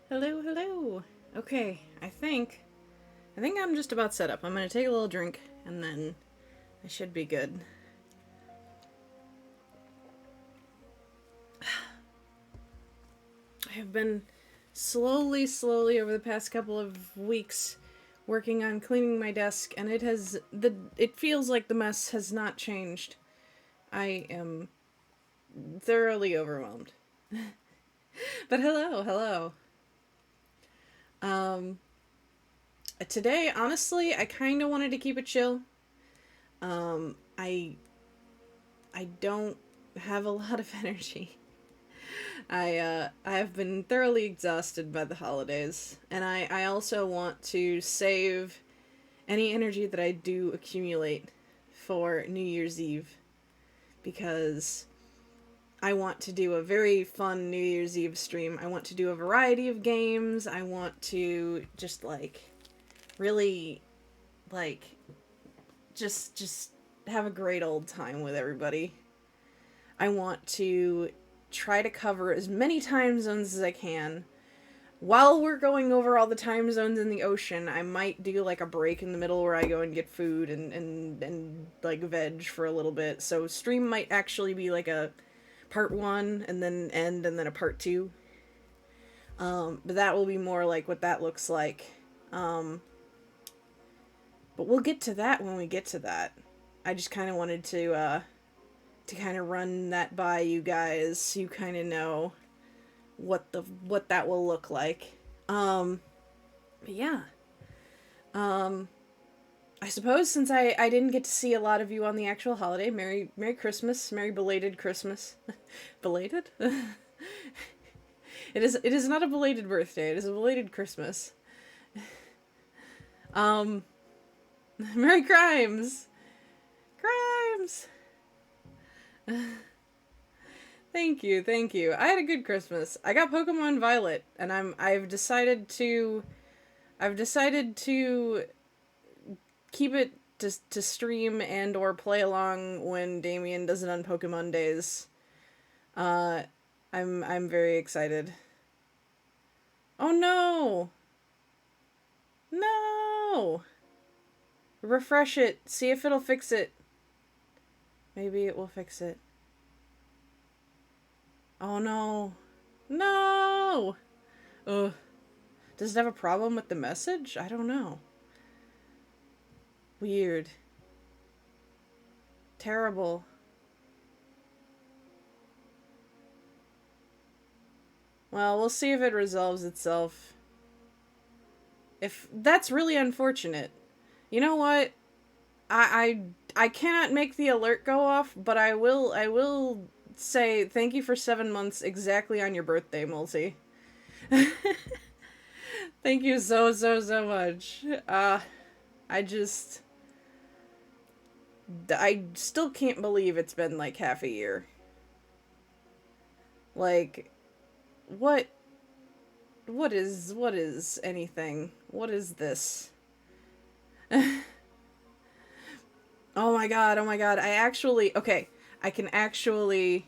Hello, hello. Okay, I think I'm just about set up. I'm gonna take a little drink and then I should be good. I have been slowly over the past couple of weeks working on cleaning my desk and it feels like the mess has not changed. I am thoroughly overwhelmed. But hello. Um Today, honestly, I kind of wanted to keep it chill. Um I I don't have a lot of energy. I have been thoroughly exhausted by the holidays, and I also want to save any energy that I do accumulate for New Year's Eve because I want to do a very fun New Year's Eve stream. I want to do a variety of games. I want to just really like just have a great old time with everybody. I want to try to cover as many time zones as I can. While we're going over all the time zones in the ocean, I might do like a break in the middle where I go and get food and like veg for a little bit. So stream might actually be like a part one and then end and then a part two. But that will be more like what that looks like. Um, but we'll get to that when we get to that. I just kind of wanted to kind of run that by you guys so you kind of know what that will look like. But yeah. Um I suppose since I didn't get to see a lot of you on the actual holiday, Merry Christmas, Merry belated Christmas. Belated? It is not a belated birthday, it is a belated Christmas. Um Merry Crimes. Crimes. Thank you. I had a good Christmas. I got Pokemon Violet, and I've decided to keep it to stream and or play along when Damien does it on Pokemon Days. Uh, I'm very excited. Oh no, no! Refresh it. See if it'll fix it. Maybe it will fix it. Oh no, no! Ugh. Does it have a problem with the message? I don't know. Weird. Terrible. Well, we'll see if it resolves itself. If that's really unfortunate. You know what? I cannot make the alert go off, but I will say thank you for 7 months exactly on your birthday, Multi. Thank you so much. I just I still can't believe it's been like half a year. Like what what is anything? What is this? Oh my god. Okay, I can actually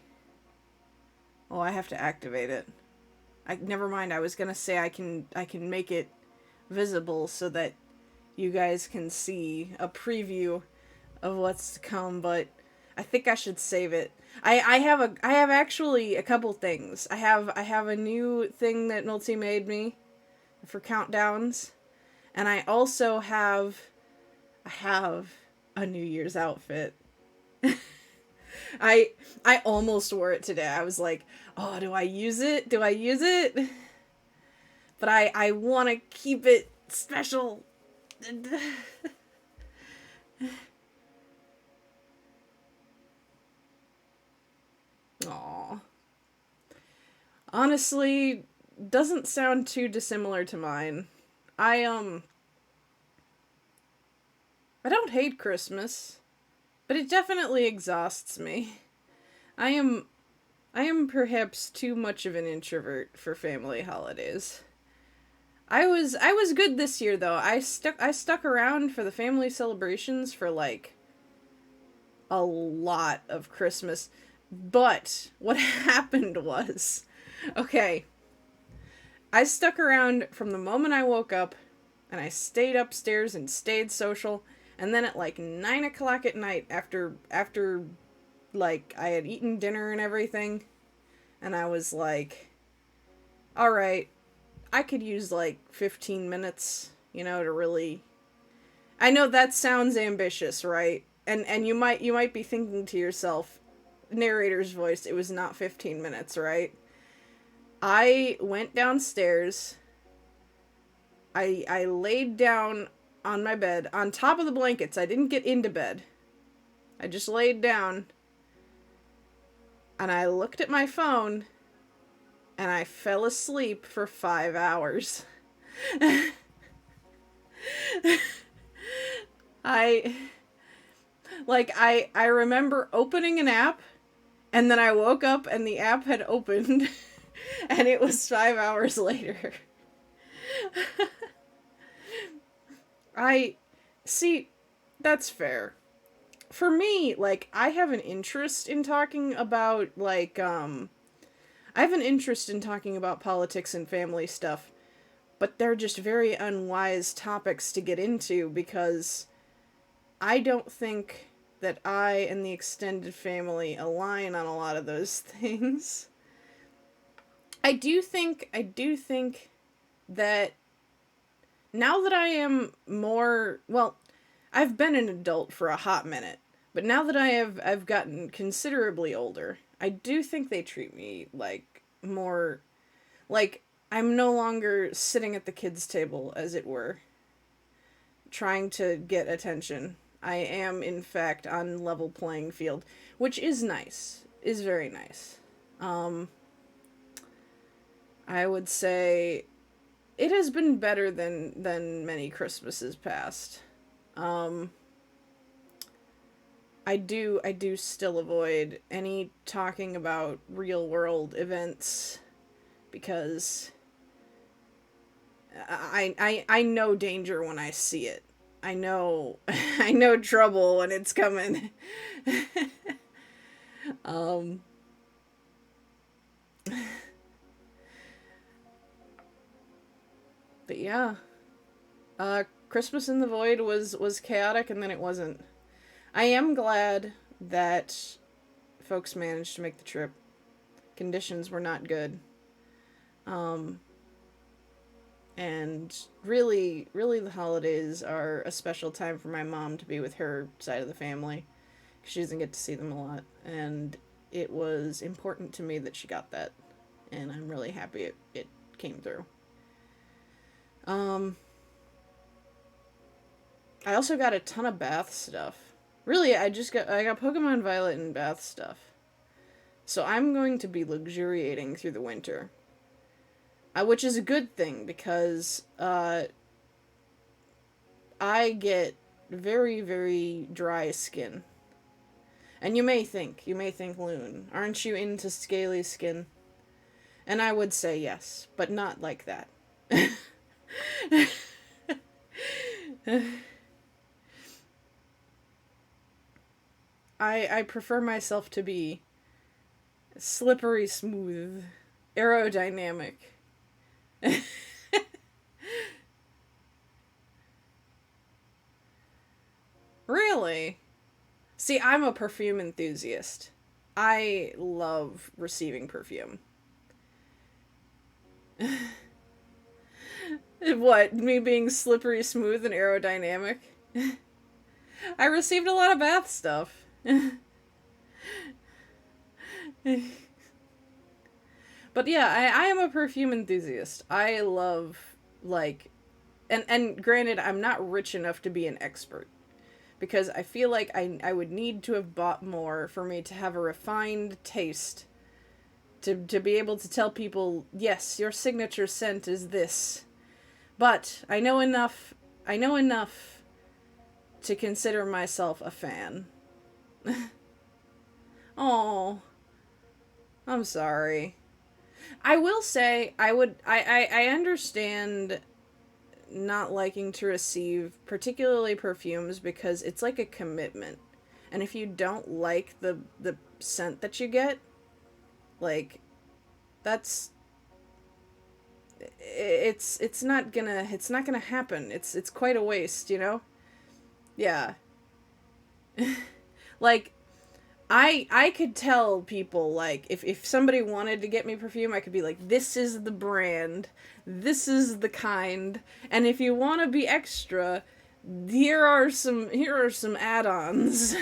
oh, I have to activate it. I never mind. I was going to say I can make it visible so that you guys can see a preview of what's to come, but I think I should save it. I have actually a couple things. I have a new thing that Milty made me for countdowns, and I have a New Year's outfit. I almost wore it today. I was like, "Oh, do I use it? Do I use it?" But I want to keep it special. Aw. Honestly, doesn't sound too dissimilar to mine. I I don't hate Christmas, but it definitely exhausts me. I am I am perhaps too much of an introvert for family holidays. I was good this year though. I stuck around for the family celebrations for like a lot of Christmas. But what happened was okay, I stuck around from the moment I woke up, and I stayed upstairs and stayed social, and then at like 9 o'clock at night, after like I had eaten dinner and everything, and I was like, all right, I could use like 15 minutes, to really. I know that sounds ambitious, right? And you might be thinking to yourself, narrator's voice, it was not 15 minutes, right? I went downstairs. I laid down on my bed on top of the blankets. I didn't get into bed. I just laid down and I looked at my phone and I fell asleep for 5 hours. I I remember opening an app and then I woke up and the app had opened and it was 5 hours later. I see, that's fair. For me, like I have an interest in talking about I have an interest in talking about politics and family stuff, but they're just very unwise topics to get into because I don't think that I and the extended family align on a lot of those things. I do think that now that I am more, well, I've been an adult for a hot minute, but now that I've gotten considerably older, I do think they treat me like more like I'm no longer sitting at the kids' table, as it were, trying to get attention. I am, in fact, on level playing field, which is nice, is very nice. Um, I would say it has been better than many Christmases past. Um, I do still avoid any talking about real world events because I know danger when I see it. I know I know trouble when it's coming. um but yeah. Christmas in the Void was chaotic and then it wasn't. I am glad that folks managed to make the trip. Conditions were not good. Um and really the holidays are a special time for my mom to be with her side of the family. She doesn't get to see them a lot, and it was important to me that she got that, and I'm really happy it came through. Um, I also got a ton of bath stuff. Really, I got Pokemon Violet and bath stuff. So I'm going to be luxuriating through the winter. Which is a good thing because I get very, very dry skin. And you may think, Loon, aren't you into scaly skin? And I would say yes, but not like that. I prefer myself to be slippery smooth, aerodynamic. Really? See, I'm a perfume enthusiast. I love receiving perfume. What, me being slippery smooth and aerodynamic? I received a lot of bath stuff. But yeah, I am a perfume enthusiast. I love, like, and granted, I'm not rich enough to be an expert. Because I feel like I would need to have bought more for me to have a refined taste. To be able to tell people, yes, your signature scent is this. But I know enough to consider myself a fan. Oh, I'm sorry. I will say I understand not liking to receive particularly perfumes because it's like a commitment. And if you don't like the scent that you get, like that's it's not gonna happen. It's quite a waste, you know? Yeah. Like I could tell people, like, if somebody wanted to get me perfume, I could be like, this is the brand, this is the kind, and if you want to be extra, here are some add-ons.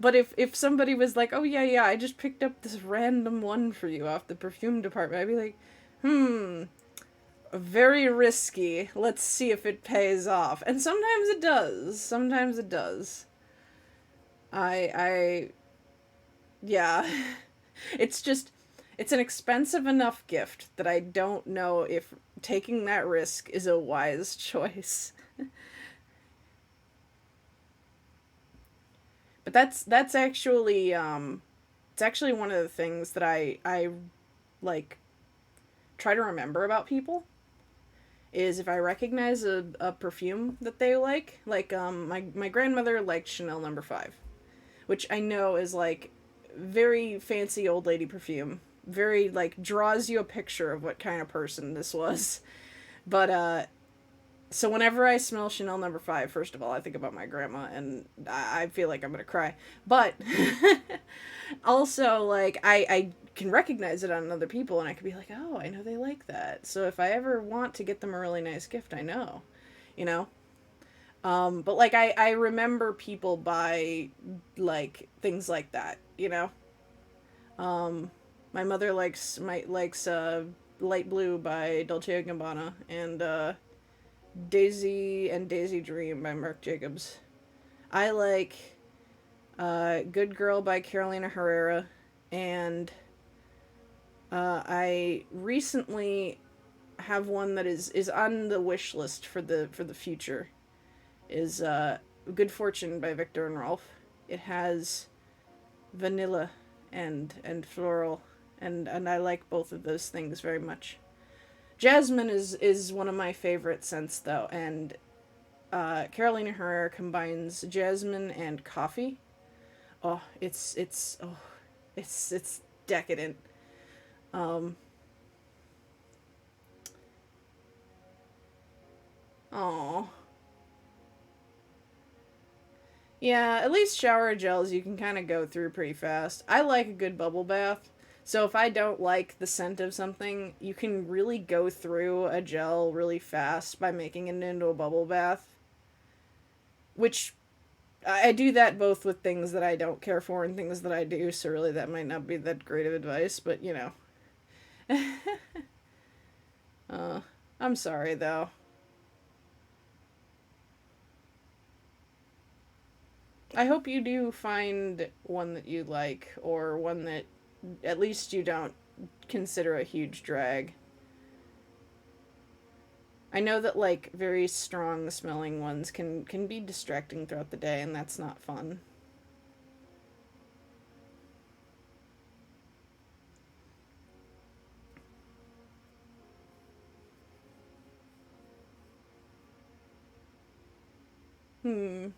But if somebody was like, oh yeah, I just picked up this random one for you off the perfume department, I'd be like, hmm, very risky. Let's see if it pays off. And sometimes it does. Sometimes it does. I yeah. It's just, it's an expensive enough gift that I don't know if taking that risk is a wise choice. But that's actually it's actually one of the things that I like try to remember about people, is if I recognize a perfume that they like my grandmother liked Chanel number 5, which I know is like very fancy old lady perfume. Very, like, draws you a picture of what kind of person this was. But so whenever I smell Chanel number 5, first of all, I think about my grandma, and I feel like I'm gonna cry. But also, like, I can recognize it on other people, and I could be like, oh, I know they like that. So if I ever want to get them a really nice gift, I know, you know. But like I remember people buy like things like that, you know. Um, my mother likes Light Blue by Dolce and Gabbana, and Daisy Dream by Marc Jacobs. I like Good Girl by Carolina Herrera, and I recently have one that is on the wish list for the future. Is Good Fortune by Victor and Rolf. It has vanilla and floral, and I like both of those things very much. Jasmine is one of my favorite scents though, and Carolina Herrera combines jasmine and coffee. Oh, it's decadent. Um, oh. Yeah, at least shower gels you can kind of go through pretty fast. I like a good bubble bath. So if I don't like the scent of something, you can really go through a gel really fast by making it into a bubble bath. Which I do that both with things that I don't care for and things that I do, so really that might not be that great of advice, but you know. uh, I'm sorry though. I hope you do find one that you like, or one that at least you don't consider a huge drag. I know that like very strong smelling ones can be distracting throughout the day, and that's not fun.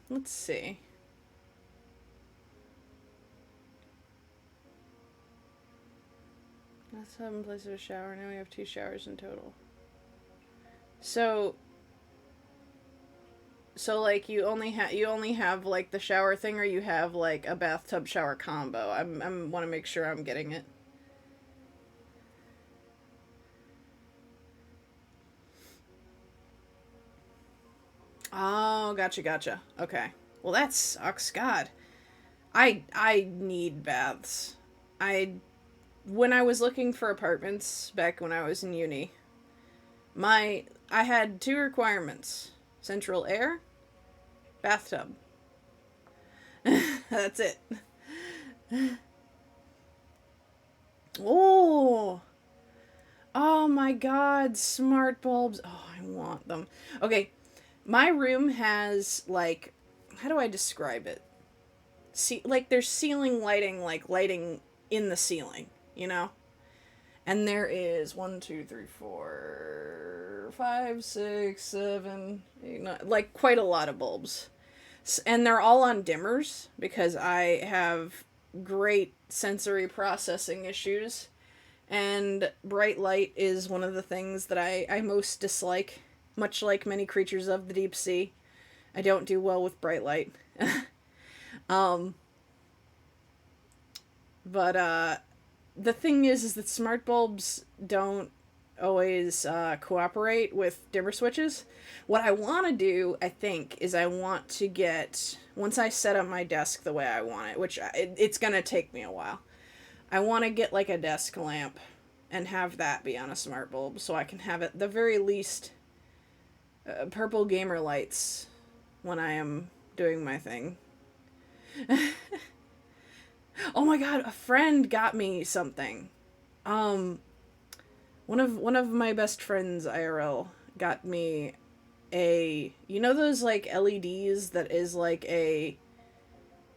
Let's see. Let's have in place of a shower. Now we have 2 showers in total. So like you only have like the shower thing, or you have like a bathtub shower combo. I'm want to make sure I'm getting it. Oh, gotcha. Okay. Well, that sucks. God, I need baths. I When I was looking for apartments back when I was in uni, I had 2 requirements: central air, bathtub. That's it. Oh, oh my God, smart bulbs. Oh, I want them. Okay, my room has like, how do I describe it? See, like there's ceiling lighting, like lighting in the ceiling, you know? And there is one, two, three, four, five, six, seven, eight, nine, like quite a lot of bulbs. And they're all on dimmers because I have great sensory processing issues. And bright light is one of the things that I most dislike, much like many creatures of the deep sea. I don't do well with bright light. um, but the thing is that smart bulbs don't always cooperate with dimmer switches. What I want to do, I think, is I want to get, once I set up my desk the way I want it, which it's going to take me a while, I want to get like a desk lamp and have that be on a smart bulb so I can have at the very least purple gamer lights when I am doing my thing. Oh my god, a friend got me something. Um, one of my best friends IRL got me you know those like LEDs that is like a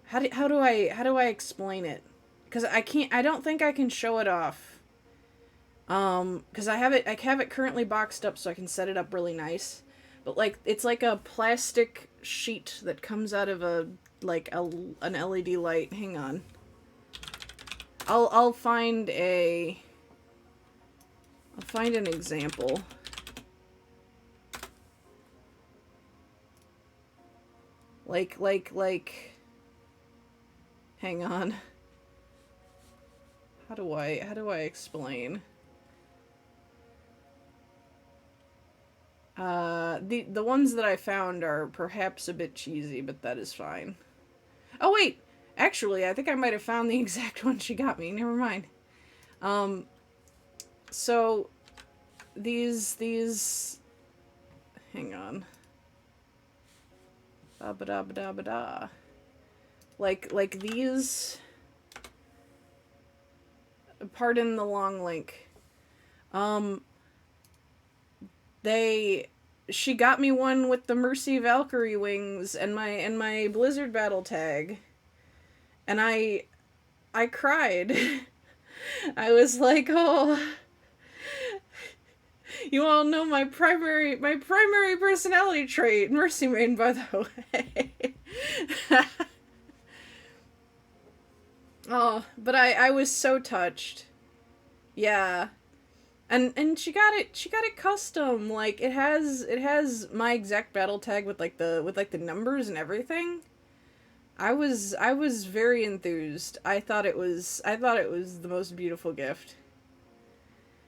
how do I explain it? Cuz I don't think I can show it off. Cuz I have it currently boxed up so I can set it up really nice. But like it's like a plastic sheet that comes out of an LED light. Hang on. I'll find an example. Like hang on. How do I explain? The ones that I found are perhaps a bit cheesy, but that is fine. Oh wait, actually, I think I might have found the exact one she got me. Never mind. Um, so these hang on. Ba ba da ba da ba da. Like these. Pardon the long link. Um, they she got me one with the Mercy Valkyrie wings and my Blizzard battle tag, and I cried. I was like, oh, you all know my primary personality trait, Mercy Main, by the way. Oh, but I was so touched. Yeah. And she got it custom. Like it has my exact battle tag with the numbers and everything. I was very enthused. I thought it was the most beautiful gift.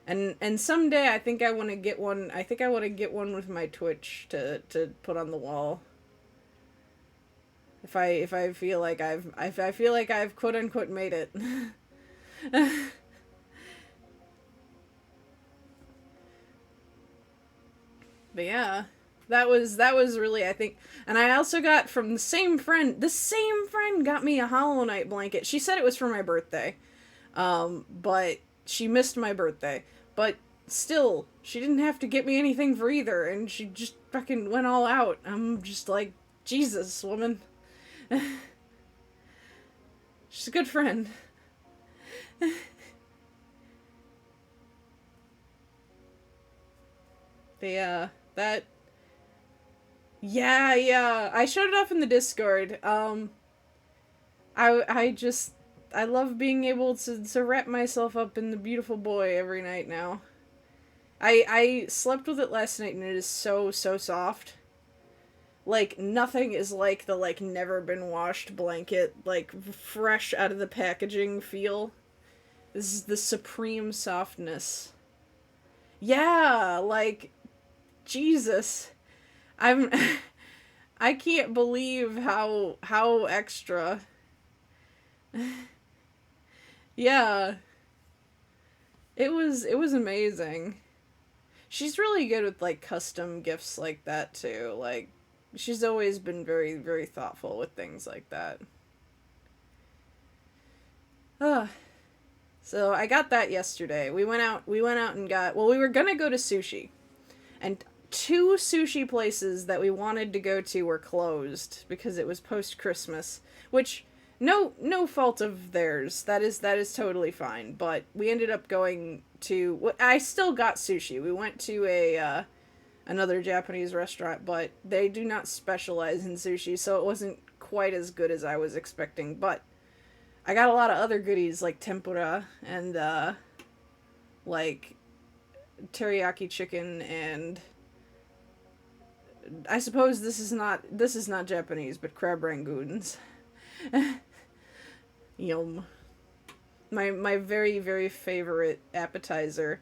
And someday I think I want to get one. I think I want to get one with my Twitch to put on the wall. If I feel like I've quote unquote made it. But yeah, that was really, I think, and I also got from the same friend. The same friend got me a Hollow Knight blanket. She said it was for my birthday, but she missed my birthday. But still, she didn't have to get me anything for either, and she just fucking went all out. I'm just like, Jesus, woman. She's a good friend. But yeah, that. Yeah, yeah. I showed it off in the Discord. I love being able to wrap myself up in the beautiful boy every night now. I slept with it last night and it is so so soft. Like nothing is like the like never been washed blanket, like fresh out of the packaging feel. This is the supreme softness. Yeah, like Jesus. I'm I can't believe how extra. Yeah, it was amazing. She's really good with like custom gifts like that too. Like she's always been very very thoughtful with things like that. Ugh. So I got that yesterday. We went out and got, well, we were going to go to sushi. And two sushi places that we wanted to go to were closed because it was post Christmas, which no fault of theirs. That is totally fine. But we ended up going to, I still got sushi. We went to a another Japanese restaurant, but they do not specialize in sushi, so it wasn't quite as good as I was expecting. But I got a lot of other goodies like tempura and like teriyaki chicken, and I suppose this is not Japanese, but crab rangoons. Yum. My very very favorite appetizer.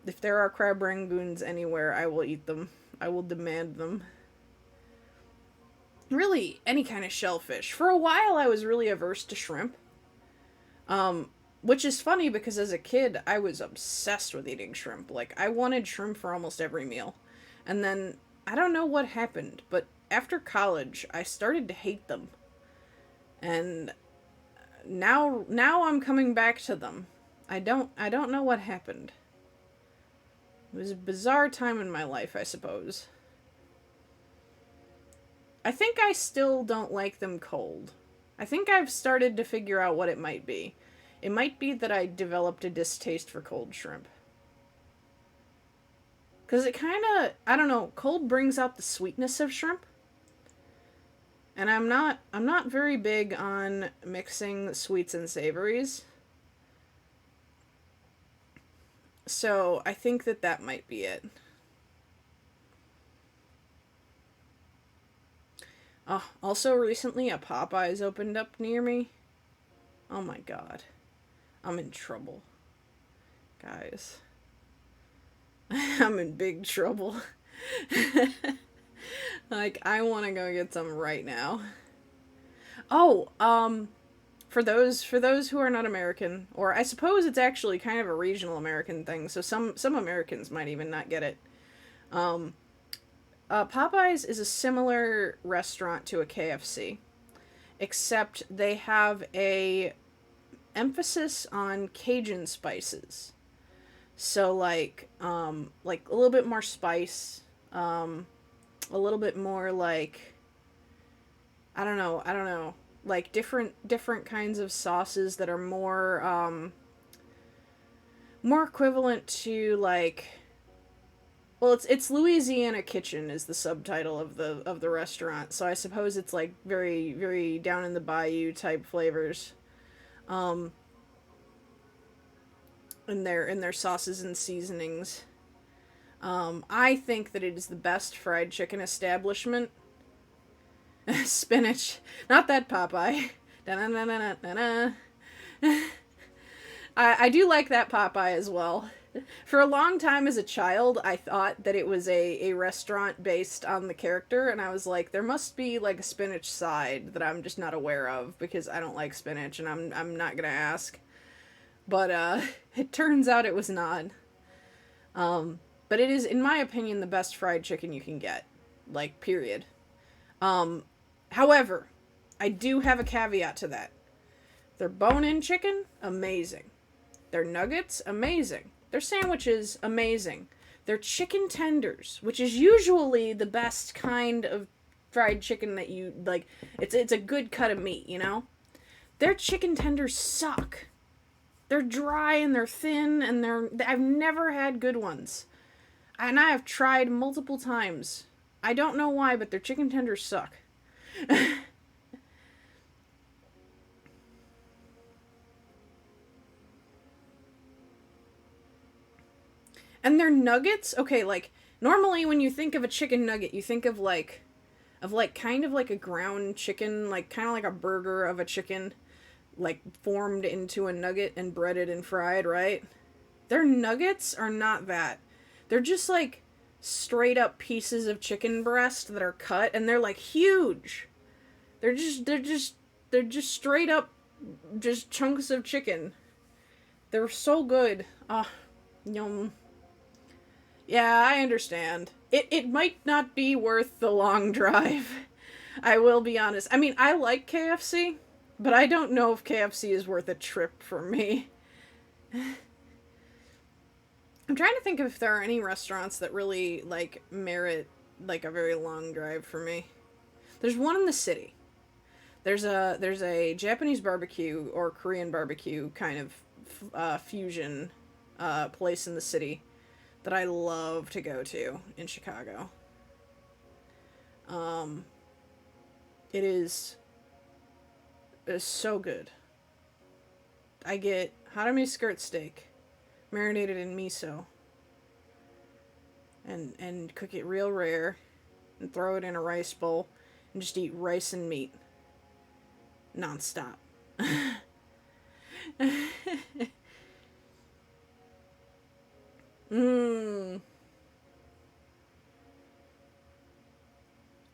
If there are crab rangoons anywhere, I will eat them. I will demand them. Really, any kind of shellfish. For a while, I was really averse to shrimp. Um, which is funny because as a kid, I was obsessed with eating shrimp. Like, I wanted shrimp for almost every meal. And then, I don't know what happened, but after college, I started to hate them. And now I'm coming back to them. I don't know what happened. It was a bizarre time in my life, I suppose. I think I still don't like them cold. I think I've started to figure out what it might be. It might be that I developed a distaste for cold shrimp. Because it kind of, I don't know, cold brings out the sweetness of shrimp. And I'm not very big on mixing sweets and savories. So I think that might be it. Oh, also recently a Popeyes opened up near me. Oh my god. I'm in trouble. Guys. I'm in big trouble. Like, I want to go get some right now. Oh, for those who are not American, or I suppose it's actually kind of a regional American thing, so some Americans might even not get it. Um, Popeyes is a similar restaurant to a KFC, except they have a emphasis on Cajun spices. So like a little bit more spice, a little bit more like I don't know, like different kinds of sauces that are more equivalent to like, well, it's Louisiana Kitchen is the subtitle of the restaurant. So I suppose it's like very very down in the bayou type flavors. Um in their sauces and seasonings. I think that it is the best fried chicken establishment. Spinach, not that Popeye. Da-na-na-na-na-na. I do like that Popeye as well. For a long time as a child, I thought that it was a restaurant based on the character, and I was like, there must be like a spinach side that I'm just not aware of because I don't like spinach and I'm not gonna ask. But it turns out it was not. But it is, in my opinion, the best fried chicken you can get. Like, period. Um, However, I do have a caveat to that. Their bone-in chicken, amazing. Their nuggets, amazing. Their sandwiches, amazing. Their chicken tenders, which is usually the best kind of fried chicken that you like. It's a good cut of meat, you know. Their chicken tenders suck. They're dry and they're thin and I've never had good ones. And I have tried multiple times. I don't know why, but their chicken tenders suck. And their nuggets, okay, like normally when you think of a chicken nugget, you think of like kind of like a ground chicken, like kind of like a burger of a chicken, like formed into a nugget and breaded and fried, right? Their nuggets are not that. They're just like straight up pieces of chicken breast that are cut and they're like huge. They're just straight up just chunks of chicken. They're so good. Ah, yum. Yeah, I understand. It might not be worth the long drive. I will be honest. I mean, I like KFC, but I don't know if KFC is worth a trip for me. I'm trying to think if there are any restaurants that really like merit like a very long drive for me. There's one in the city. There's a Japanese barbecue or Korean barbecue kind of fusion place in the city that I love to go to in Chicago. Um, it is so good. I get harami skirt steak, marinated in miso, and cook it real rare, and throw it in a rice bowl, and just eat rice and meat nonstop. Mmm.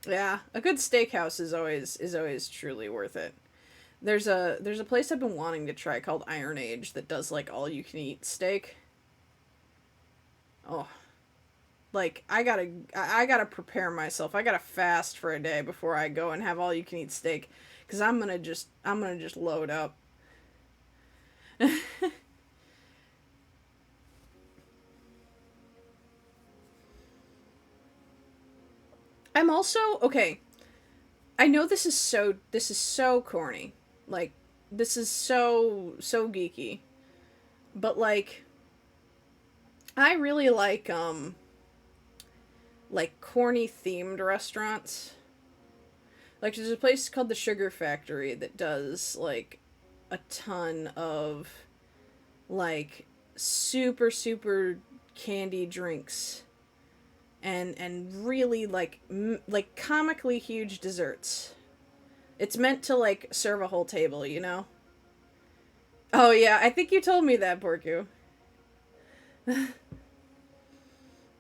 Yeah, a good steakhouse is always truly worth it. There's a place I've been wanting to try called Iron Age that does like all you can eat steak. Oh, like I gotta prepare myself. I gotta fast for a day before I go and have all you can eat steak, because I'm gonna just load up. I'm also okay. I know this is so corny. Like, this is so geeky. But like, I really like corny themed restaurants. Like, there's a place called the Sugar Factory that does like a ton of like super candy drinks, and really like like comically huge desserts. It's meant to like serve a whole table, you know? Oh yeah, I think you told me that, Porku.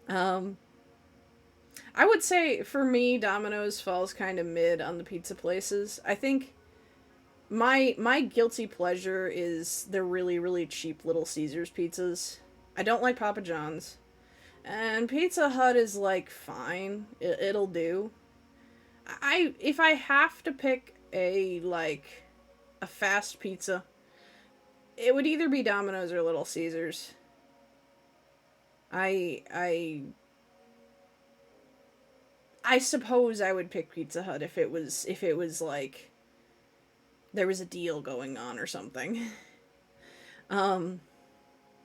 Um I would say for me Domino's falls kind of mid on the pizza places. I think my guilty pleasure is the really cheap Little Caesars pizzas. I don't like Papa John's. And Pizza Hut is like fine. It'll do. I if I have to pick a fast pizza, it would either be Domino's or Little Caesars. I I I suppose I would pick Pizza Hut if it was like there was a deal going on or something. Um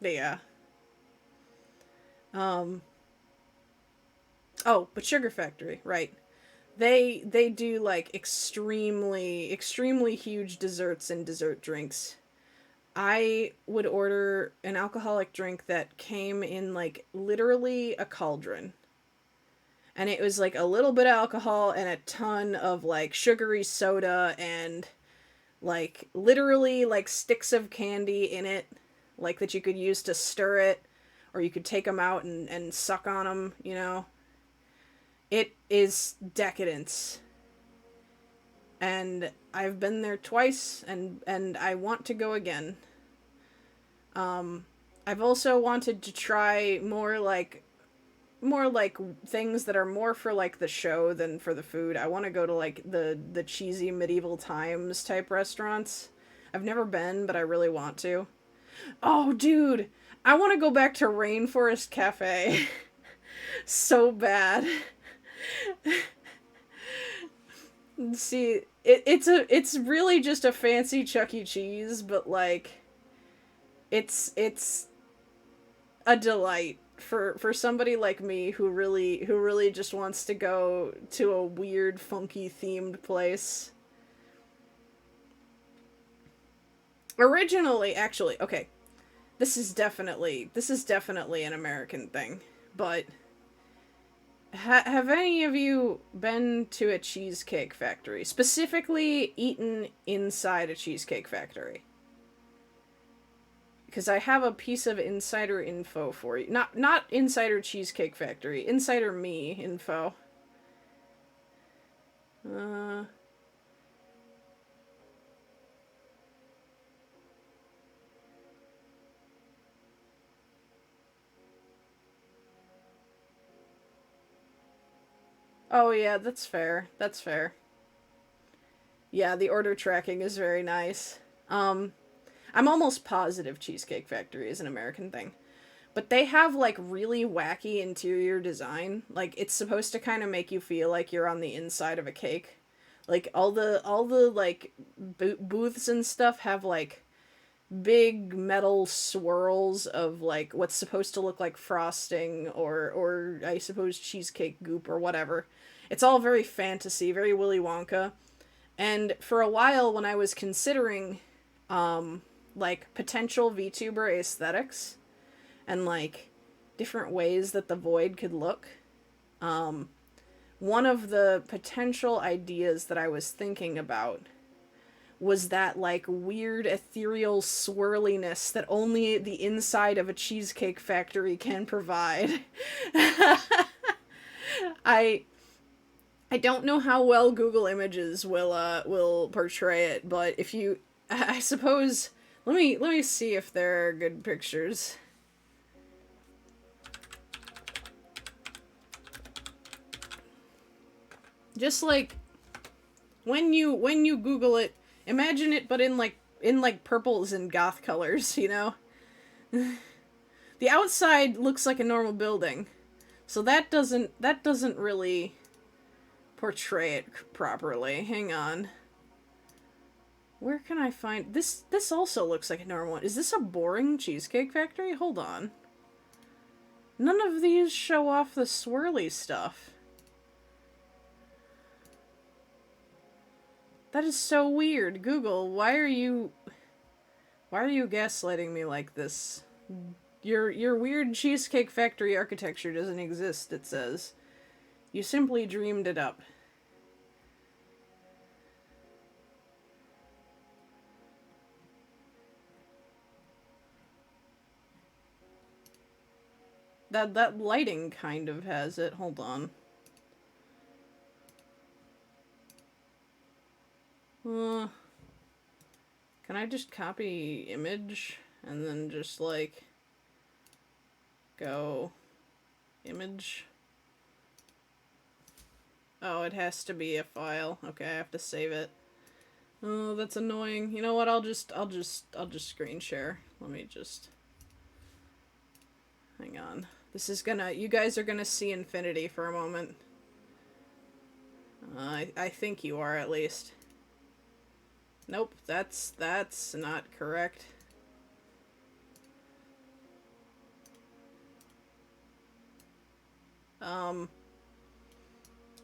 but yeah. Um oh, but Sugar Factory, right. They do like extremely huge desserts and dessert drinks. I would order an alcoholic drink that came in like literally a cauldron. And it was like a little bit of alcohol and a ton of like sugary soda, and like literally like sticks of candy in it, like that you could use to stir it, or you could take them out and suck on them, you know? It is decadence. And I've been there twice, and I want to go again. I've also wanted to try more like things that are more for like the show than for the food. I want to go to like the cheesy medieval times type restaurants. I've never been, but I really want to. Oh, dude, I want to go back to Rainforest Cafe so bad. See, it's really just a fancy Chuck E. Cheese, but like it's a delight for somebody like me who really just wants to go to a weird funky themed place. Originally, actually, okay, this is definitely an American thing, but have any of you been to a cheesecake factory? Specifically eaten inside a cheesecake factory? Because I have a piece of insider info for you. Not insider cheesecake factory, insider me info. Uh oh yeah, that's fair. That's fair. Yeah, the order tracking is very nice. I'm almost positive Cheesecake Factory is an American thing. But they have like really wacky interior design. Like, it's supposed to kind of make you feel like you're on the inside of a cake. Like all the like booths and stuff have like big metal swirls of like what's supposed to look like frosting, or I suppose cheesecake goop or whatever. It's all very fantasy, very Willy Wonka. And for a while when I was considering like potential VTuber aesthetics, and like different ways that the void could look. One of the potential ideas that I was thinking about was that like weird ethereal swirliness that only the inside of a cheesecake factory can provide. I I don't know how well Google Images will portray it, but if you I suppose let me see if there are good pictures. Just like when you Google it, imagine it but in like purples and goth colors, you know? The outside looks like a normal building. So that doesn't really portray it properly. Hang on. Where can I find this? This also looks like a normal one. Is this a boring cheesecake factory? Hold on. None of these show off the swirly stuff. That is so weird. Google, why are you gaslighting me like this? Your weird cheesecake factory architecture doesn't exist, it says. You simply dreamed it up. That lighting kind of has it. Hold on. Can I just copy image and then just like go image? Oh, it has to be a file. Okay, I have to save it. Oh, that's annoying. You know what? I'll just screen share. Let me just hang on. This is gonna, you guys are gonna see infinity for a moment. I think you are, at least. Nope, that's not correct.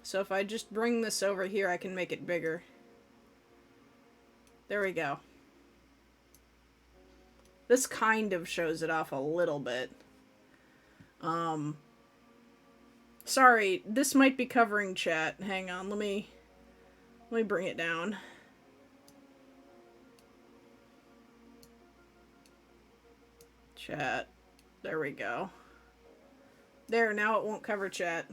So if I just bring this over here, I can make it bigger. There we go. This kind of shows it off a little bit. Sorry, this might be covering chat. Hang on, let me bring it down. Chat. There we go. There, now it won't cover chat.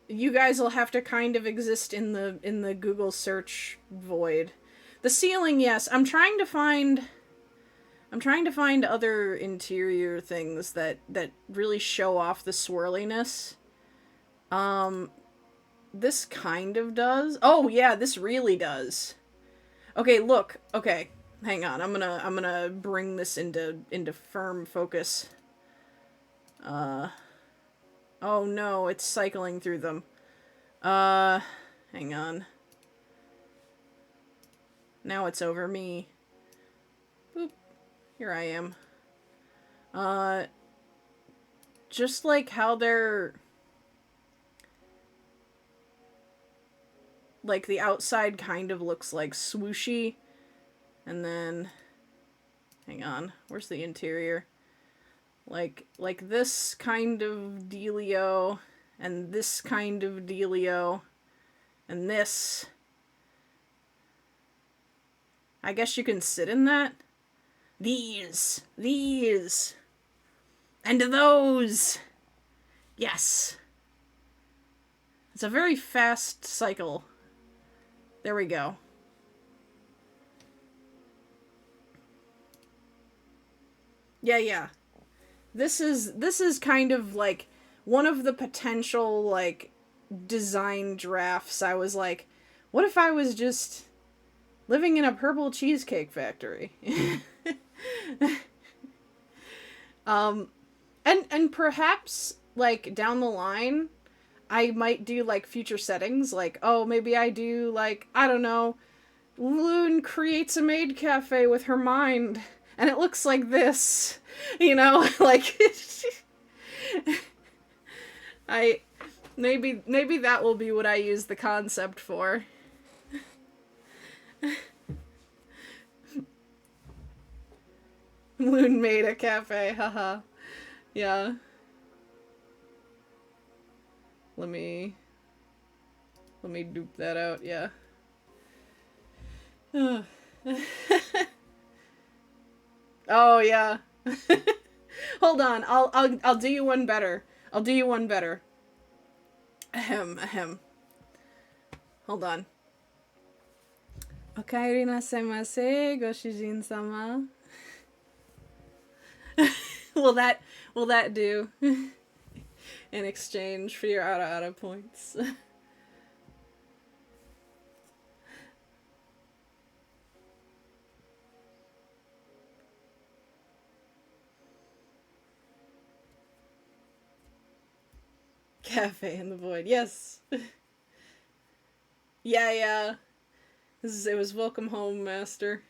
You guys will have to kind of exist in the Google search void. The ceiling, yes. I'm trying to find other interior things that really show off the swirliness. This kind of does. Oh yeah, this really does. Okay, look. Okay, hang on. I'm gonna bring this into firm focus. Oh no, it's cycling through them. Hang on. Now it's over me. Boop. Here I am. Just like how they're... like, the outside kind of looks like swooshy. And then... hang on. Where's the interior? Like this kind of dealio, and this kind of dealio, and this. I guess you can sit in that. These, and those. Yes. It's a very fast cycle. There we go. Yeah. This is kind of like one of the potential like design drafts. I was like, what if I was just living in a purple cheesecake factory? And perhaps like down the line I might do like future settings, like, oh, maybe I do like, I don't know, Loon creates a maid cafe with her mind. And it looks like this, you know, like, maybe that will be what I use the concept for. Moon made a cafe, haha. Yeah. Let me dupe that out, yeah. Oh yeah. Hold on, I'll do you one better. I'll do you one better. Ahem, ahem. Hold on. Okaeri nasemase, Goshijin-sama. will that will that do? In exchange for your ara points. Cafe in the void. Yes. Yeah, yeah. It was welcome home, master.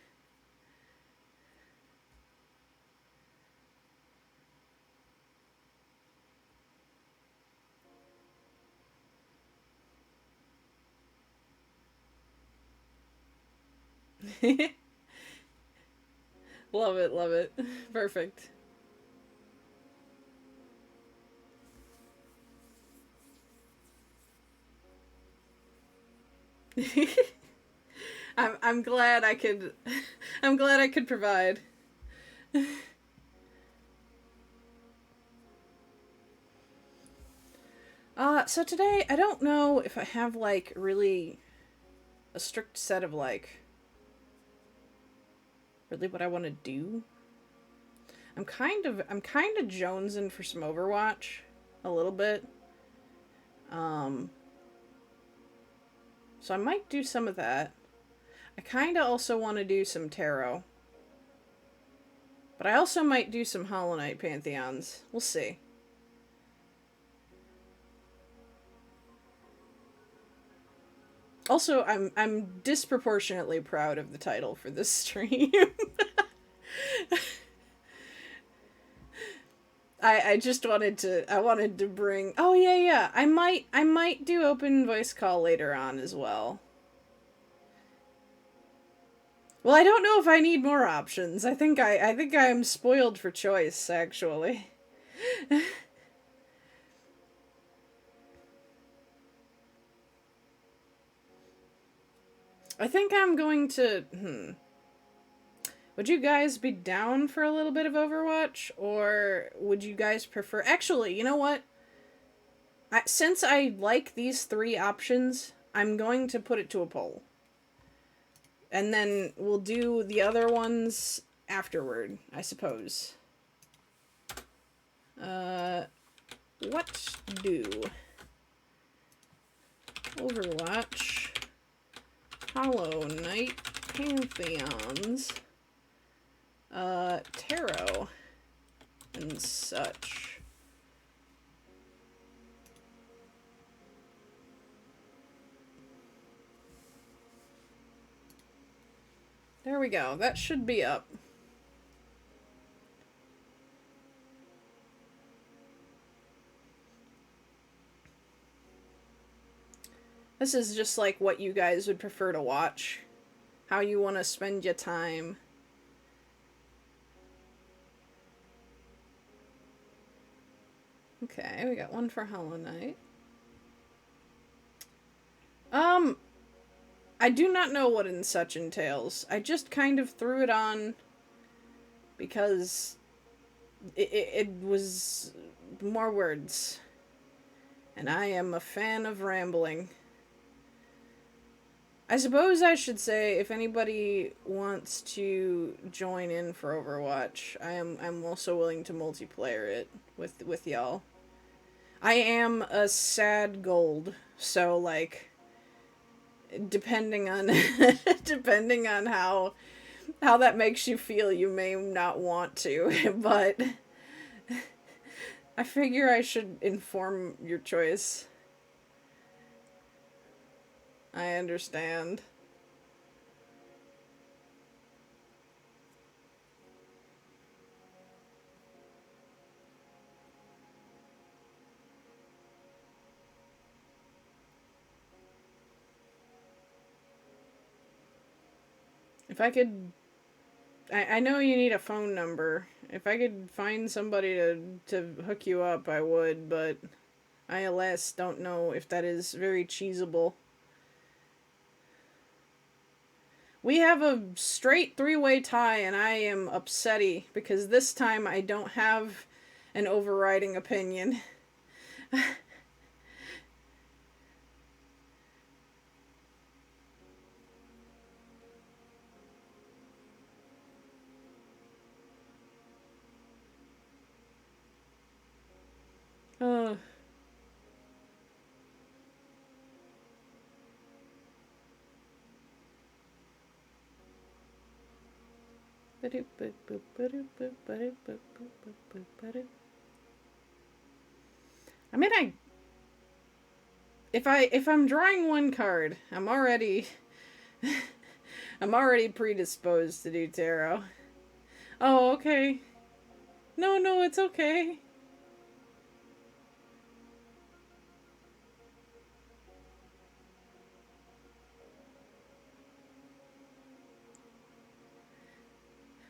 Love it, love it. Perfect. I'm glad I could I'm glad I could provide. So today I don't know if I have like really a strict set of like really what I want to do. I'm kind of jonesing for some Overwatch a little bit. So I might do some of that. I kind of also want to do some tarot. But I also might do some Hollow Knight Pantheons. We'll see. Also, I'm disproportionately proud of the title for this stream. I just wanted to bring. Oh yeah, yeah. I might do open voice call later on as well. Well, I don't know if I need more options. I think I'm spoiled for choice, actually. I think I'm going to. Would you guys be down for a little bit of Overwatch, or would you guys prefer? Actually, you know what? Since I like these three options, I'm going to put it to a poll. And then we'll do the other ones afterward, I suppose. What do Overwatch, Hollow Knight, Pantheons, tarot, and such. There we go. That should be up. This is just like what you guys would prefer to watch. How you want to spend your time. Okay, we got one for Hollow Knight. I do not know what in such entails. I just kind of threw it on because it was more words. And I am a fan of rambling. I suppose I should say if anybody wants to join in for Overwatch, I'm also willing to multiplayer it with y'all. I am a sad gold, so like depending on depending on how that makes you feel, you may not want to, but I figure I should inform your choice. I understand. If I could I know you need a phone number. If I could find somebody to hook you up, I would, but I alas don't know if that is very cheesable. We have a straight three-way tie, and I am upsetty because this time I don't have an overriding opinion. uh, I mean, if I'm drawing one card, I'm already predisposed to do tarot. Oh, okay. No, no, it's okay.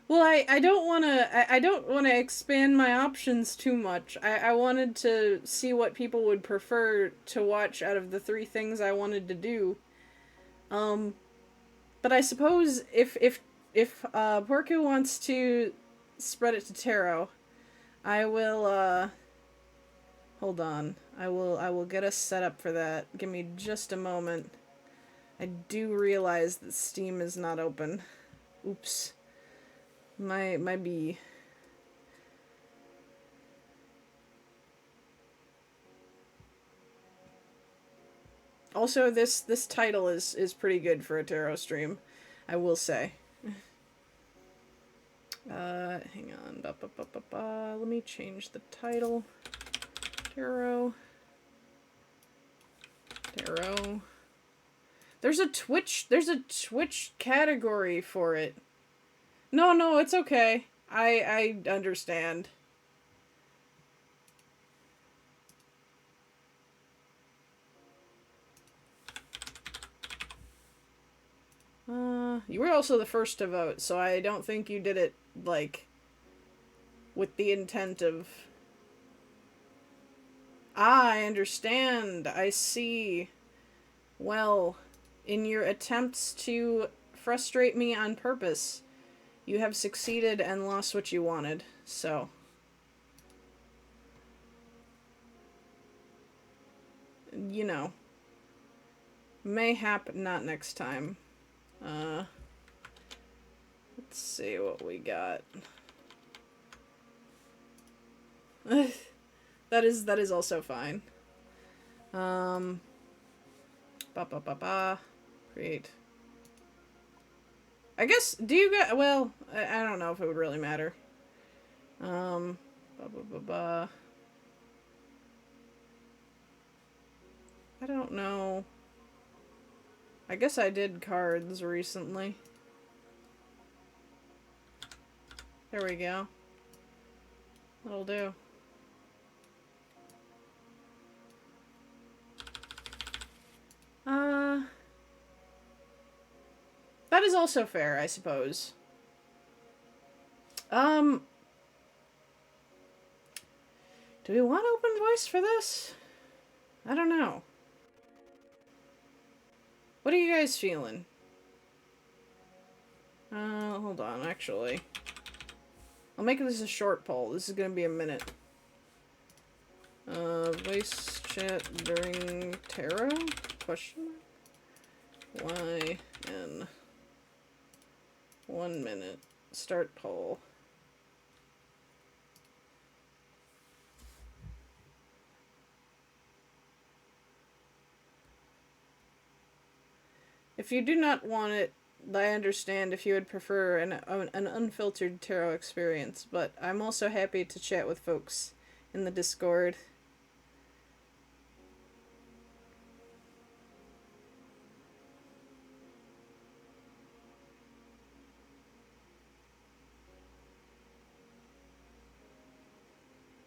Well, I don't want to I don't want to expand my options too much. I wanted to see what people would prefer to watch out of the three things I wanted to do. Um, but I suppose if Porku wants to spread it to tarot, I will hold on. I will get us set up for that. Give me just a moment. I do realize that Steam is not open. Oops. My bee. Also, this title is pretty good for a tarot stream, I will say. Hang on. Let me change the title. Tarot. Tarot. There's a Twitch category for it. No, no, it's okay. I understand. You were also the first to vote, so I don't think you did it, like, with the intent of... Ah, I understand. I see. Well, in your attempts to frustrate me on purpose, you have succeeded and lost what you wanted, so... You know. Mayhap not next time. Let's see what we got. that is also fine. Create. I guess, do you guys, well, I don't know if it would really matter. I don't know. I guess I did cards recently. There we go. That'll do. That is also fair, I suppose. Do we want open voice for this? I don't know. What are you guys feeling? Hold on, actually. I'll make this a short poll. This is gonna be a minute. Voice chat during tarot? Question mark? Why in 1 minute? Start poll. If you do not want it, I understand if you would prefer an unfiltered tarot experience, but I'm also happy to chat with folks in the Discord.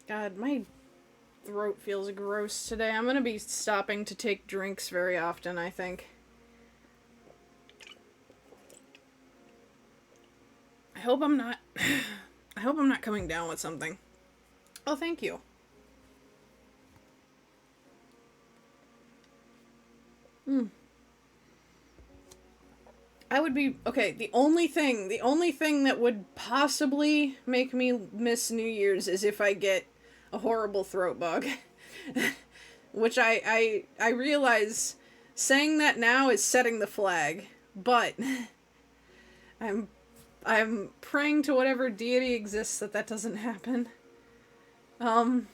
God, my throat feels gross today. I'm gonna be stopping to take drinks very often, I think. I hope I'm not. I hope I'm not coming down with something. Oh, thank you. I would be okay. The only thing that would possibly make me miss New Year's is if I get a horrible throat bug, which I realize saying that now is setting the flag, but I'm I'm praying to whatever deity exists that doesn't happen. Um,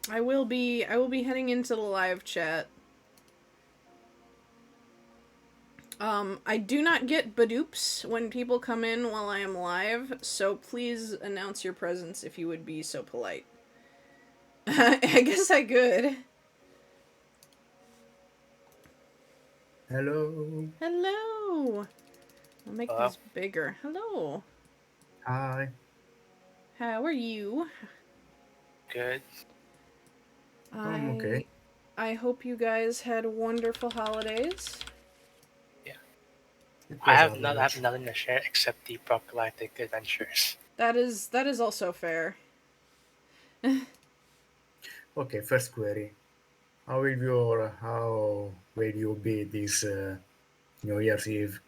I will be heading into the live chat. I do not get badoops when people come in while I am live, so please announce your presence if you would be so polite. I guess I could. Hello. Hello! I'll make this bigger. Hello. Hi. How are you? Good. I'm okay. I hope you guys had wonderful holidays. Yeah. It I was have average. nothing to share except the progalactic adventures. That is also fair. Okay, first query. How will you be this New Year's Eve?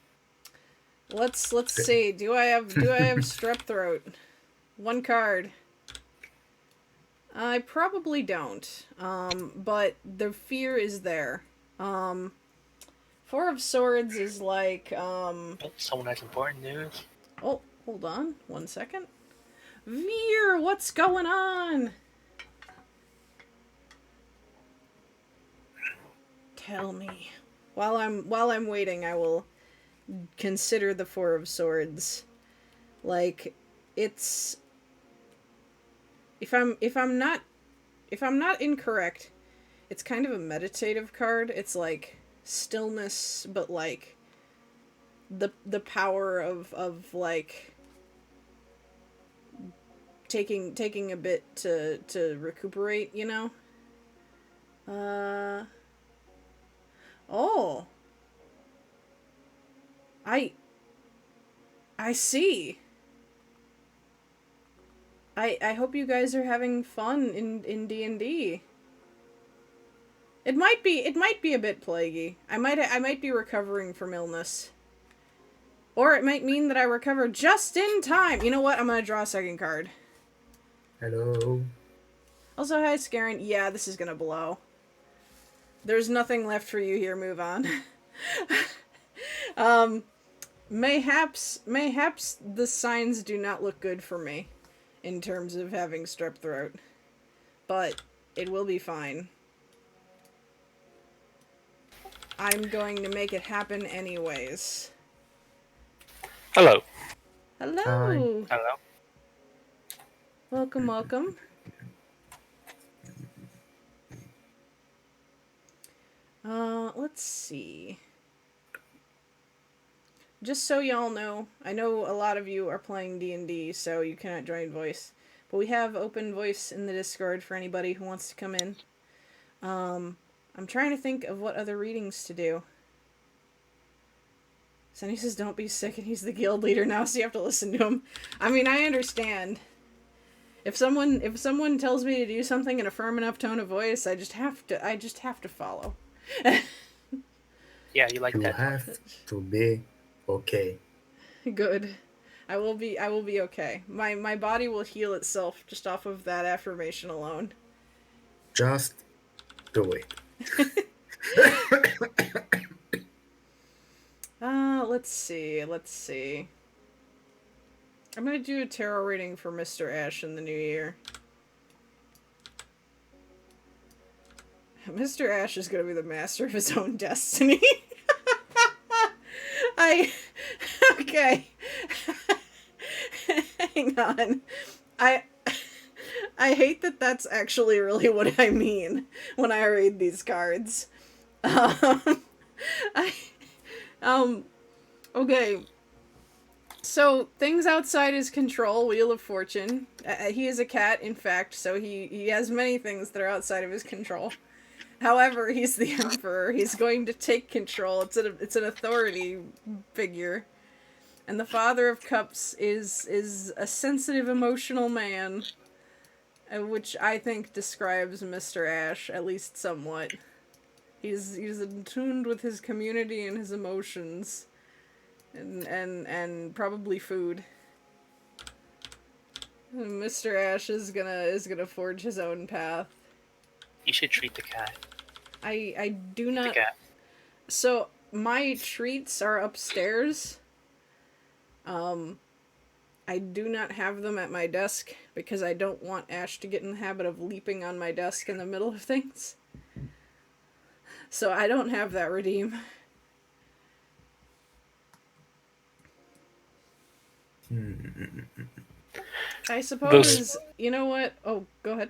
Let's see. Do I have strep throat? One card. I probably don't. But the fear is there. Four of Swords is like, Someone has important news. Oh, hold on. 1 second. Veer, what's going on? Tell me. While I'm waiting, I will consider the Four of Swords. Like, it's if I'm not incorrect, it's kind of a meditative card. It's like stillness, but like the power of like taking a bit to recuperate, you know? Oh. I see. I hope you guys are having fun in D&D. It might be a bit plaguey. I might be recovering from illness. Or it might mean that I recover just in time. You know what? I'm gonna draw a second card. Hello. Also, hi, Scarin. Yeah, this is gonna blow. There's nothing left for you here. Move on. Mayhaps the signs do not look good for me in terms of having strep throat. But it will be fine. I'm going to make it happen anyways. Hello. Hello. Hi. Hello. Welcome, welcome. Let's see. Just so y'all know, I know a lot of you are playing D&D, so you cannot join voice. But we have open voice in the Discord for anybody who wants to come in. I'm trying to think of what other readings to do. Sonny says don't be sick and he's the guild leader now, so you have to listen to him. I mean, I understand. If someone tells me to do something in a firm enough tone of voice, I just have to follow. Yeah, you like You that. have to be okay. Good. I will be okay. My body will heal itself just off of that affirmation alone. Just do it. Let's see. I'm gonna do a tarot reading for Mr. Ash in the new year. Mr. Ash is gonna be the master of his own destiny. Okay. Hang on. I hate that that's actually really what I mean when I read these cards. Okay. So, things outside his control, Wheel of Fortune. He is a cat, in fact, so he has many things that are outside of his control. However, he's the Emperor. He's going to take control. It's an authority figure. And the Father of Cups is a sensitive, emotional man, which I think describes Mr. Ash at least somewhat. He's attuned with his community and his emotions, and probably food. And Mr. Ash is gonna forge his own path. You should treat the cat. I do The not. cat. So my treats are upstairs. I do not have them at my desk because I don't want Ash to get in the habit of leaping on my desk in the middle of things. So I don't have that redeem. I suppose, you know what? Oh, go ahead.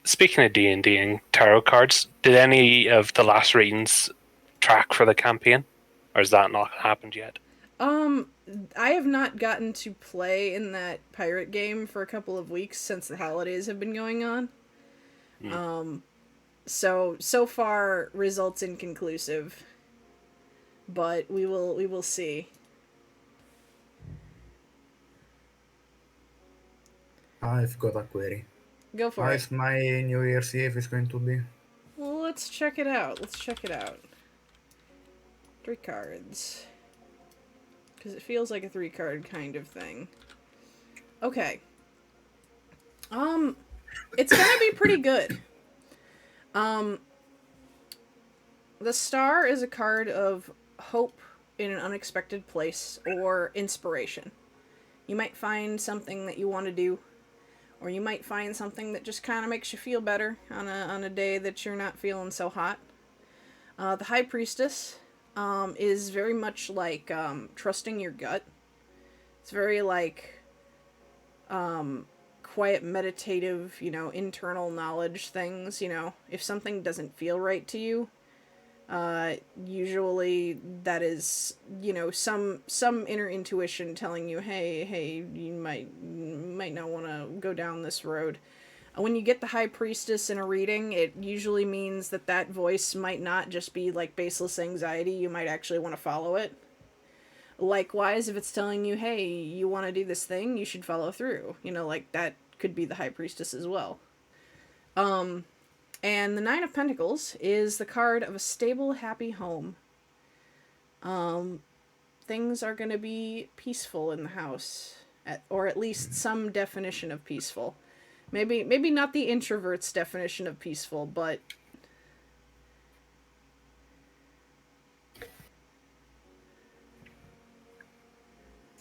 Speaking of D&D and tarot cards, did any of the last readings track for the campaign? Or has that not happened yet? I have not gotten to play in that pirate game for a couple of weeks since the holidays have been going on. So far results inconclusive. But we will see. I've got a query. Go for How it. is my New Year's Eve is going to be? Well, let's check it out. 3 cards. Because it feels like a 3-card kind of thing. Okay. It's gonna be pretty good. The star is a card of hope in an unexpected place or inspiration. You might find something that you want to do, or you might find something that just kind of makes you feel better on a day that you're not feeling so hot. The High Priestess is very much like trusting your gut. It's very like quiet, meditative, internal knowledge things. If something doesn't feel right to you, usually that is, some inner intuition telling you, hey, you might not want to go down this road. When you get the High Priestess in a reading, it usually means that voice might not just be like baseless anxiety. You might actually want to follow it. Likewise, if it's telling you, hey, you want to do this thing, you should follow through. Like that could be the High Priestess as well. And the Nine of Pentacles is the card of a stable, happy home. Things are going to be peaceful in the house, or at least some definition of peaceful. Maybe not the introvert's definition of peaceful, but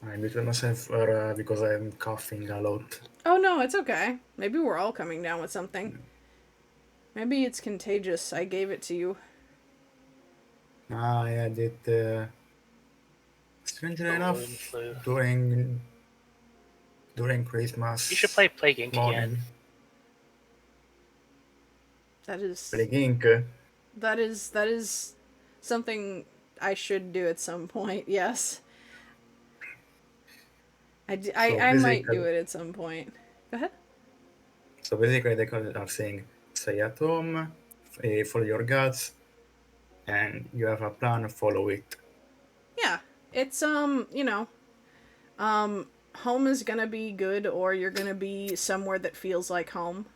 I muted myself because I'm coughing a lot. oh no, it's okay. Maybe we're all coming down with something. Maybe it's contagious. I gave it to you. I had it, strangely enough, Flu. during Christmas You should play Plague Inc. morning. again. That is Plague Inc. that is something I should do at some point. Yes. I might do it at some point. Go ahead. So basically they are saying, stay at home, follow your guts, and you have a plan, follow it. Yeah. It's home is gonna be good, or you're gonna be somewhere that feels like home.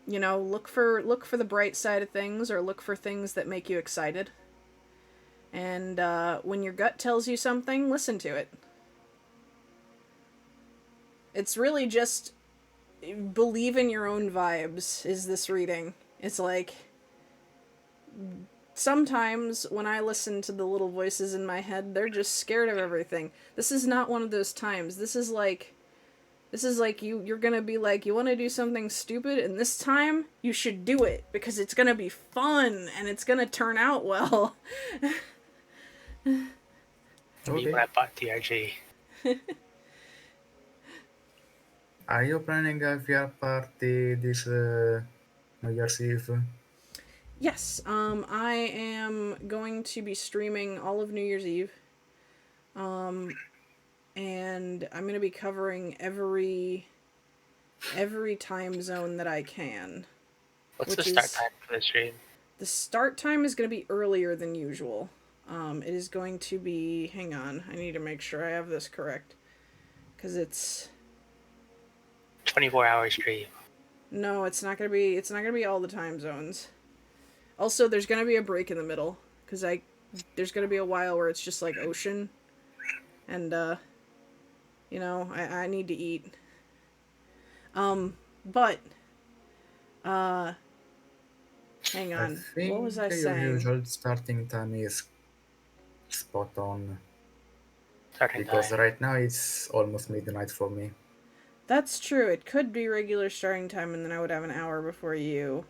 Look for the bright side of things, or look for things that make you excited. And when your gut tells you something, listen to it. It's really just believe in your own vibes, is this reading. It's like, sometimes when I listen to the little voices in my head, they're just scared of everything. This is not one of those times. This is like you're gonna be like, you want to do something stupid, and this time you should do it because it's gonna be fun and it's gonna turn out well. Me when I bought TRG. Are you planning a VR party this New Year's Eve? Yes, I am going to be streaming all of New Year's Eve. And I'm going to be covering every time zone that I can. What's the start time for the stream? The start time is going to be earlier than usual. It is going to be, hang on, I need to make sure I have this correct. Because it's, 24-hour stream. no, it's not going to be all the time zones. Also, there's going to be a break in the middle. Because there's going to be a while where it's just like ocean. And, you know, I need to eat. But, hang I on, think what was I your saying? usual starting time is spot on. Starting Because time. right now it's almost midnight for me. That's true. It could be regular starting time, and then I would have an hour before you.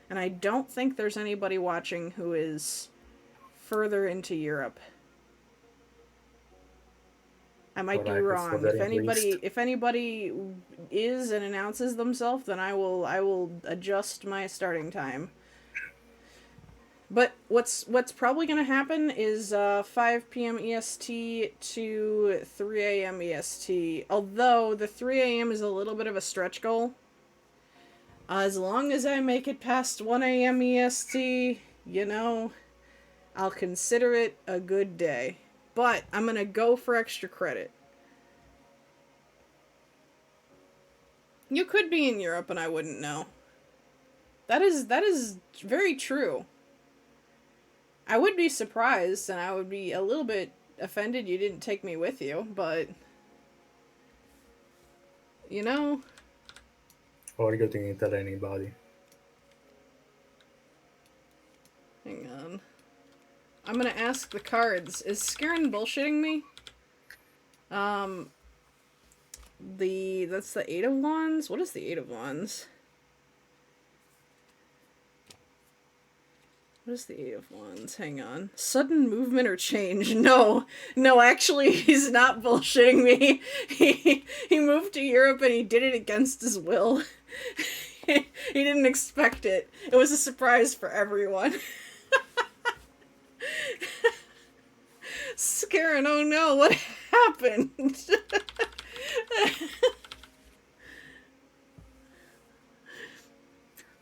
And I don't think there's anybody watching who is further into Europe. I might be Or like wrong. further into East. If anybody is and announces themselves, then I will adjust my starting time. But what's probably going to happen is 5 p.m. EST to 3 a.m. EST. Although the 3 a.m. is a little bit of a stretch goal. As long as I make it past 1 a.m. EST, you know, I'll consider it a good day. But I'm going to go for extra credit. You could be in Europe and I wouldn't know. That is very true. I would be surprised and I would be a little bit offended you didn't take me with you, but you know, Or you didn't tell anybody. hang on. I'm gonna ask the cards. Is Skarin bullshitting me? That's the 8 of Wands? What is the 8 of Wands? What is the 8 of Wands? Hang on. Sudden movement or change? No, actually, he's not bullshitting me. He moved to Europe and he did it against his will. He didn't expect it. It was a surprise for everyone. Skarin, oh no, what happened?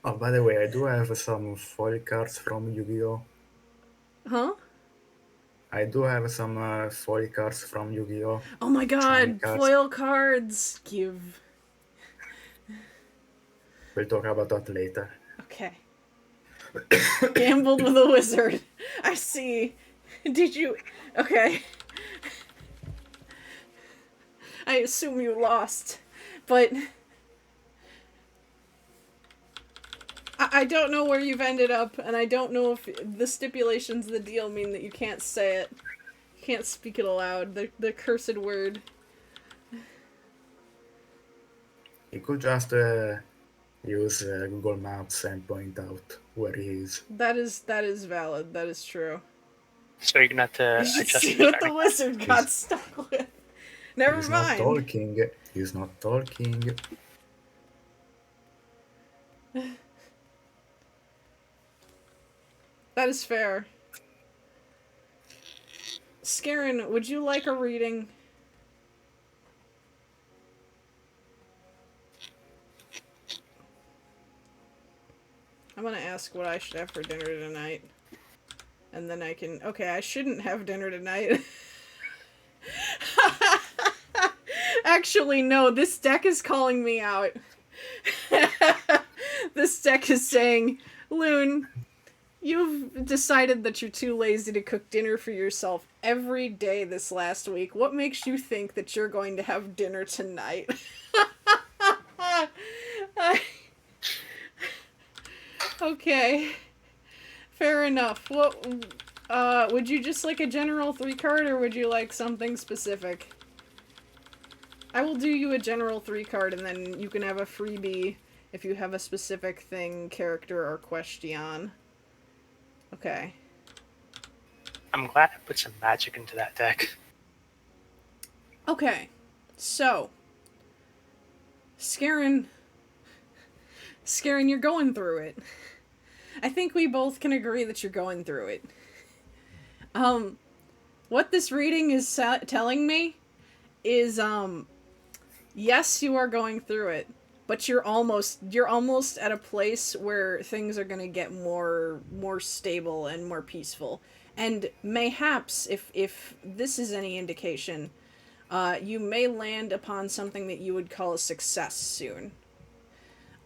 Oh, by the way, I do have some foil cards from Yu-Gi-Oh! Huh? I do have some foil cards from Yu-Gi-Oh! Oh my Shiny god, cards. foil cards! Give. We'll talk about that later. Okay. Gambled with a wizard. I see. Did you... Okay. I assume you lost. But... I don't know where you've ended up, and I don't know if the stipulations of the deal mean that you can't say it. You can't speak it aloud. The cursed word. You could just use Google Maps and point out where he is. That is valid. That is true. So you're gonna have to You should adjust see your what the starting wizard got stuck with. Never He's mind. not talking. He's not talking. That is fair. Skarin, would you like a reading? I'm gonna ask what I should have for dinner tonight. And then I can... Okay, I shouldn't have dinner tonight. Actually, no, this deck is calling me out. This deck is saying, Loon, you've decided that you're too lazy to cook dinner for yourself every day this last week. What makes you think that you're going to have dinner tonight? Okay. Fair enough. What, would you just like a general 3 card or would you like something specific? I will do you a general 3 card and then you can have a freebie if you have a specific thing, character, or question. Okay. I'm glad I put some magic into that deck. Okay. So. Skarin, you're going through it. I think we both can agree that you're going through it. What this reading is telling me is, yes, you are going through it, but you're almost at a place where things are gonna get more stable and more peaceful. And mayhaps, if this is any indication, you may land upon something that you would call a success soon.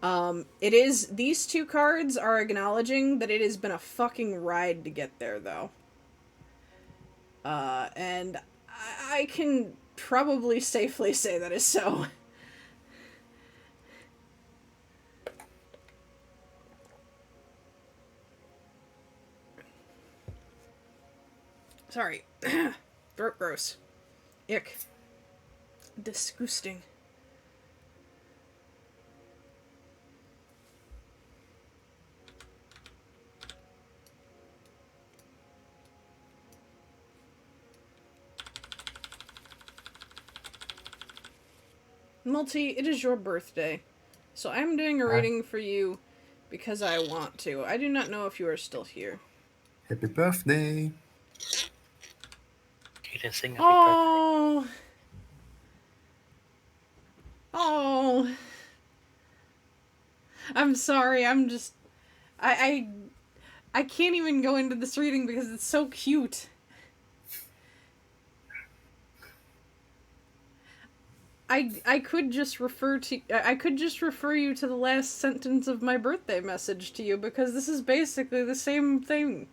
It is, these two cards are acknowledging that it has been a fucking ride to get there, though. And I can probably safely say that is so. Sorry. Throat gross. Ick. Disgusting. Multi, it is your birthday. So I'm doing a reading for you because I want to. I do not know if you are still here. Happy birthday! You didn't sing happy birthday. Oh. Oh. I'm sorry. I'm just I can't even go into this reading because it's so cute. I could just refer you to the last sentence of my birthday message to you because this is basically the same thing.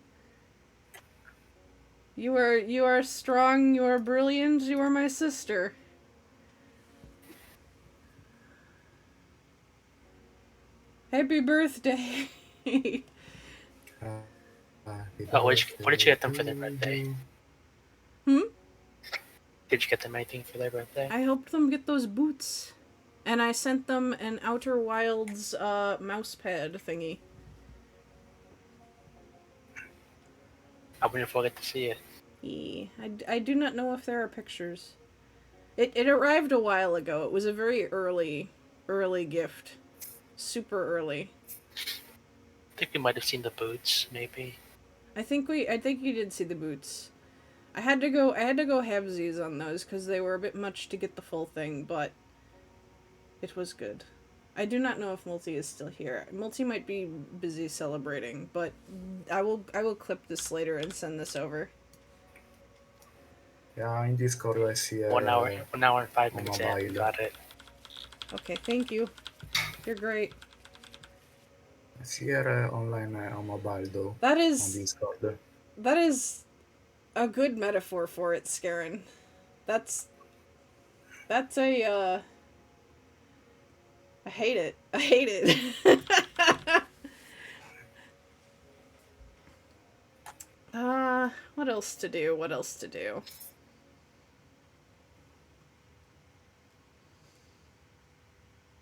You are strong, you are brilliant, you are my sister. Happy birthday. Oh, what did you get them for their birthday? Did you get them anything for their birthday? I helped them get those boots. And I sent them an Outer Wilds mouse pad thingy. I wonder if we'll get to see it. I do not know if there are pictures. It arrived a while ago. It was a very early gift. Super early. I think we might have seen the boots, maybe. I think you did see the boots. I had to go halvesies on those because they were a bit much to get the full thing, but it was good. I do not know if Multi is still here. Multi might be busy celebrating, but I will clip this later and send this over. Ja, in Discord I see 1 hour and 5 minutes in. mobile. Got it. Okay, thank you. You're great. I see online on mobile though. That On is Discord. a good metaphor for it, Scarin. That's a I hate it. I hate it. What else to do? What else to do?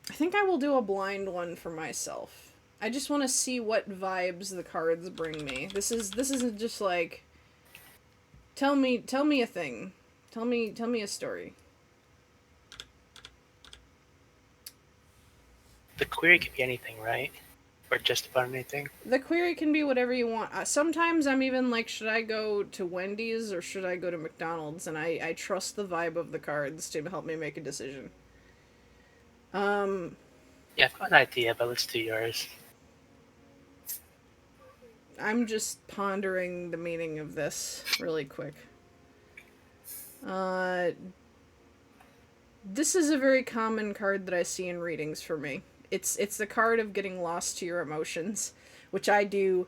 I think I will do a blind one for myself. I just want to see what vibes the cards bring me. This isn't just like tell me a thing. Tell me a story. The query can be anything, right? Or just about anything. The query can be whatever you want. Sometimes I'm even like, should I go to Wendy's or should I go to McDonald's? And I trust the vibe of the cards to help me make a decision. Yeah, I've got an idea, but let's do yours. I'm just pondering the meaning of this really quick. This is a very common card that I see in readings for me. It's the card of getting lost to your emotions, which I do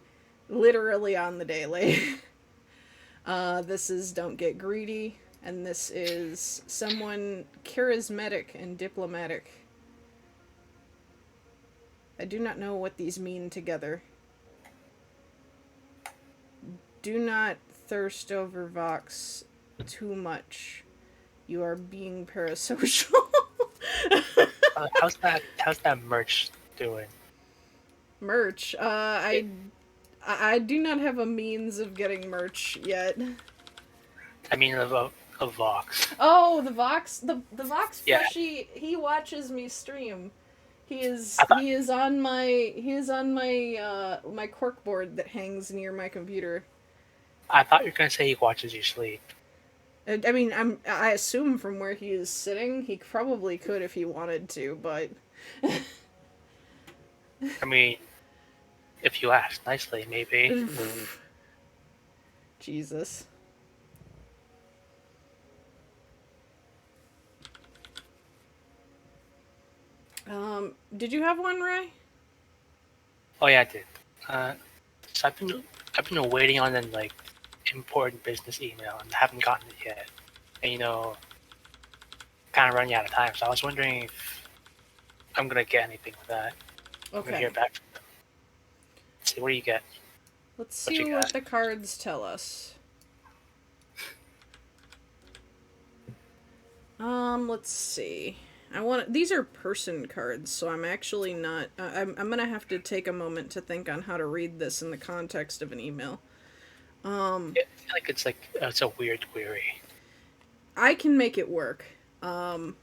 literally on the daily. This is don't get greedy, and this is someone charismatic and diplomatic. I do not know what these mean together. Do not thirst over Vox too much. You are being parasocial. How's that merch doing? Merch. I do not have a means of getting merch yet. I mean, of Vox. Oh, the Vox, the Vox Yeah. plushie. He watches me stream. He is on my my corkboard that hangs near my computer. I thought you were gonna say he watches you sleep. I mean, I assume from where he is sitting, he probably could if he wanted to, but I mean, if you ask nicely, maybe. Jesus. Did you have one, Ray? Oh yeah, I did. So I've been waiting on an like important business email and haven't gotten it yet. And kind of running out of time. So I was wondering if I'm gonna get anything with that. I'm gonna hear Okay. back from them. Let's see, what do you get? Let's What see you what got? the cards tell us. Let's see. These are person cards, so I'm actually not I'm going to have to take a moment to think on how to read this in the context of an email. Yeah, I feel like it's a weird query. I can make it work. Because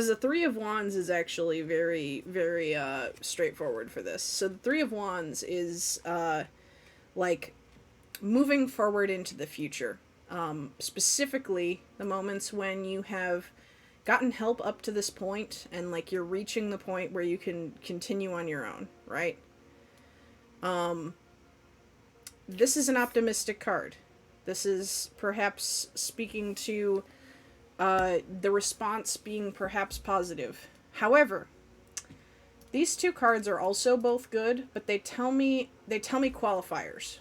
the Three of Wands is actually very, very straightforward for this. So the Three of Wands is like moving forward into the future. Specifically, the moments when you have gotten help up to this point and like you're reaching the point where you can continue on your own, right? This is an optimistic card. This is perhaps speaking to the response being perhaps positive. However, these two cards are also both good, but they tell me qualifiers.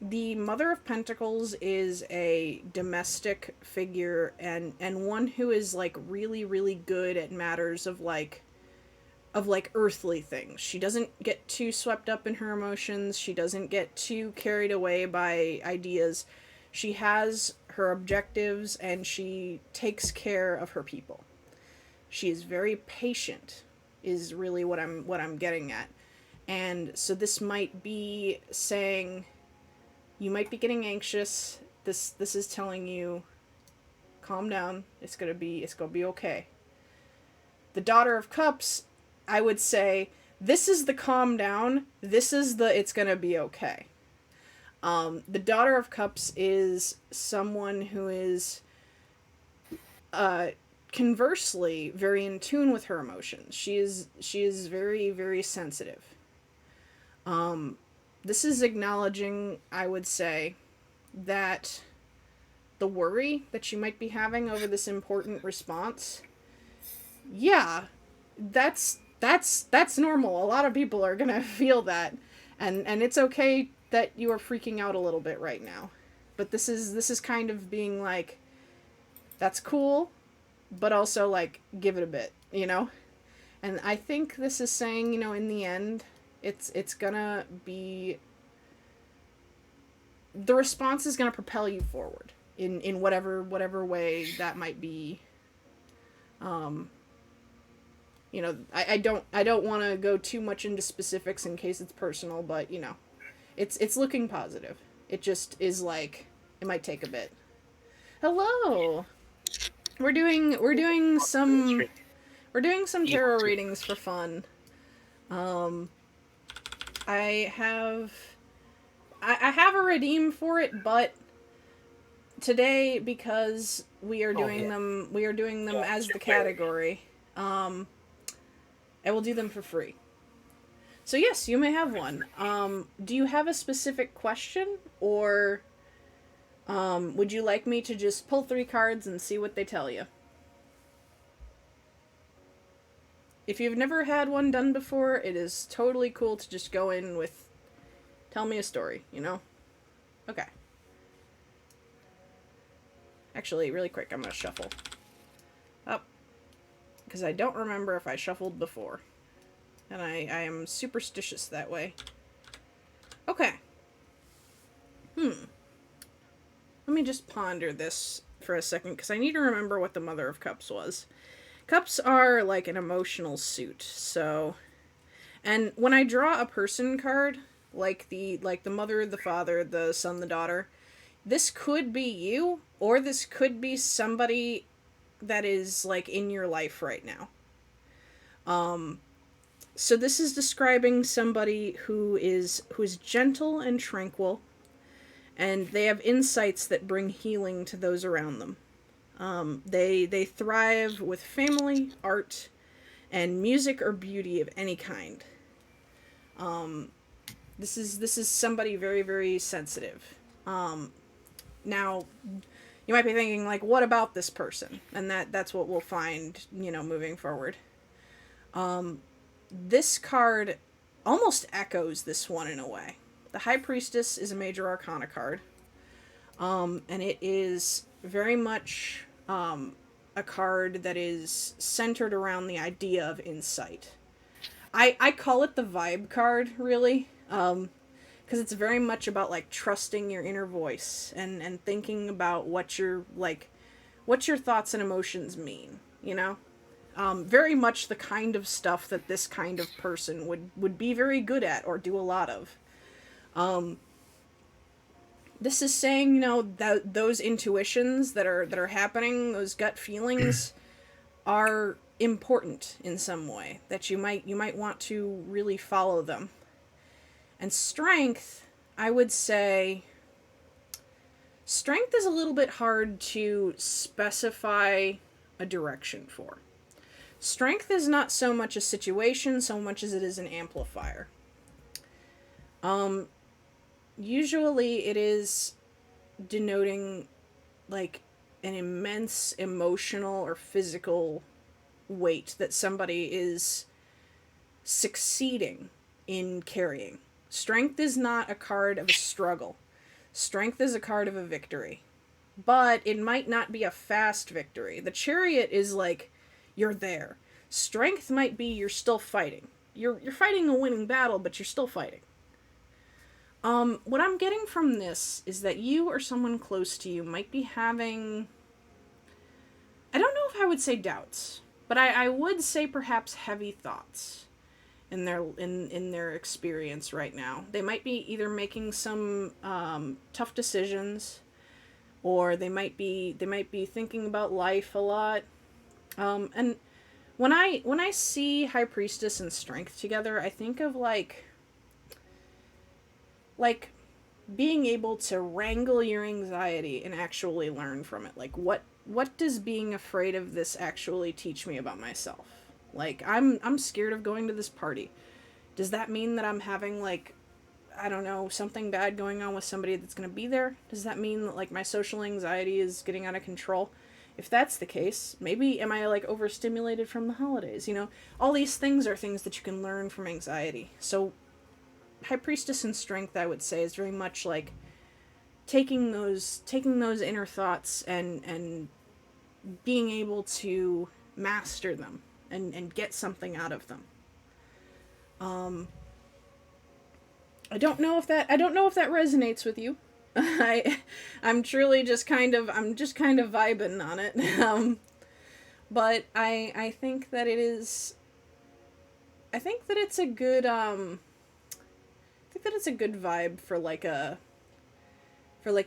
The Mother of Pentacles is a domestic figure and one who is like really really good at matters of like earthly things. She doesn't get too swept up in her emotions. She doesn't get too carried away by ideas. She has her objectives and she takes care of her people. She is very patient is really what I'm getting at. And so this might be saying you might be getting anxious. This is telling you calm down. It's going to be okay. The Daughter of Cups, I would say this is the calm down. This is the it's going to be okay. The Daughter of Cups is someone who is conversely very in tune with her emotions. She is very very sensitive. This is acknowledging, I would say, that the worry that you might be having over this important response, yeah, that's normal. A lot of people are gonna feel that, and it's okay that you are freaking out a little bit right now. But this is kind of being like, that's cool, but also like give it a bit, you know. And I think this is saying, you know, in the end, it's gonna be the response is gonna propel you forward in whatever way that might be. You know, I don't want to go too much into specifics in case it's personal, but you know, it's looking positive. It just is like it might take a bit. Hello. We're doing some tarot readings for fun. I have I have a redeem for it, but today because we are doing them as the category. I will do them for free. So yes, you may have one. Do you have a specific question, or would you like me to just pull 3 cards and see what they tell you? If you've never had one done before, it is totally cool to just go in with, tell me a story, you know? Okay. Actually, really quick, I'm going to shuffle. Up. Because I don't remember if I shuffled before. And I am superstitious that way. Okay. Let me just ponder this for a second, because I need to remember what the Mother of Cups was. Cups are like an emotional suit, so... And when I draw a person card, like the mother, the father, the son, the daughter, this could be you, or this could be somebody that is like in your life right now. So this is describing somebody who is gentle and tranquil, and they have insights that bring healing to those around them. They thrive with family, art, and music or beauty of any kind. This is somebody very, very sensitive. Now, you might be thinking, like, what about this person? And that's what we'll find, moving forward. This card almost echoes this one in a way. The High Priestess is a major arcana card. And it is very much a card that is centered around the idea of insight. I call it the vibe card, really. Because it's very much about, like, trusting your inner voice and thinking about what your thoughts and emotions mean, very much the kind of stuff that this kind of person would be very good at or do a lot of. This is saying, that those intuitions that are happening, those gut feelings, are important in some way. That you might want to really follow them. And strength, I would say, strength is a little bit hard to specify a direction for. Strength is not so much a situation, so much as it is an amplifier. Usually it is denoting, like, an immense emotional or physical weight that somebody is succeeding in carrying. Strength is not a card of a struggle. Strength is a card of a victory. But it might not be a fast victory. The Chariot is like, you're there. Strength might be you're still fighting. You're fighting a winning battle, but you're still fighting. What I'm getting from this is that you or someone close to you might be having, I don't know if I would say doubts, but I would say perhaps heavy thoughts in their experience right now. They might be either making some tough decisions, or they might be thinking about life a lot. And when I see High Priestess and Strength together, I think of like being able to wrangle your anxiety and actually learn from it. Like, what does being afraid of this actually teach me about myself? Like, I'm scared of going to this party. Does that mean that I'm having, like, I don't know, something bad going on with somebody that's going to be there? Does that mean that, like, my social anxiety is getting out of control? If that's the case, maybe am I, like, overstimulated from the holidays? All these things are things that you can learn from anxiety. So High Priestess and Strength, I would say, is very much like taking those inner thoughts and being able to master them and get something out of them. I don't know if that resonates with you. I'm truly just kind of vibing on it. But I think that it is. I think that it's a good vibe for like a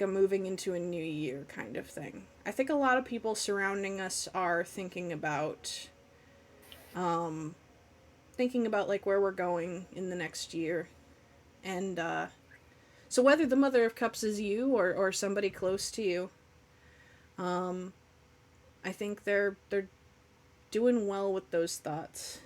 moving into a new year kind of thing. I think a lot of people surrounding us are thinking about like where we're going in the next year. And so whether the Mother of Cups is you or somebody close to you, I think they're doing well with those thoughts.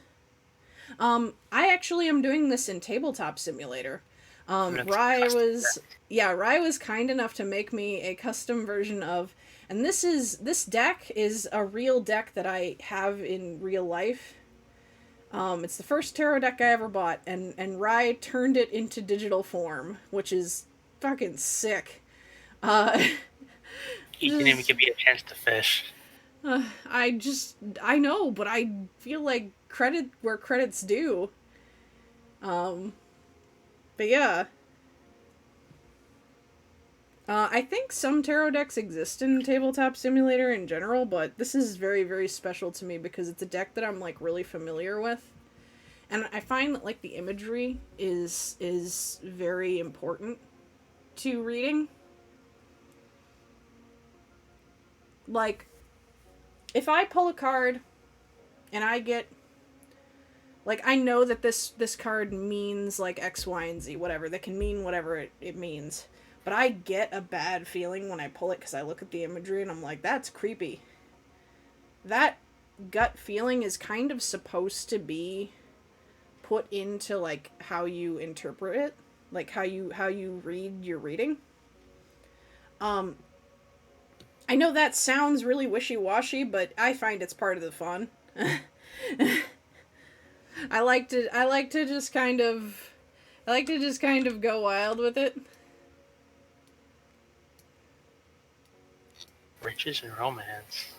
I actually am doing this in Tabletop Simulator. Rye was kind enough to make me a custom version of, and this deck is a real deck that I have in real life. It's the first tarot deck I ever bought, and Rye turned it into digital form, which is fucking sick. He didn't even give me a chance to fish. I know, but I feel like credit where credit's due. But yeah. I think some tarot decks exist in Tabletop Simulator in general, but this is very, very special to me because it's a deck that I'm, like, really familiar with. And I find that, like, the imagery is very important to reading. Like, if I pull a card and I get, like, I know that this card means, like, X, Y, and Z, whatever. That can mean whatever it means. But I get a bad feeling when I pull it because I look at the imagery and I'm like, that's creepy. That gut feeling is kind of supposed to be put into, like, how you interpret it. like how you read your reading. Um, I know that sounds really wishy-washy, but I find it's part of the fun. I like to just kind of go wild with it. Riches and romance.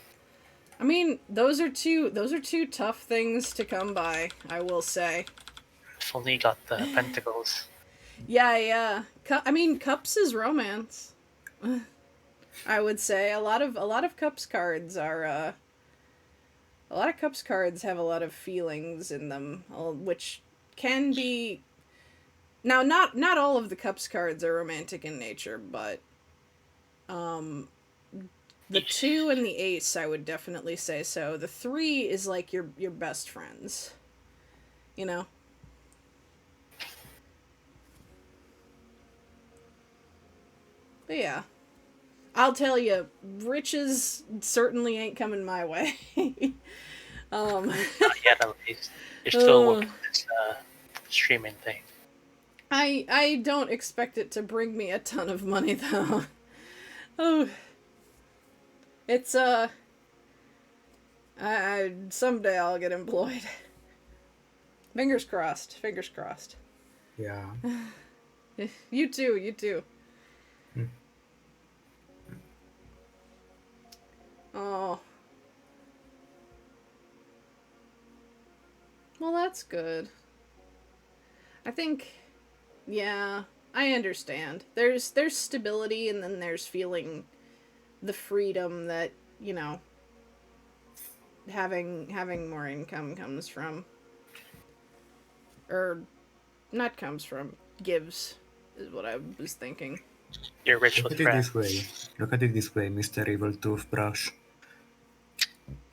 I mean, those are two tough things to come by, I will say. If only you got the pentacles. Yeah, yeah. I mean, cups is romance. I would say a lot of cups cards are a lot of cups cards have a lot of feelings in them, which can be now not all of the cups cards are romantic in nature, but um the 2 and the ace, I would definitely say so. The 3 is like your best friends. You know? But yeah. I'll tell you, riches certainly ain't coming my way. Not yet, at least. You're still working on this streaming thing. I don't expect it to bring me a ton of money though. Oh, it's I someday I'll get employed. Fingers crossed. Fingers crossed. Yeah. You too. You too. Oh. Well, that's good. I think, yeah, I understand. There's stability, and then there's feeling the freedom that, having more income comes from, or not comes from, gives, is what I was thinking. You're rich Look with at it this friends. way. Look at it this way, Mr. Evil Toothbrush.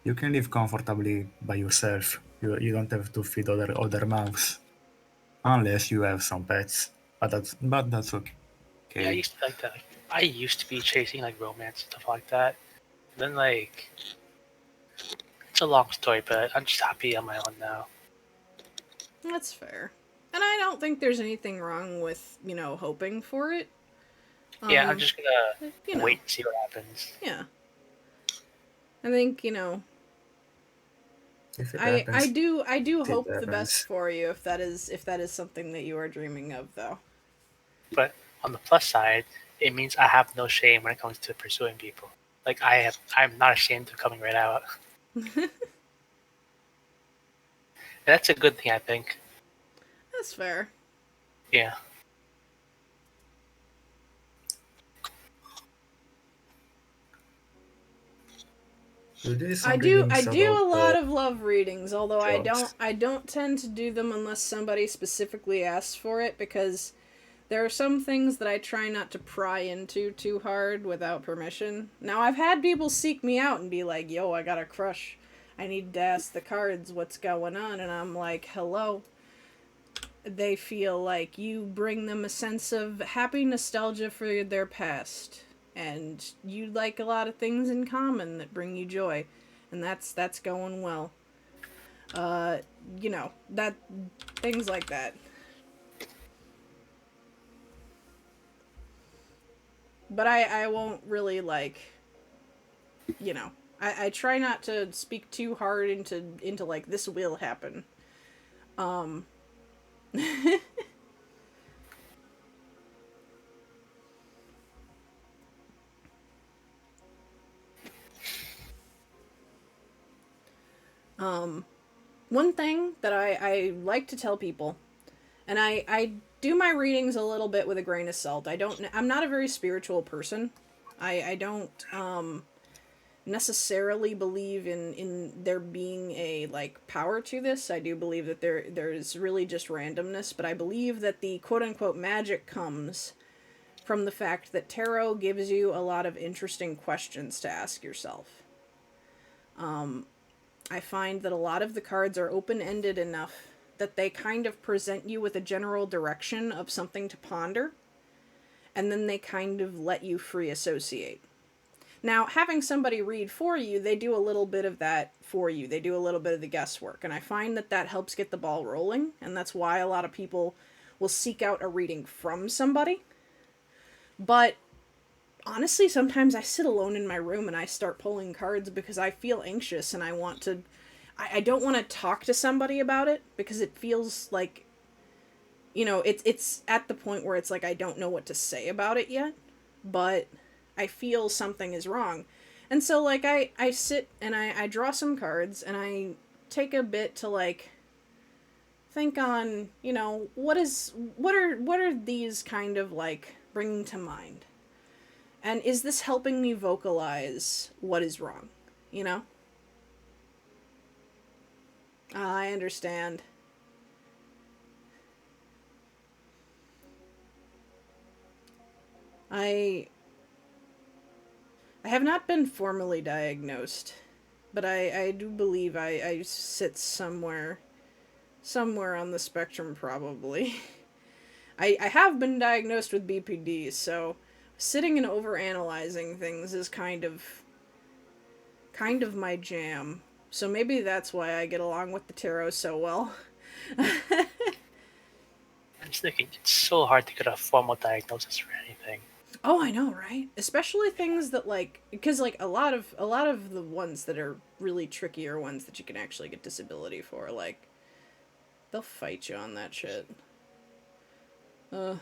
You can live comfortably by yourself. You don't have to feed other mouths. Unless you have some pets. But that's okay. Yeah, I used to like that. I used to be chasing like romance and stuff like that. And then like it's a long story, but I'm just happy on my own now. That's fair. And I don't think there's anything wrong with, hoping for it. Yeah, I'm just gonna you know, wait and see what happens. yeah. I think, If it I happens, do it hope the best happens. for you if that is something that you are dreaming of, though. But on the plus side, it means I have no shame when it comes to pursuing people. Like I'm not ashamed of coming right out. And that's a good thing, I think. That's fair. Yeah. You did some I do readings a about lot of love readings, although jobs. I don't tend to do them unless somebody specifically asks for it, because there are some things that I try not to pry into too hard without permission. Now, I've had people seek me out and be like, "Yo, I got a crush. I need to ask the cards what's going on." And I'm like, "Hello." They feel like you bring them a sense of happy nostalgia for their past, and you like a lot of things in common that bring you joy, and that's going well. That things like that. But I won't really I try not to speak too hard into like this will happen. Um um One thing that I like to tell people, and I do my readings a little bit with a grain of salt. I'm not a very spiritual person. I don't necessarily believe in there being a like power to this. I do believe that there's really just randomness, but I believe that the quote unquote magic comes from the fact that tarot gives you a lot of interesting questions to ask yourself. I find that a lot of the cards are open-ended enough that they kind of present you with a general direction of something to ponder, and then they kind of let you free associate. Now, having somebody read for you, they do a little bit of that for you. They do a little bit of the guesswork, and I find that that helps get the ball rolling, and that's why a lot of people will seek out a reading from somebody. But honestly, sometimes I sit alone in my room and I start pulling cards because I feel anxious and I want to. I don't want to talk to somebody about it because it feels like, it's at the point where it's like I don't know what to say about it yet, but I feel something is wrong. And so, like, I sit and I draw some cards and I take a bit to, like, think on, what are these kind of, like, bringing to mind? And is this helping me vocalize what is wrong? You know? I understand. I I have not been formally diagnosed, but I do believe I sit somewhere on the spectrum probably. I have been diagnosed with BPD, so sitting and overanalyzing things is kind of my jam. So maybe that's why I get along with the tarot so well. I'm just thinking, it's so hard to get a formal diagnosis for anything. Oh, I know, right? Especially things that, like, because, like, a lot of the ones that are really tricky are ones that you can actually get disability for. Like, they'll fight you on that shit. Uh,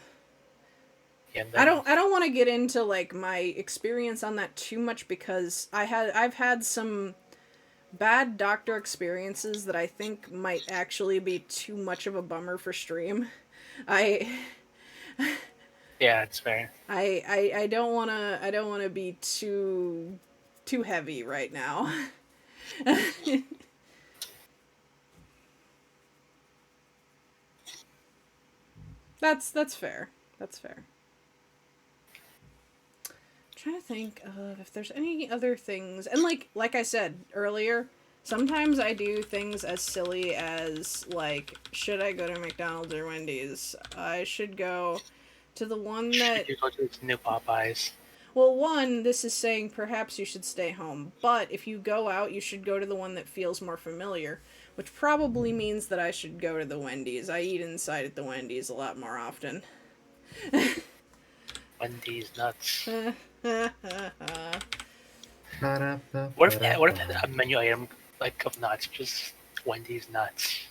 And I then, don't want to get into, like, my experience on that too much because I've had some bad doctor experiences that I think might actually be too much of a bummer for stream. I yeah, it's fair. I don't wanna be too heavy right now. That's fair. That's fair. Trying to think of if there's any other things, and like I said earlier, sometimes I do things as silly as, like, should I go to McDonald's or Wendy's? I should go to the one that, Should you go to this new Popeyes? well, one, this is saying perhaps you should stay home, but if you go out, you should go to the one that feels more familiar, which probably means that I should go to the Wendy's. I eat inside at the Wendy's a lot more often. Wendy's nuts. That's What if they had a menu item like of nuts, just Wendy's nuts?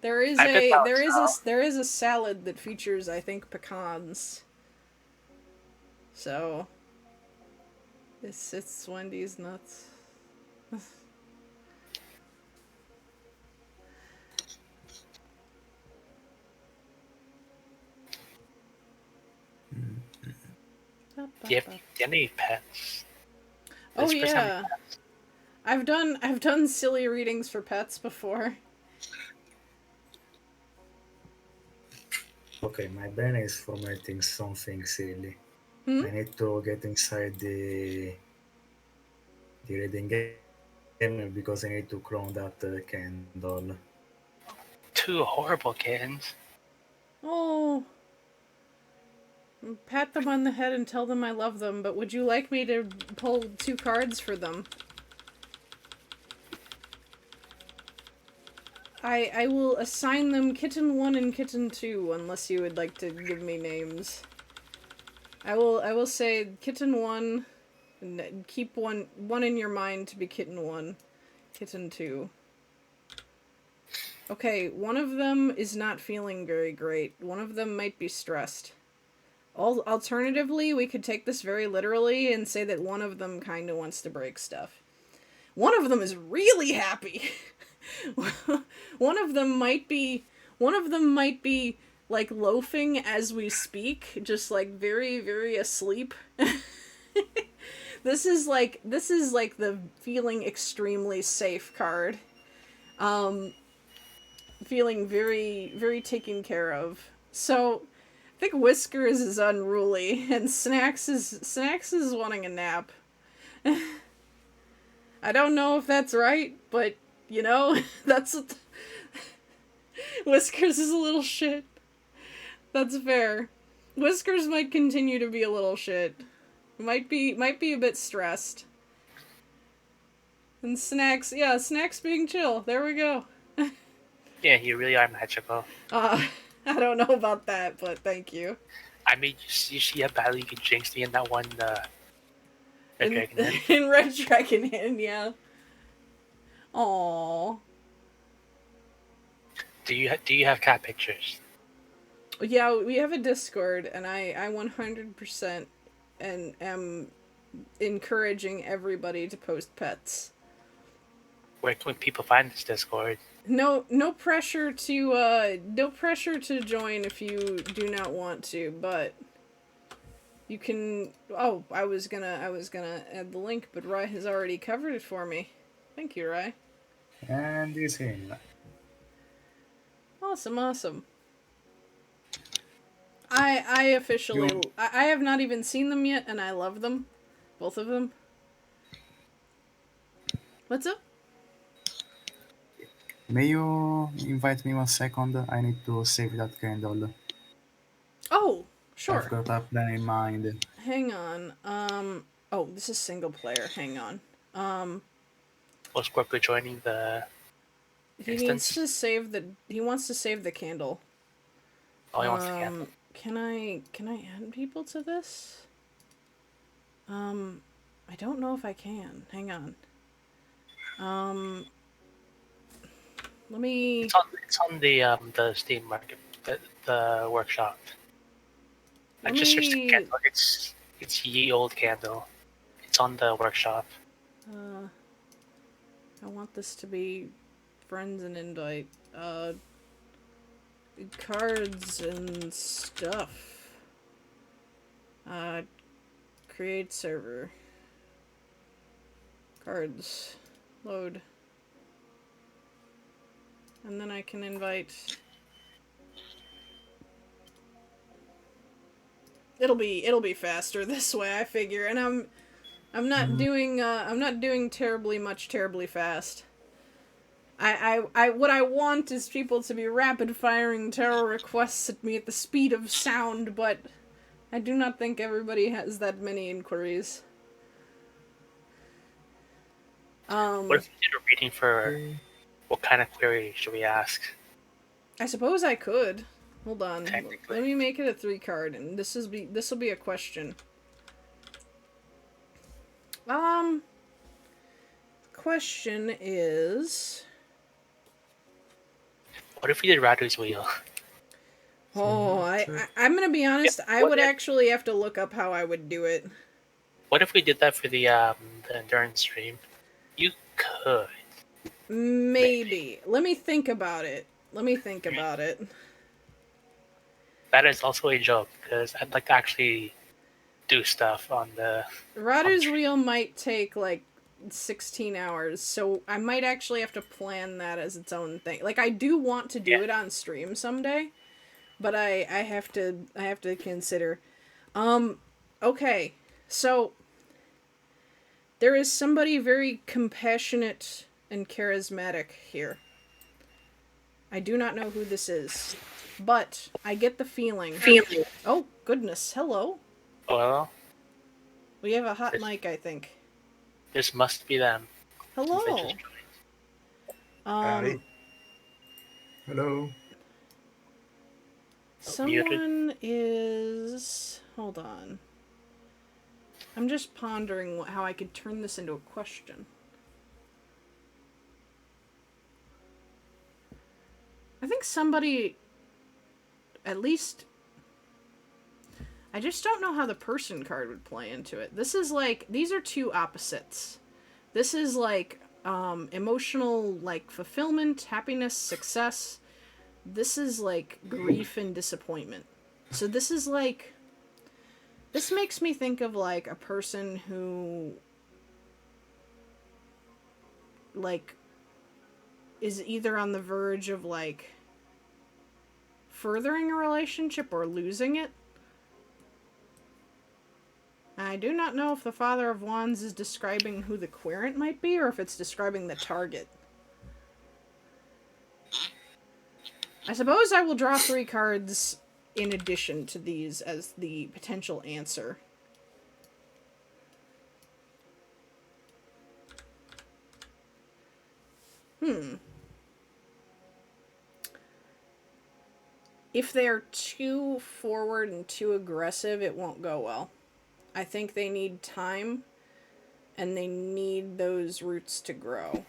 There is I bet a that there would is a sell. there is a salad that features, I think, pecans. So it's Wendy's nuts. Do you have any pets? Oh This person have yeah, any pets? I've done silly readings for pets before. Okay, my brain is formatting something silly. Hmm? I need to get inside the reading game because I need to clone that candle. Two horrible kittens. Oh, pat them on the head and tell them I love them. But would you like me to pull 2 cards for them? I will assign them Kitten 1 and Kitten 2 unless you would like to give me names. I will say Kitten 1 and keep one in your mind to be Kitten 1, Kitten 2. Okay, one of them is not feeling very great. One of them might be stressed. Alternatively, we could take this very literally and say that one of them kind of wants to break stuff. One of them is really happy. one of them might be like loafing as we speak, just like very, very asleep. This is like the feeling extremely safe card. Feeling very, very taken care of. So I think Whiskers is unruly and Snacks is wanting a nap. I don't know if that's right, but that's what Whiskers is a little shit. That's fair. Whiskers might continue to be a little shit. Might be a bit stressed. And Snacks being chill. There we go. Yeah, you really are magical. I don't know about that, but thank you. I made you see how badly you could jinx me in that one Red In, Dragon Inn. in Red Dragon Inn, yeah. Aww. Do you have cat pictures? Yeah, we have a Discord, and I 100% and am encouraging everybody to post pets. Where can people find this Discord? No pressure to join if you do not want to, but you can. Oh, I was gonna add the link, but Rai has already covered it for me. Thank you, Rai. And is him. Awesome. I officially I have not even seen them yet, and I love them, both of them. What's up? May you invite me 1 second? I need to save that candle. Oh, I've sure. got a plan in mind. Hang on. Oh, this is single player. Hang on. Was Scorpio joining the He instance? needs to save the. He wants to save the candle. Oh, he wants to cancel. Can I add people to this? I don't know if I can. Hang on. Let me. It's on the Steam market, the workshop. I just searched the candle. It's ye old candle. It's on the workshop. I want this to be friends and invite. Cards and stuff. Create server. Cards. Load. And then I can invite. It'll be faster this way, I figure, and I'm not doing terribly fast. I what I want is people to be rapid firing tarot requests at me at the speed of sound, but I do not think everybody has that many inquiries. What if we did a reading for what kind of query should we ask? I suppose I could. Hold on. Technically. Let me make it a 3 card, and this will be a question. Question is. What if we did Radu's Wheel? Oh, I'm gonna be honest. I would actually have to look up how I would do it. What if we did that for the endurance stream? You could. Maybe. Let me think about it. That is also a joke because I'd like to actually do stuff on the. Radu's Wheel might take like 16 hours, so I might actually have to plan that as its own thing. Like I do want to do it on stream someday, but I have to consider. Okay. So there is somebody very compassionate and charismatic here. I do not know who this is, but I get the feeling. Oh, goodness. Hello. Well, We have a hot mic, I think. this must be them. Hello. Hi. Hello. Someone is. Hold on. I'm just pondering how I could turn this into a question. I think somebody. At least. I just don't know how the person card would play into it. This is like. These are two opposites. This is like. Emotional, like, fulfillment, happiness, success. This is like grief and disappointment. So this is like. This makes me think of like a person who. Like. Is either on the verge of like. Furthering a relationship or losing it. I do not know if the Father of Wands is describing who the querent might be or if it's describing the target. I suppose I will draw 3 cards in addition to these as the potential answer. if they're too forward and too aggressive, it won't go well. I think they need time and they need those roots to grow.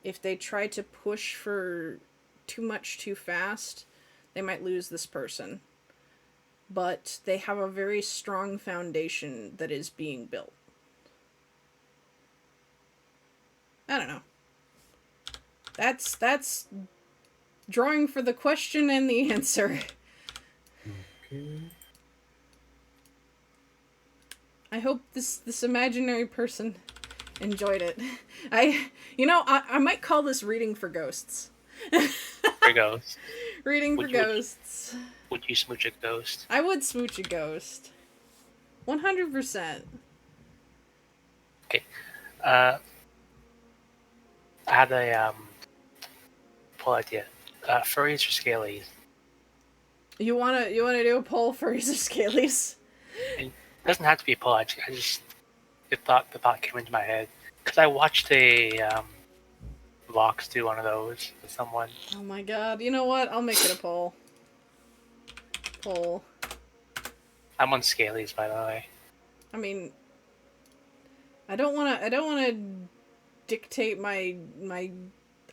If they try to push for too much too fast, they might lose this person. But they have a very strong foundation that is being built. I don't know. That's drawing for the question and the answer. Okay. I hope this imaginary person enjoyed it. I might call this reading for ghosts. For ghosts. Reading for ghosts. Would you smooch a ghost? I would smooch a ghost. 100%. Okay. I had a poll idea. Furries or scalies? You wanna do a poll for furries or scalies? It doesn't have to be a poll. I just the thought came into my head because I watched a Vox do one of those with someone. Oh my god! You know what? I'll make it a poll. Poll. I'm on scalies, by the way. I mean, I don't wanna dictate my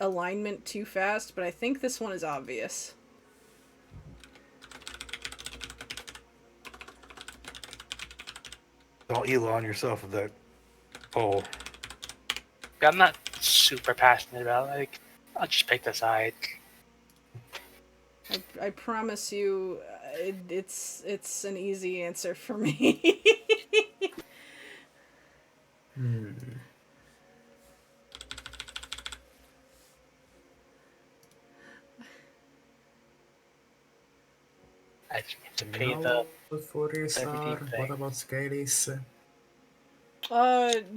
alignment too fast, but I think this one is obvious. Don't Elon yourself with that. Oh. I'm not super passionate about it. Like, I'll just pick the side. I promise you, it's an easy answer for me. I just need to pay the furries everything are. thing. What about scalies?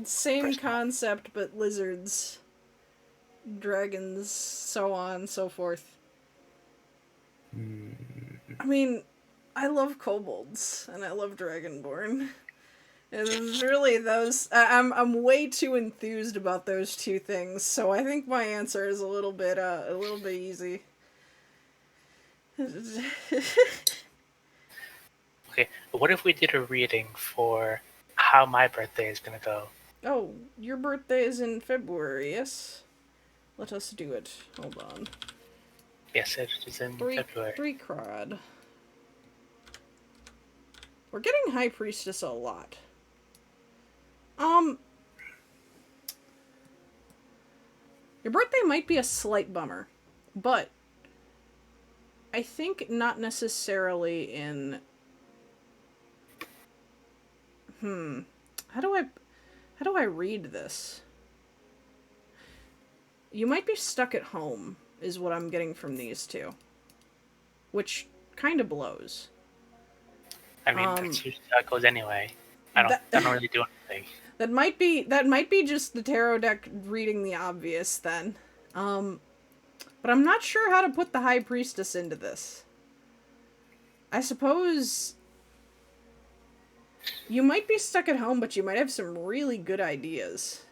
Same concept, but lizards, dragons, so on, so forth. I mean, I love kobolds, and I love Dragonborn. And it's really those. I'm way too enthused about those two things, so I think my answer is a little bit easy. Okay, but what if we did a reading for how my birthday is gonna go? Oh, your birthday is in February, yes? Let us do it. Hold on. Yes, it is in February. 3 crod. We're getting High Priestess a lot. Your birthday might be a slight bummer, but I think not necessarily in... How do I read this? You might be stuck at home, is what I'm getting from these two. Which kind of blows. I mean, that's usually how it goes anyway. I don't really do anything. That might be just the tarot deck reading the obvious then. But I'm not sure how to put the High Priestess into this. I suppose you might be stuck at home, but you might have some really good ideas.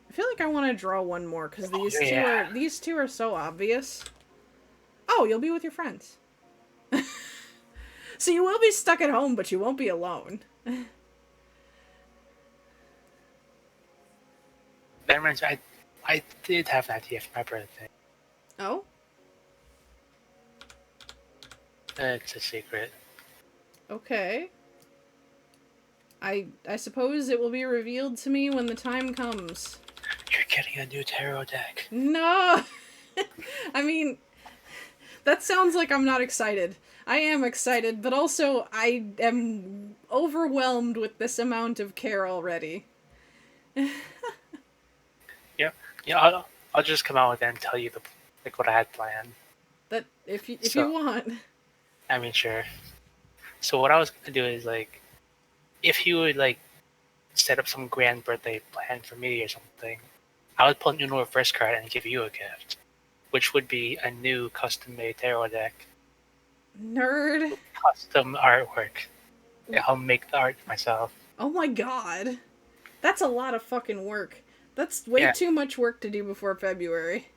I feel like I want to draw one more because these two are so obvious. Oh, you'll be with your friends. So you will be stuck at home, but you won't be alone. That reminds me, I did have an idea for my birthday. Oh? It's a secret. Okay. I suppose it will be revealed to me when the time comes. You're getting a new tarot deck. No! I mean, that sounds like I'm not excited. I am excited, but also I am overwhelmed with this amount of care already. Yeah. I'll just come out with it and tell you what I had planned. That if you want. I mean, sure. So what I was gonna do is if you would set up some grand birthday plan for me or something, I would pull a new reverse card and give you a gift, which would be a new custom-made tarot deck. Nerd. Custom artwork. I'll make the art myself. Oh my god. That's a lot of fucking work. That's way too much work to do before February.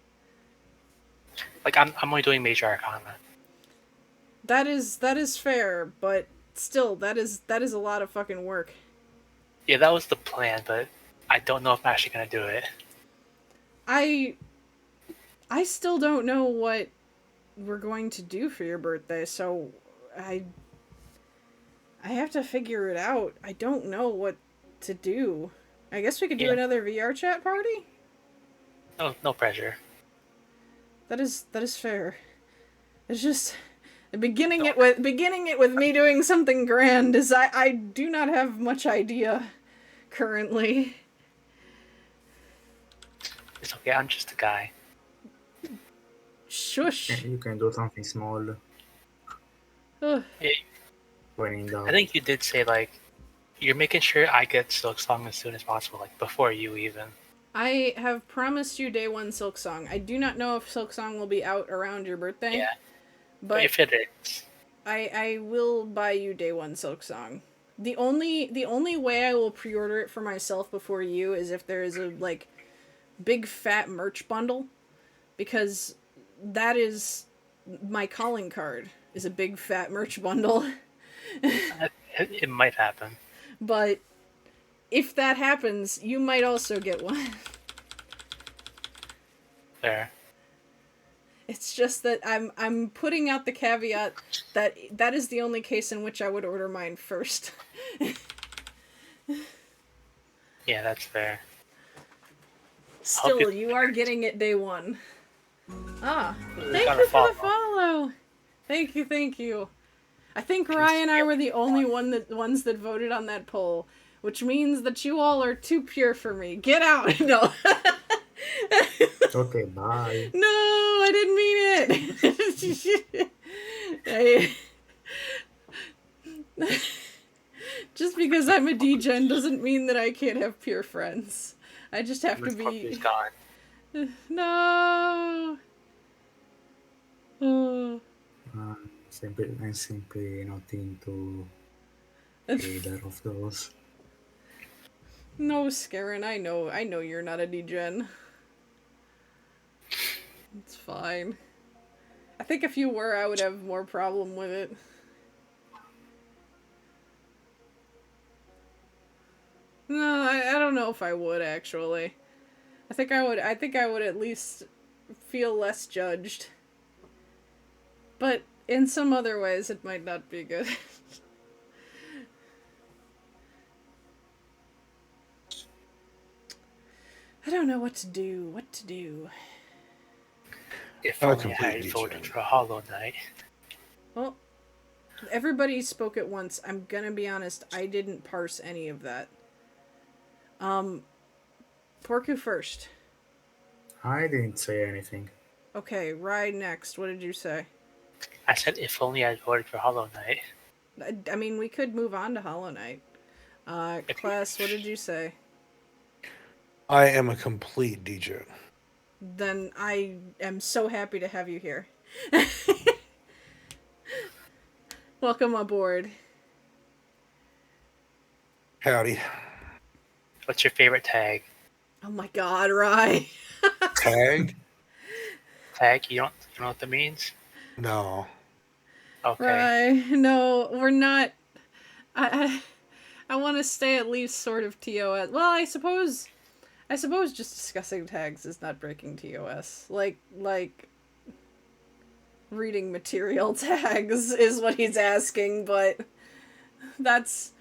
I'm only doing major arcana. That is fair, but still, that is a lot of fucking work. Yeah, that was the plan, but I don't know if I'm actually gonna do it. I still don't know what we're going to do for your birthday, so I have to figure it out. I don't know what to do. I guess we could do Yeah. another VR chat party? No pressure. That is fair. It's just beginning it with me doing something grand is I do not have much idea currently. It's okay. I'm just a guy. Shush. You can do something small Ugh. when in doubt. I think you did say like you're making sure I get Silk Song as soon as possible, like before you even. I have promised you day one Silk Song. I do not know if Silk Song will be out around your birthday. Yeah. But if it is, I will buy you day one Silk Song. The only way I will pre-order it for myself before you is if there is a like big fat merch bundle, because that is my calling card is a big fat merch bundle. it might happen. But if that happens, you might also get one. Fair. It's just that I'm putting out the caveat that is the only case in which I would order mine first. Yeah, that's fair. Still, you are getting it day one. Ah, thank Got you a for the follow. Thank you. I think Ryan and I were the only ones that voted on that poll, which means that you all are too pure for me. Get out! No. Okay, bye. No, I didn't mean it. Just because I'm a degen doesn't mean that I can't have pure friends. I just have to be. Gone. No. Oh. I'm simply not into either of those. No, Scarin, I know you're not a degen. It's fine. I think if you were, I would have more problem with it. No, I don't know if I would actually. I think I would at least feel less judged. But in some other ways it might not be good. I don't know what to do. If I'm a only I had complete voted degen. for Hollow Knight. Well, everybody spoke at once. I'm gonna be honest, I didn't parse any of that. Porku first. I didn't say anything. Okay, Rye next. What did you say? I said if only I voted for Hollow Knight. I mean, we could move on to Hollow Knight. Class, what did you say? I am a complete degen. Then I am so happy to have you here. Welcome aboard. Howdy. What's your favorite tag? Oh my god, Rye. Tag? Tag? You don't know what that means? No. Okay. Rye, no, we're not. I want to stay at least sort of TOS. Well, I suppose just discussing tags is not breaking TOS. Like reading material tags is what he's asking, but that's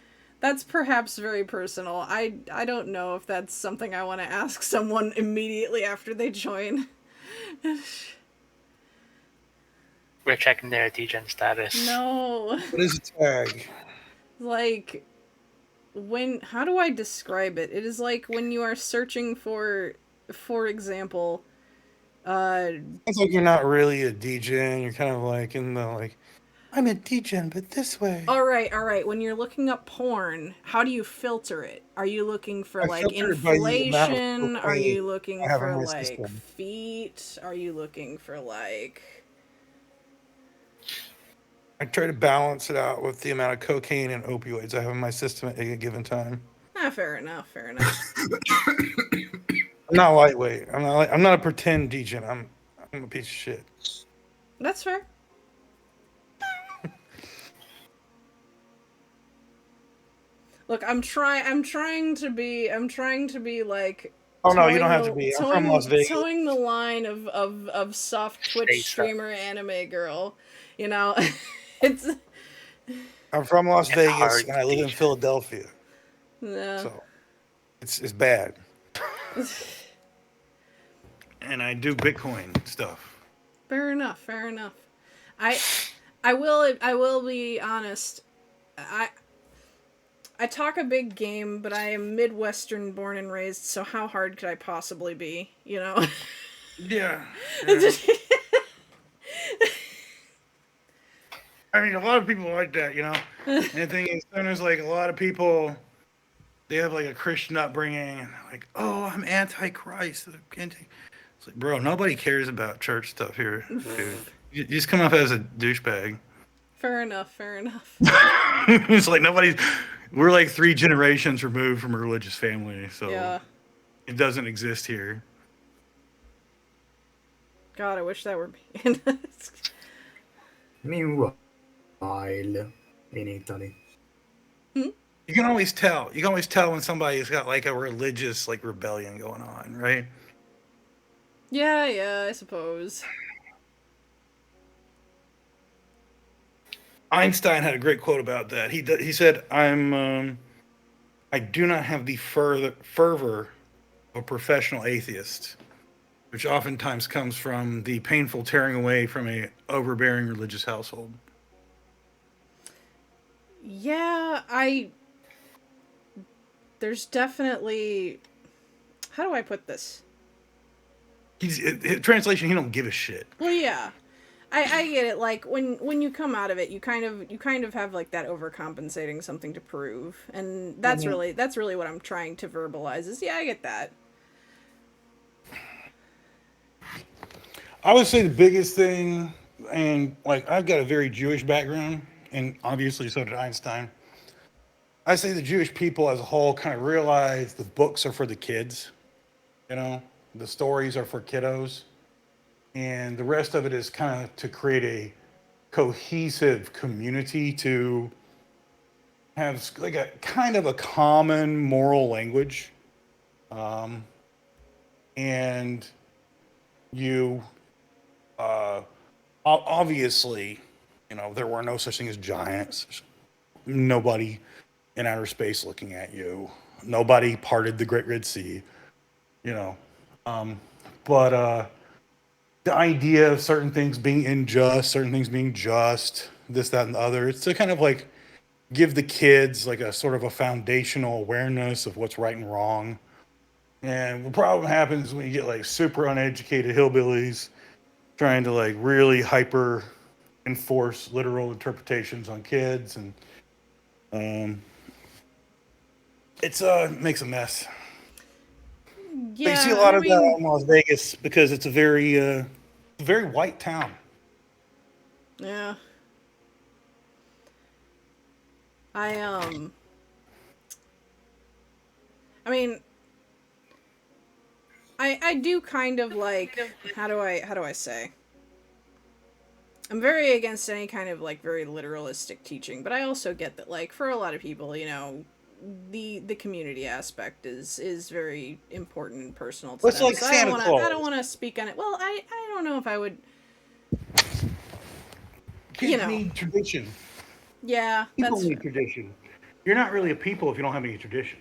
perhaps very personal. I don't know if that's something I want to ask someone immediately after they join. We're checking their degen status. No. What is a tag? Like, how do I describe it? It is like when you are searching for example, It's like you're not really a degen. You're kind of like in the like, I'm a degen, but this way. Alright. When you're looking up porn, how do you filter it? Are you looking for I like filter it by the amount of inflation? Are cocaine you looking I have for in my like system. feet? Are you looking for like I try to balance it out with the amount of cocaine and opioids I have in my system at a given time. fair enough. I'm not lightweight. I'm not a pretend degen. I'm a piece of shit. That's fair. Look, I'm trying to be like Oh no, you don't have to be. I'm from Las Vegas. towing the line of soft Twitch Stay stuck. streamer anime girl. You know, it's I'm from Las It's Vegas, hard and I to live in teach. Philadelphia, no. so it's bad. And I do Bitcoin stuff. Fair enough. Fair enough. I I will be honest. I talk a big game, but I am Midwestern born and raised, so how hard could I possibly be? You know? Yeah. I mean, a lot of people like that, you know. And the thing is, there's like a lot of people, they have like a Christian upbringing, and they're like, "Oh, I'm anti-Christ." It's like, bro, nobody cares about church stuff here, dude. You just come off as a douchebag. Fair enough. Fair enough. It's like nobody's. We're like 3 generations removed from a religious family, so Yeah. it doesn't exist here. God, I wish that were me. Meanwhile, in Italy. You can always tell. You can always tell when somebody's got like a religious like rebellion going on, right? Yeah, I suppose. Einstein had a great quote about that. He said, I do not have the fervor of a professional atheist, which oftentimes comes from the painful tearing away from a overbearing religious household." Yeah, there's definitely, how do I put this? Translation, he don't give a shit. Well, yeah. I get it. Like when you come out of it, you kind of have like that overcompensating something to prove, and that's really what I'm trying to verbalize. Is yeah, I get that. I would say the biggest thing, and like I've got a very Jewish background, and obviously so did Einstein. I say the Jewish people as a whole kind of realize the books are for the kids, you know, the stories are for kiddos, and the rest of it is kind of to create a cohesive community, to have like a kind of a common moral language, and you obviously, you know, there were no such thing as giants. Nobody in outer space looking at you. Nobody parted the Great Red Sea, you know. But the idea of certain things being unjust, certain things being just, this, that, and the other, it's to kind of like give the kids like a sort of a foundational awareness of what's right and wrong. And the problem happens when you get like super uneducated hillbillies trying to like really hyper enforce literal interpretations on kids, and it's makes a mess. But Yeah, you see a lot I of that mean, in Las Vegas because it's a very white town. yeah. I I mean, I do kind of like, how do I say? I'm very against any kind of like very literalistic teaching, but I also get that like for a lot of people, you know, the community aspect is very important and personal to Well, it's them. like So Santa I Claus. don't want to speak on it. Well, I don't know if I would. Kids You know. need tradition. Yeah, People that's need fair. tradition. You're not really a people if you don't have any tradition.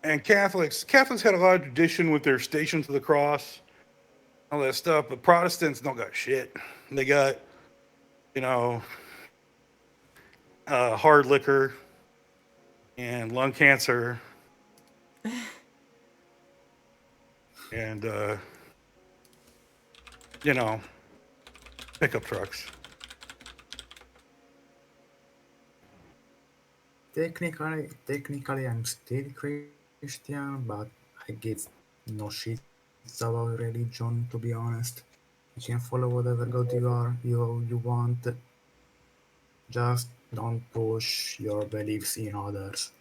And Catholics had a lot of tradition with their Stations of the Cross, all that stuff. But Protestants don't got shit. They got, you know, hard liquor and lung cancer and you know, pickup trucks. Technically, I'm still Christian, but I give no shits about religion. To be honest, you can follow whatever god you want. Just Don't push your beliefs in others.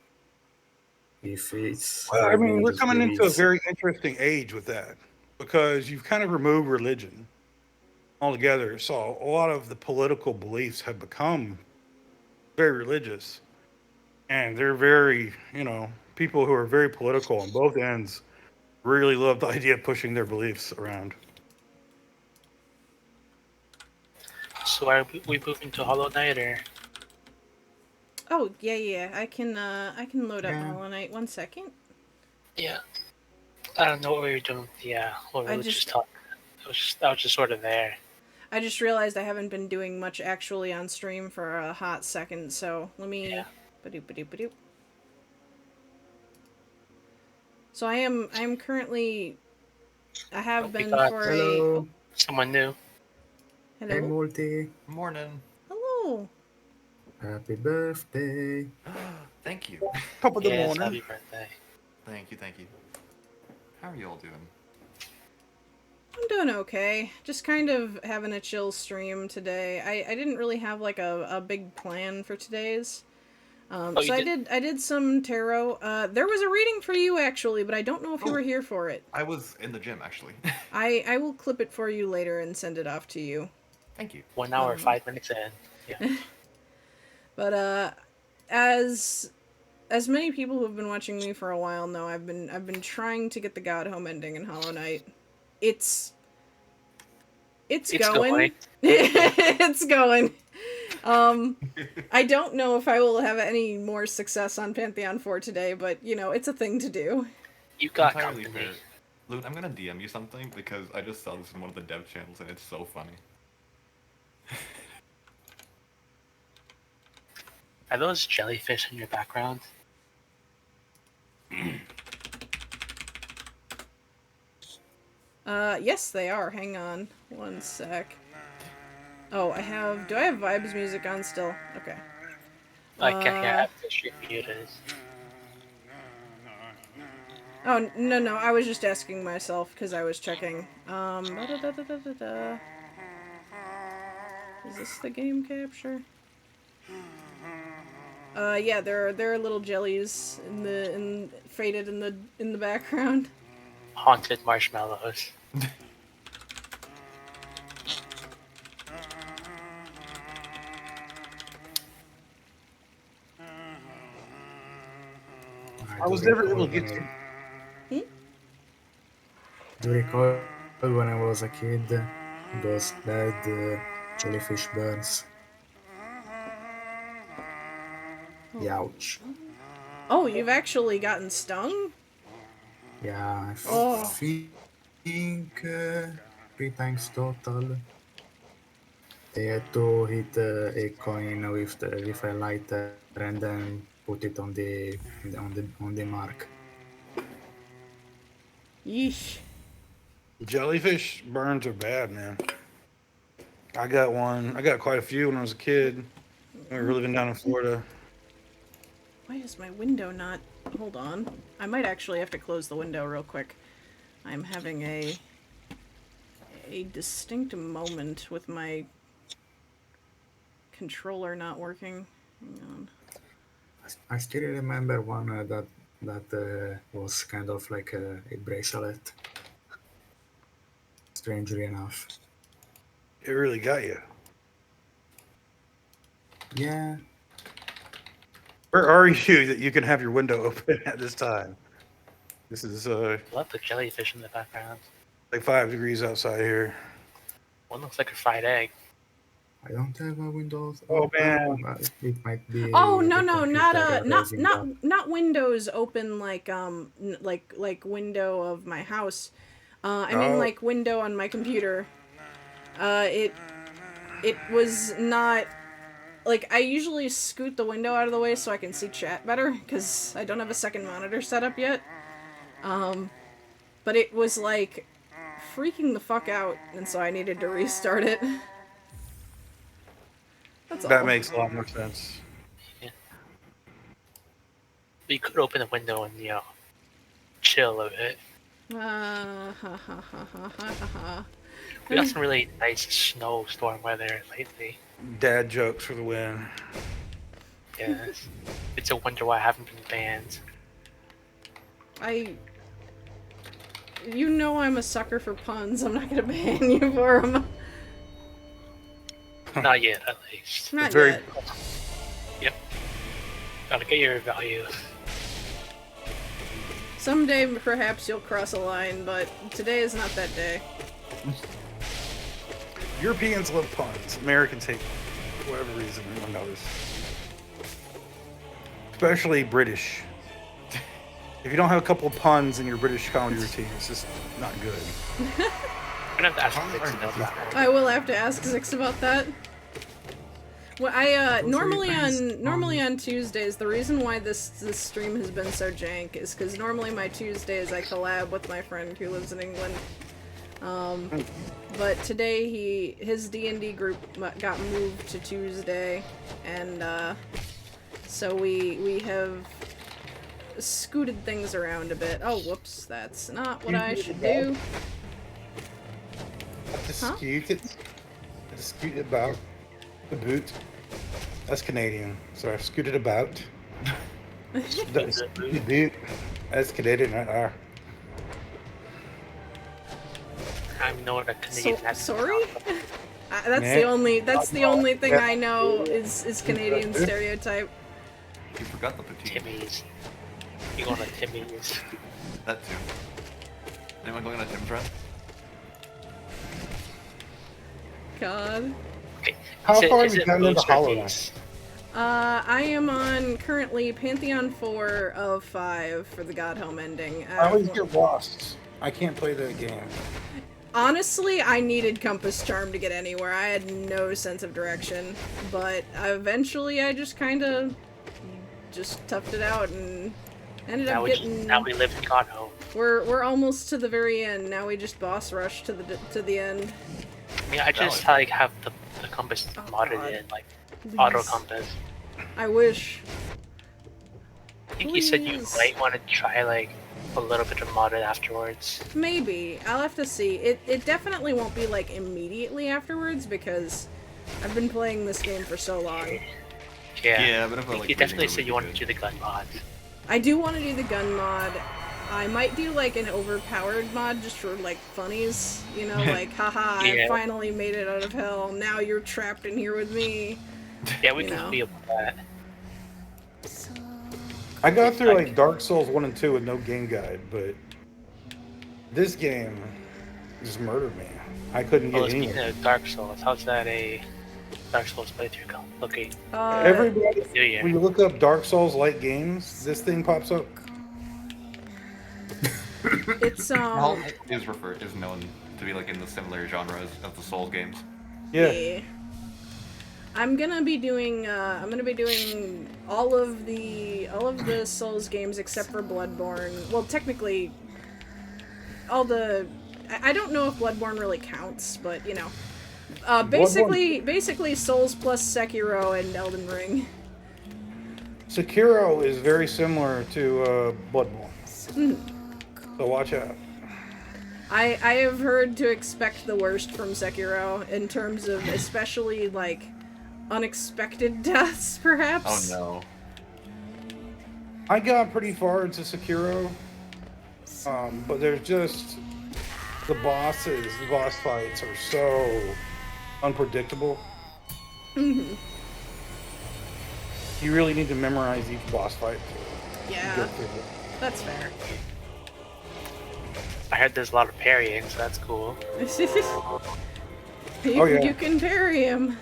If it's Well, I your mean, we're religious coming into a beliefs, very interesting age with that because you've kind of removed religion altogether. So a lot of the political beliefs have become very religious, and they're very, people who are very political on both ends really love the idea of pushing their beliefs around. So are we moving to Hollow Knight or? Oh yeah. I can load up yeah, Hollow Knight. 1 second. Yeah. I don't know what we were doing with the whole I religious just talk. I was just sort of there. I just realized I haven't been doing much actually on stream for a hot second, so let Yeah. me. Ba-doop, ba-doop, ba-doop. So I am currently. I Oh, have we been got for a. Oh, hello, someone new. hey hello. Multi, Morning. Hello. happy birthday. Thank you. Top of the Yes, morning. happy birthday. Thank you, thank you. How are you all doing? I'm doing okay. Just kind of having a chill stream today. I didn't really have like a big plan for today's. Oh, So you did? I did some tarot. There was a reading for you actually, but I don't know if you Oh. were here for it. I was in the gym, actually. I will clip it for you later and send it off to you. Thank you. 1 hour, 5 minutes in. Yeah. But as many people who have been watching me for a while know, I've been trying to get the God Home ending in Hollow Knight. It's It's going. going. It's going. I don't know if I will have any more success on Pantheon 4 today, but it's a thing to do. You got Entirely company. fair. Loon, I'm gonna DM you something because I just saw this in one of the dev channels and it's so funny. Are those jellyfish in your background? Yes, they are. Hang on. 1 sec. Oh, do I have Vibes music on still? Okay. I can't have fish muted. Oh, no, I was just asking myself because I was checking. Da-da-da-da-da-da. Is this the game capture? Yeah, there are little jellies faded in the background. Haunted marshmallows. I was never able to get to. Do you recall when I was a kid, those bad jellyfish burns? Ouch. Oh, you've actually gotten stung? Yeah, I Oh. think 3 times total. They had to hit a coin with a lighter and then put it on the mark. Yeesh. Jellyfish burns are bad, man. I got one. I got quite a few when I was a kid. We were living down in Florida. Why is my window not... Hold on. I might actually have to close the window real quick. I'm having a distinct moment with my controller not working. Hang on. I still remember one that was kind of like a bracelet. Strangely enough. It really got you. Yeah. Where are you that you can have your window open at this time? This is Love the jellyfish in the background. like 5 degrees outside here. One looks like a fried egg. I don't have a Windows. Oh, man. But it might be. Oh the no, not computer raising up. not windows open like like window of my house. I mean Oh. like window on my computer. It was not like I usually scoot the window out of the way so I can see chat better because I don't have a second monitor set up yet. But it was like freaking the fuck out, and so I needed to restart it. That's all. That makes a lot more sense. But you could open the window and chill a bit. Ha ha ha ha ha ha ha. We got some really nice snowstorm weather lately. Dad jokes for the win. Yes. It's a wonder why I haven't been banned. You know I'm a sucker for puns. I'm not gonna ban you for them. Not yet, at least. Not very- yet. Yep. Gotta get your value. Someday, perhaps you'll cross a line, but today is not that day. Europeans love puns. Americans hate them, for whatever reason. I've noticed. Especially British. If you don't have a couple of puns in your British comedy routine, it's just not good. I'm gonna have to ask Vix about that. I will have to ask Zix about that. Well, normally on Tuesdays, the reason why this stream has been so jank is because normally my Tuesdays I collab with my friend who lives in England. But today his D&D group got moved to Tuesday, and so we have scooted things around a bit. Oh, whoops, that's not what I should do. Huh? Scoot it about. The boot. That's Canadian. So I've scooted about. The boot. That's Canadian right there. I know what a Canadian accent Sorry? is. That's Nah. the only thing Yeah. I know is Canadian stereotype. You forgot the poutine. Timmy's. You going to Timmy's? That too. Anyone going on a Tim's run? God. Okay. How far is have you it gotten into Moose or Hollow Knight? Geese? I am on currently Pantheon 4 of 5 for the Godhelm ending. I always get lost. I can't play that game. Honestly, I needed Compass Charm to get anywhere. I had no sense of direction, but eventually I just kind of just toughed it out and ended Now up we, getting. now we live in God Home. We're almost to the very end. Now we just boss rush to the end. I mean, I just Valid. like have the compass Oh, modded God. in, like Please. auto compass. I wish. I think you said you Please. might want to try like a little bit of modded afterwards. Maybe. I'll have to see. It definitely won't be like immediately afterwards because I've been playing this game for so long. Yeah. but if I I think like you definitely reading, said it you would wanted be to do the gun mod. I do want to do the gun mod. I might do like an overpowered mod just for like funnies, you know, like haha, I Yeah. finally made it out of hell. Now you're trapped in here with me. Yeah, we You can know. be about that. I got through like Dark Souls 1 and 2 with no game guide, but this game just murdered me. I couldn't Well, get speaking anywhere. of Dark Souls, how's that a Dark Souls playthrough looking? Everybody, New Year. when you look up Dark Souls like games, this thing pops up. It's Hollow Knight is known to be like in the similar genres of the Souls games. Yeah. I'm gonna be doing all of the Souls games except for Bloodborne. Well, technically, I don't know if Bloodborne really counts, but you know, basically Souls plus Sekiro and Elden Ring. Sekiro is very similar to Bloodborne. So watch out. I have heard to expect the worst from Sekiro in terms of especially like unexpected deaths, perhaps. Oh no. I got pretty far into Sekiro, but there's just the boss fights are so unpredictable. Mhm. You really need to memorize each boss fight to Yeah, get through it. that's fair. I heard there's a lot of parrying, so that's cool. you, Oh, yeah. you can parry him.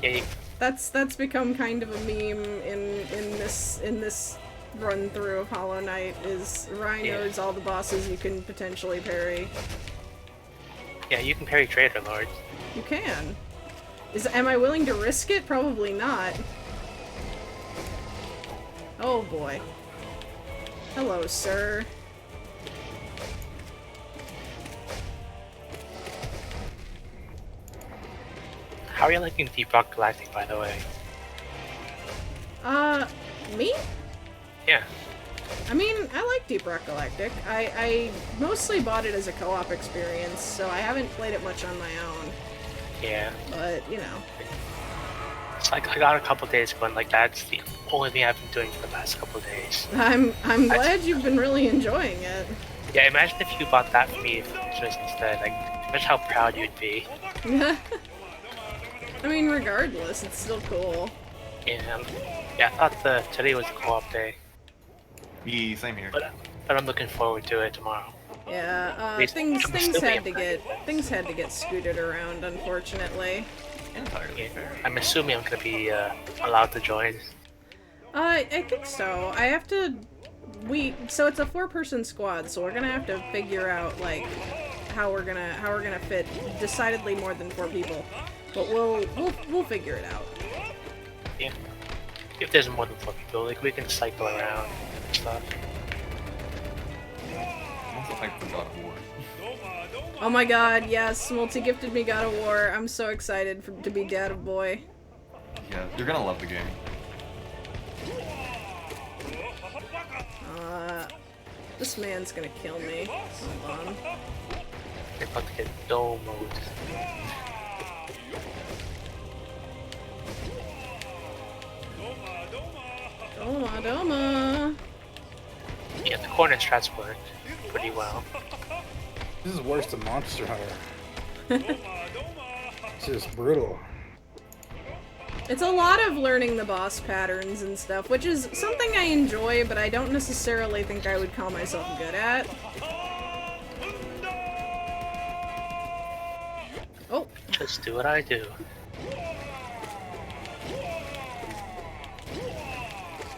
Yeah, you, That's become kind of a meme in this run through of Hollow Knight. Is Rhino's all the bosses you can potentially parry. yeah, you can parry Trader Lords. You can. Am I willing to risk it? Probably not. Oh boy. Hello, sir. How are you liking Deep Rock Galactic, by the way? Me? Yeah. I mean, I like Deep Rock Galactic. I mostly bought it as a co-op experience, so I haven't played it much on my own. Yeah. But, you know. It's like I got a couple days ago, and like that's the only thing I've been doing for the past couple days. I'm glad you've been really enjoying it. Yeah, imagine if you bought that for me for Christmas instead. Like, imagine how proud you'd be. I mean, regardless, it's still cool. Yeah, yeah. I thought today was a co-op day, Yeah, same here. but I'm looking forward to it tomorrow. Yeah, Least things I'm things still had to being get scooted around, unfortunately. Entirely Yeah. fair. I'm assuming I'm gonna be allowed to join. I think so. I have to. So it's a 4-person squad, so we're gonna have to figure out like how we're gonna fit decidedly more than 4 people, but we'll figure it out. Yeah. If there's more than 4 people, like we can cycle around and stuff. I'm also hyped for God of War. Oh my god, yes, Multi gifted me God of War. I'm so excited to be dad of boy. Yeah, you're gonna love the game. This man's gonna kill me. Hold on. They're about to get dull mode. Doma. Yeah, the corner strats work pretty well. This is worse than Monster Hunter. It's just brutal. It's a lot of learning the boss patterns and stuff, which is something I enjoy, but I don't necessarily think I would call myself good at. Oh. Just do what I do.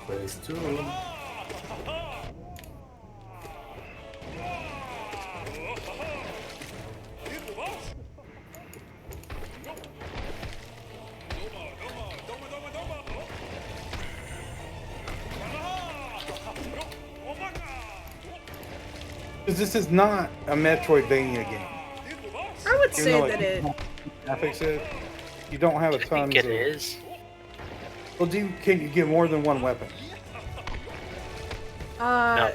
Phase 2. Because this is not a Metroidvania game. I would Even say though that it... graphics it, you don't have a I ton think of... it is. Well, can you get more than one weapon? No.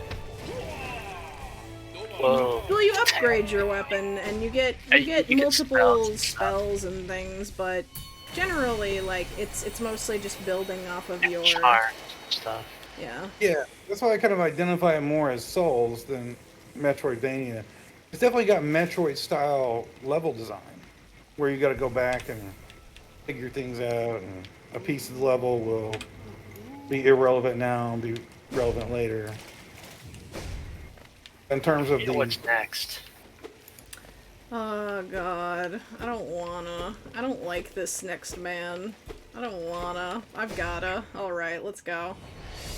Whoa. Well, you upgrade your weapon, and you get You get multiple spells spells and things, but generally, like, it's mostly just building off of your... Charm stuff. Yeah. Yeah, that's why I kind of identify it more as Souls than Metroidvania. It's definitely got Metroid-style level design, where you got to go back and figure things out, and a piece of the level will be irrelevant now and be relevant later. In terms of You know the... what's next? Oh god, I don't like this next man. I don't wanna. I've gotta. Alright, let's go.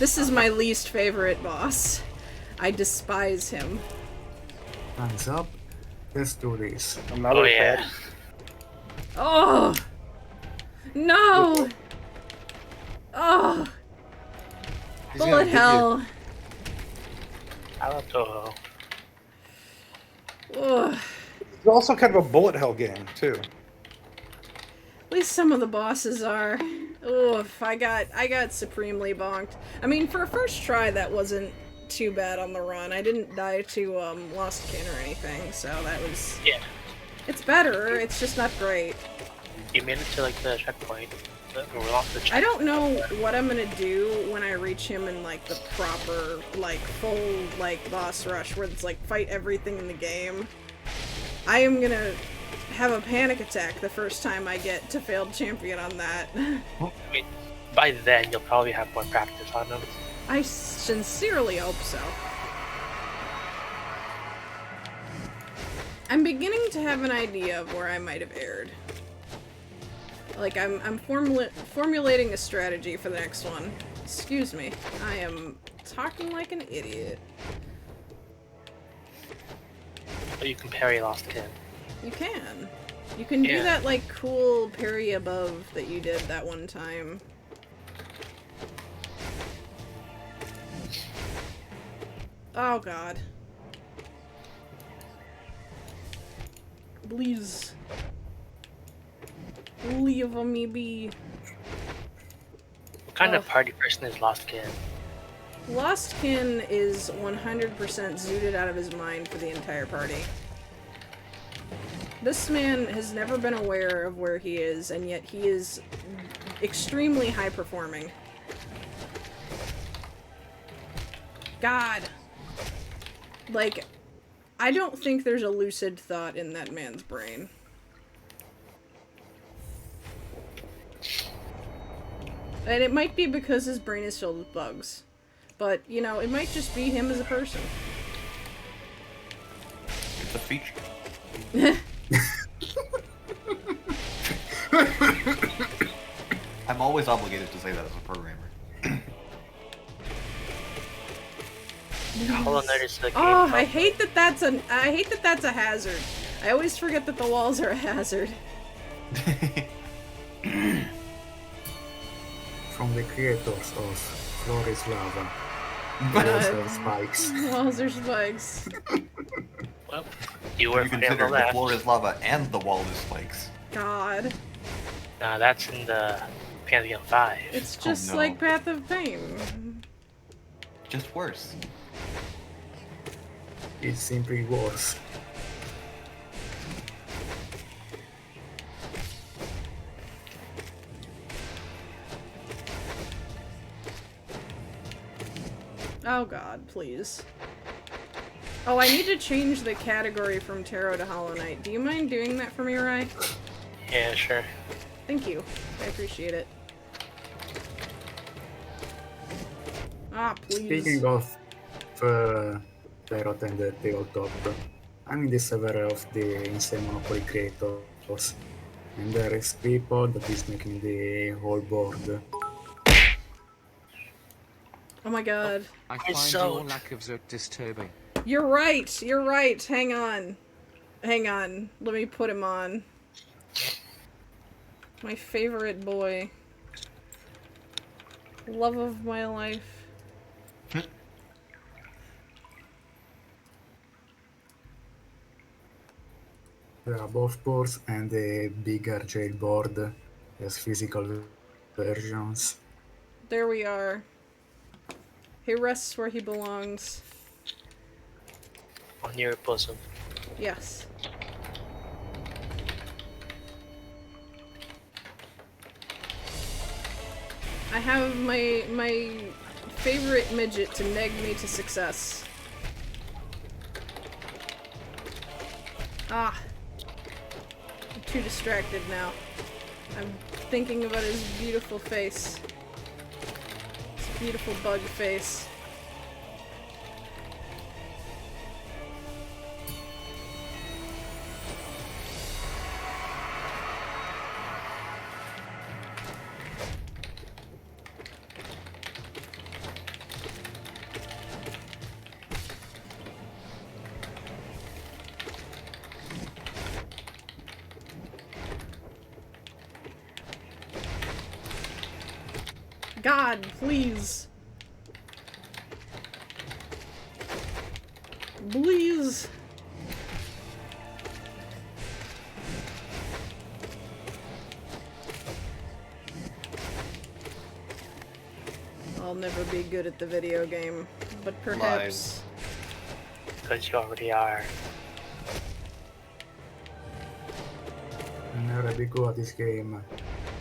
This is my least favorite boss. I despise him. Hands up. Let's do this. Another Oh yeah. fatty. Oh! No! Oh! He's gonna Bullet give you- hell! I love Toho. Ugh. It's also kind of a bullet hell game, too. At least some of the bosses are. Oof, I got supremely bonked. I mean, for a first try, that wasn't too bad on the run. I didn't die to Lost Kin or anything, so that was... Yeah. It's better, it's just not great. You made it to like the checkpoint. We're off the checkpoint. I don't know what I'm gonna do when I reach him in like the proper, like full, like boss rush where it's like fight everything in the game. I am gonna have a panic attack the first time I get to failed champion on that. I mean, by then you'll probably have more practice on them. I sincerely hope so. I'm beginning to have an idea of where I might have erred. Like, I'm formulating a strategy for the next one. Excuse me. I am talking like an idiot. But you can parry Lost Kin. You can. You can do Yeah. that, like, cool parry above that you did that one time. Oh, God. Please. Leave me be. What kind of Ugh. party person is Lost Kin? Lost Kin is 100% zooted out of his mind for the entire party. This man has never been aware of where he is, and yet he is extremely high performing. God. Like, I don't think there's a lucid thought in that man's brain. And it might be because his brain is filled with bugs. But, you know, it might just be him as a person. It's a feature. I'm always obligated to say that as a programmer. Hollow Knight is the game. Oh, I hate that that's a hazard. I always forget that the walls are a hazard. From the creators of Floor is Lava. Walls have spikes. Walls are spikes. Well, you were You on consider the the left. floor is lava and the wall is spikes. God. Nah, that's in the Pantheon 5. It's just no. like Path of Pain. Just worse. It's simply worse. Oh god, please. Oh, I need to change the category from Tarot to Hollow Knight. Do you mind doing that for me, Rai? Yeah, sure. Thank you. I appreciate it. Ah, please. Speaking of Tarot and the tabletop, I'm in the server of the Insane Monopoly creators, and there is people that is making the whole board. Oh my god. I It's find so- your lack of Zook disturbing. You're right. You're right. Hang on. Hang on. Let me put him on. My favorite boy. Love of my life. There are both boards and the bigger jail board as physical versions. There we are. He rests where he belongs. On your bosom. Yes. I have my favorite midget to neg me to success. Ah. I'm too distracted now. I'm thinking about his beautiful face. His beautiful bug face. God, please. Please. I'll never be good at the video game, but perhaps... Because you already are. I'm never be good at this game,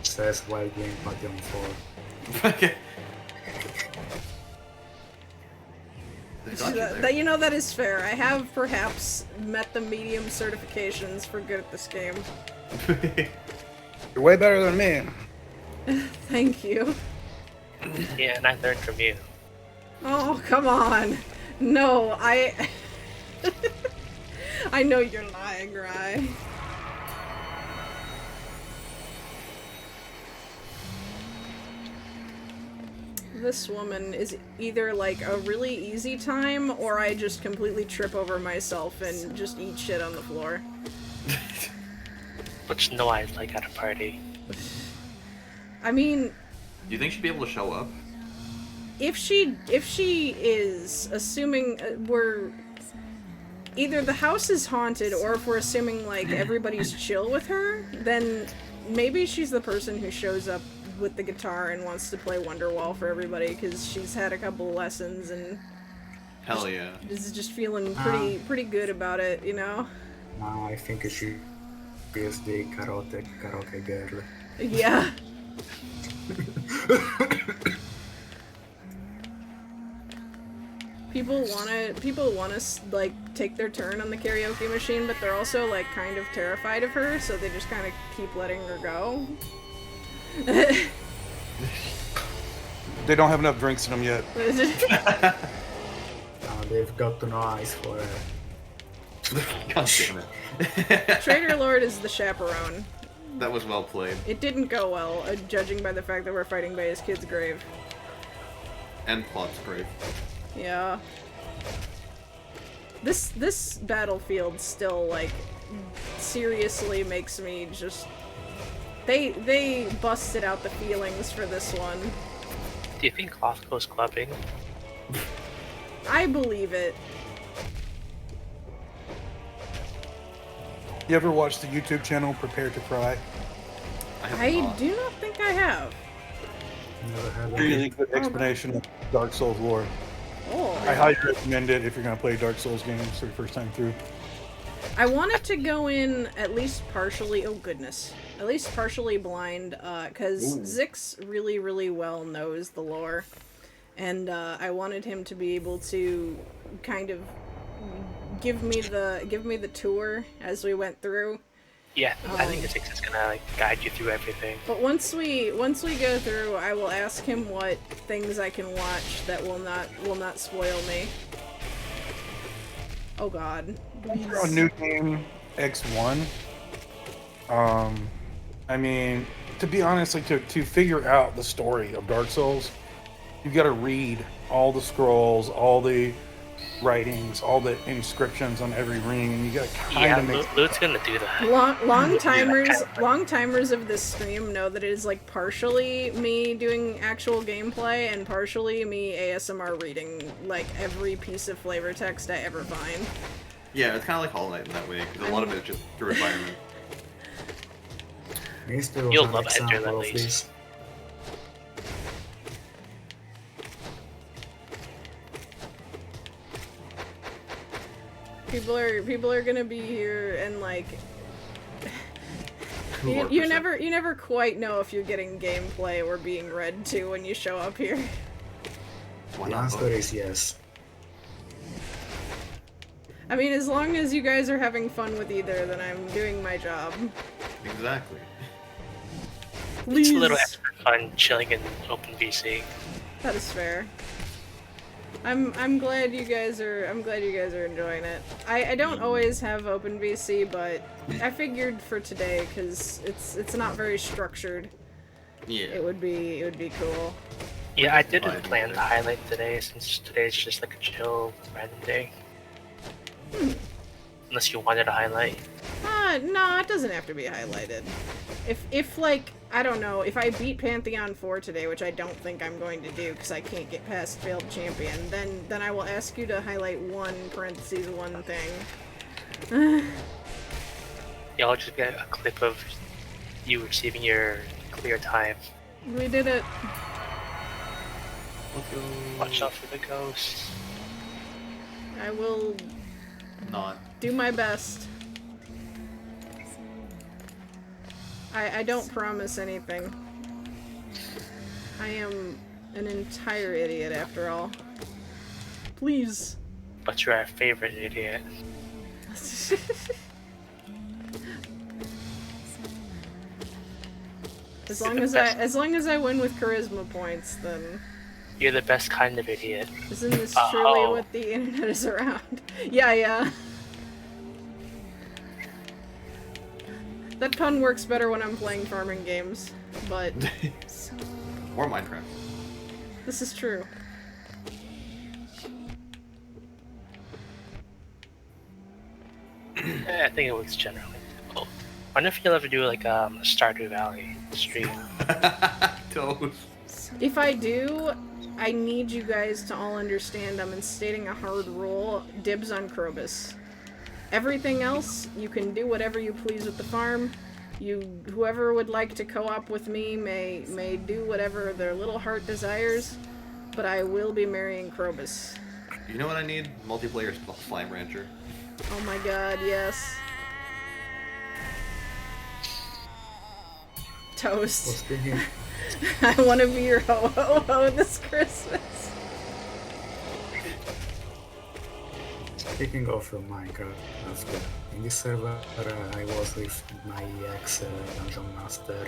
says while playing Pantheon 4. Okay. They got you there. That, you know, that is fair. I have perhaps met the medium certifications for good at this game. You're way better than me. Thank you. Yeah, and I learned from you. Oh, come on. No, I... I know you're lying, Rye. This woman is either like a really easy time, or I just completely trip over myself and just eat shit on the floor. Which no I like at a party. I mean, Do you think she'd be able to show up? if she is assuming we're either the house is haunted, or if we're assuming like everybody's chill with her, then maybe she's the person who shows up with the guitar and wants to play Wonderwall for everybody because she's had a couple lessons and Hell yeah. is just feeling pretty good about it, you know? Now I think she is the karaoke girl. Yeah. People wanna like take their turn on the karaoke machine, but they're also like kind of terrified of her, so they just kind of keep letting her go. They don't have enough drinks in them yet. They've got no eyes for her. God damn it. Trader Lord is the chaperone. That was well played. It didn't go well, judging by the fact that we're fighting by his kid's grave. And plot's great. Yeah. This battlefield still, like, seriously makes me just... They busted out the feelings for this one. Do you think Cloth goes clubbing? I believe it. You ever watch the YouTube channel Prepare to Cry? I do not think I have. Never had Really good explanation of Dark Souls lore. Oh. I highly recommend it if you're going to play Dark Souls games for the first time through. I wanted to go in at least partially, oh goodness, at least partially blind, because Zix really, really well knows the lore, and I wanted him to be able to kind of give me the tour as we went through. Yeah, I think Zix is gonna like guide you through everything. But once we go through, I will ask him what things I can watch that will not spoil me. Oh God. A new game, X1. I mean, to be honest, like to figure out the story of Dark Souls, you've got to read all the scrolls, all the writings, all the inscriptions on every ring, and you got to kind of make. Loot's gonna do that. Long timers of this stream know that it is like partially me doing actual gameplay and partially me ASMR reading like every piece of flavor text I ever find. Yeah, it's kind of like Hollow Knight in that way, because a lot of it is just through environment. You'll love Enter at least. People are gonna be here and like you 200%. never quite know if you're getting gameplay or being read to when you show up here. Why The not answer both? is yes. I mean, as long as you guys are having fun with either, then I'm doing my job. Exactly. Please. It's a little extra fun chilling in OpenVC. That is fair. I'm glad you guys are enjoying it. I don't always have OpenVC, but I figured for today because it's not very structured. Yeah. It would be cool. Yeah, I didn't plan to highlight today since today's just like a chill random day. Unless you wanted to highlight. No, it doesn't have to be highlighted. If like, I don't know, if I beat Pantheon 4 today, which I don't think I'm going to do because I can't get past Failed Champion, then I will ask you to highlight one thing. Yeah, I'll just get a clip of you receiving your clear time. We did it. Let's go. Watch out for the ghosts. I will Not. do my best. I don't promise anything. I am an entire idiot after all. Please. But you're our favorite idiot. As long as I win with charisma points, then You're the best kind of idiot. isn't this truly what the internet is around? Yeah. That pun works better when I'm playing farming games, but Or Minecraft. this is true. I think it works generally. Oh, I wonder if you'll ever do like a Stardew Valley stream. Toes. If I do, I need you guys to all understand I'm instating a hard rule. Dibs on Krobus. Everything else, you can do whatever you please with the farm. Whoever would like to co-op with me may do whatever their little heart desires, but I will be marrying Krobus. You know what I need? Multiplayer Slime Rancher. Oh my god, yes. Was Toast. thinking, I want to be your ho ho ho this Christmas. Speaking of Minecraft, in this server I was with my ex-dungeon master.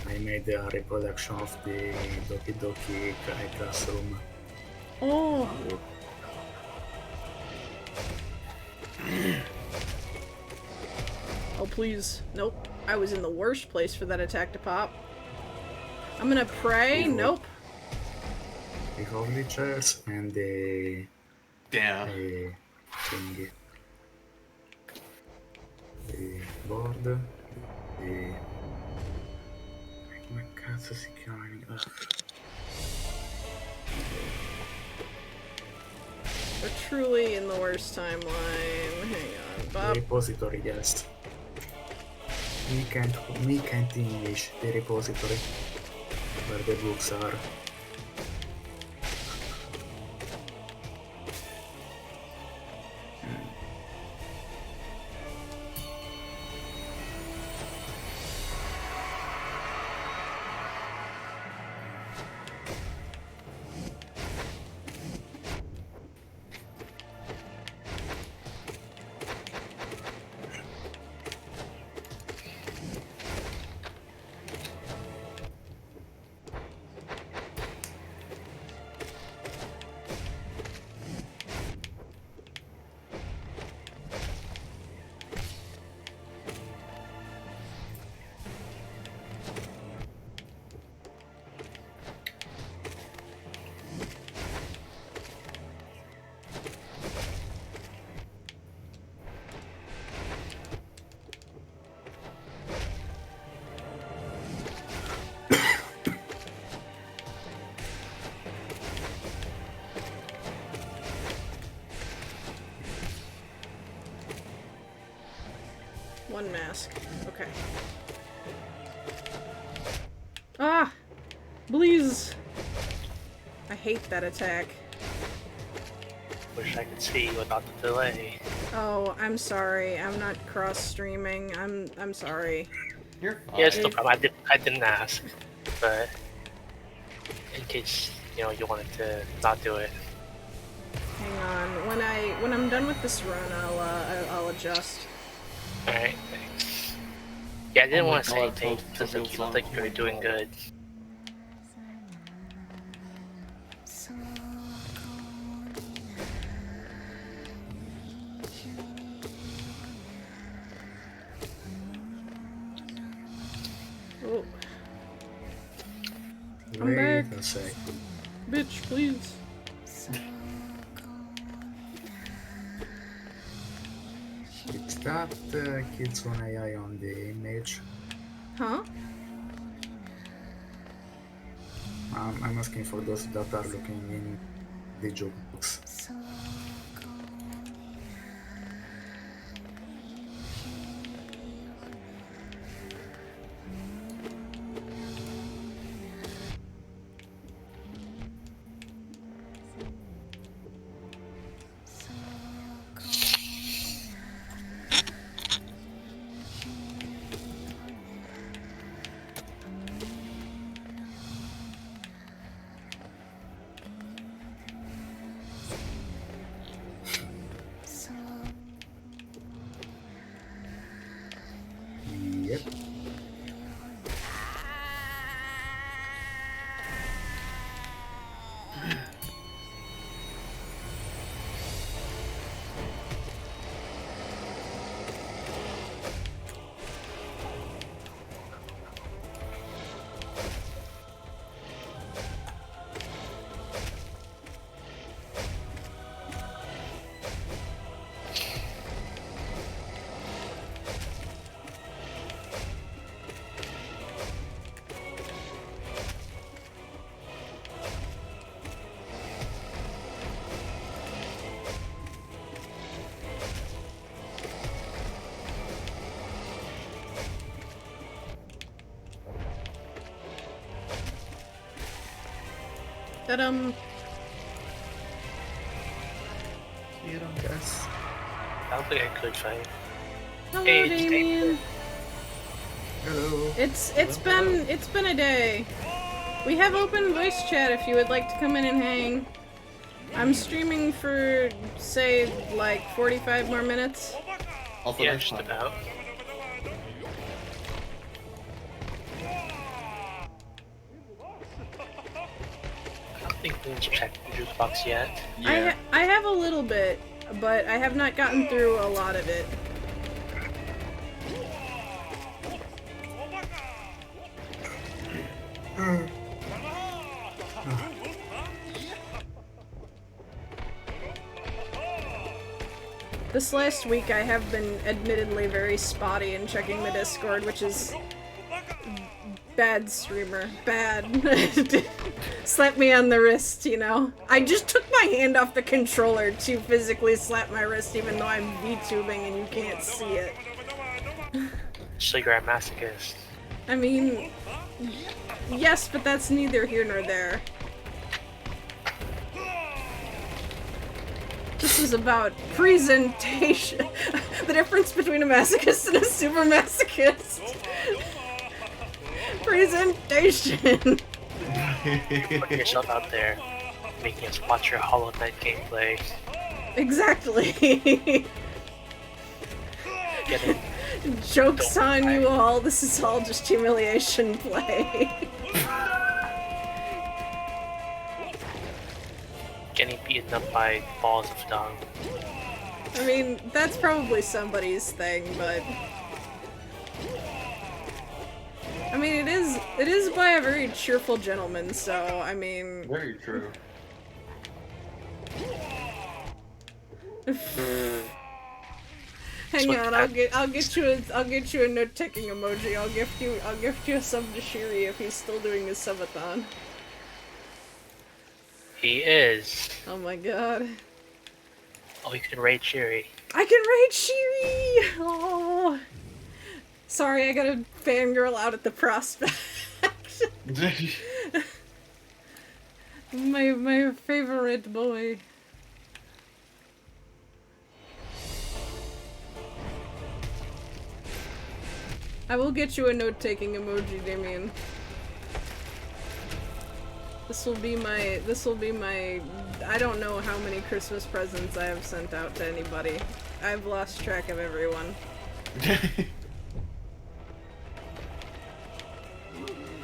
I made a reproduction of the Doki Doki classroom. Oh, oh please. Nope. I was in the worst place for that attack to pop. I'm gonna pray. Ooh. Nope. The holy chairs and the Damn. thingy. The board. The... Come cazzo si chiamano? We're truly in the worst timeline. Hang on, The Bob. repository, yes. Me can't English. The repository. Where the books are. One mask. Okay. Ah! Please! I hate that attack. Wish I could see without the delay. Oh, I'm sorry. I'm not cross-streaming. I'm sorry. You're fine. Yeah, it's no problem. I didn't ask, but in case you wanted to not do it. Hang on. When I'm done with this run, I'll adjust. All right, thanks. Yeah, I didn't Oh my want to say God, anything Toad since feels you look like you were doing good. Oh, I'm Wait back. a sec. Bitch, please. It's that Kitsune AI on the image. Huh? I'm asking for those that are looking in the jokebooks. Yep. That You don't guess. I don't think I could fight. hello, Hey, it's Damien. Hello. It's been a day. We have open voice chat if you would like to come in and hang. I'm streaming for, say, like 45 more minutes. Also, Yeah, that's just fine. about. I don't think Moon's checked the jukebox yet. Yeah. I have a little bit, but I have not gotten through a lot of it. This last week I have been admittedly very spotty in checking the Discord, which is bad streamer. Bad. Slap me on the wrist, you know? I just took my hand off the controller to physically slap my wrist even though I'm VTubing and you can't see it. So you're a masochist. I mean, yes, but that's neither here nor there. This is about presentation. The difference between a masochist and a super masochist. Presentation. Putting yourself out there, making us watch your Hollow Knight gameplay, Exactly. getting Joke's on you all. This is all just humiliation play. getting beaten up by balls of dung. I mean, that's probably somebody's thing, but I mean, it is by a very cheerful gentleman, so I mean, Very true. hang on, I'll get you a note-taking emoji. I'll gift you a sub to Shiri if he's still doing his subathon. He is. Oh my god. Oh, you can raid Shiri. I can raid Shiri! Oh. Sorry, I got a fangirl out at the prospect. my favorite boy. I will get you a note-taking emoji, Damien. This will be my, I don't know how many Christmas presents I have sent out to anybody. I've lost track of everyone.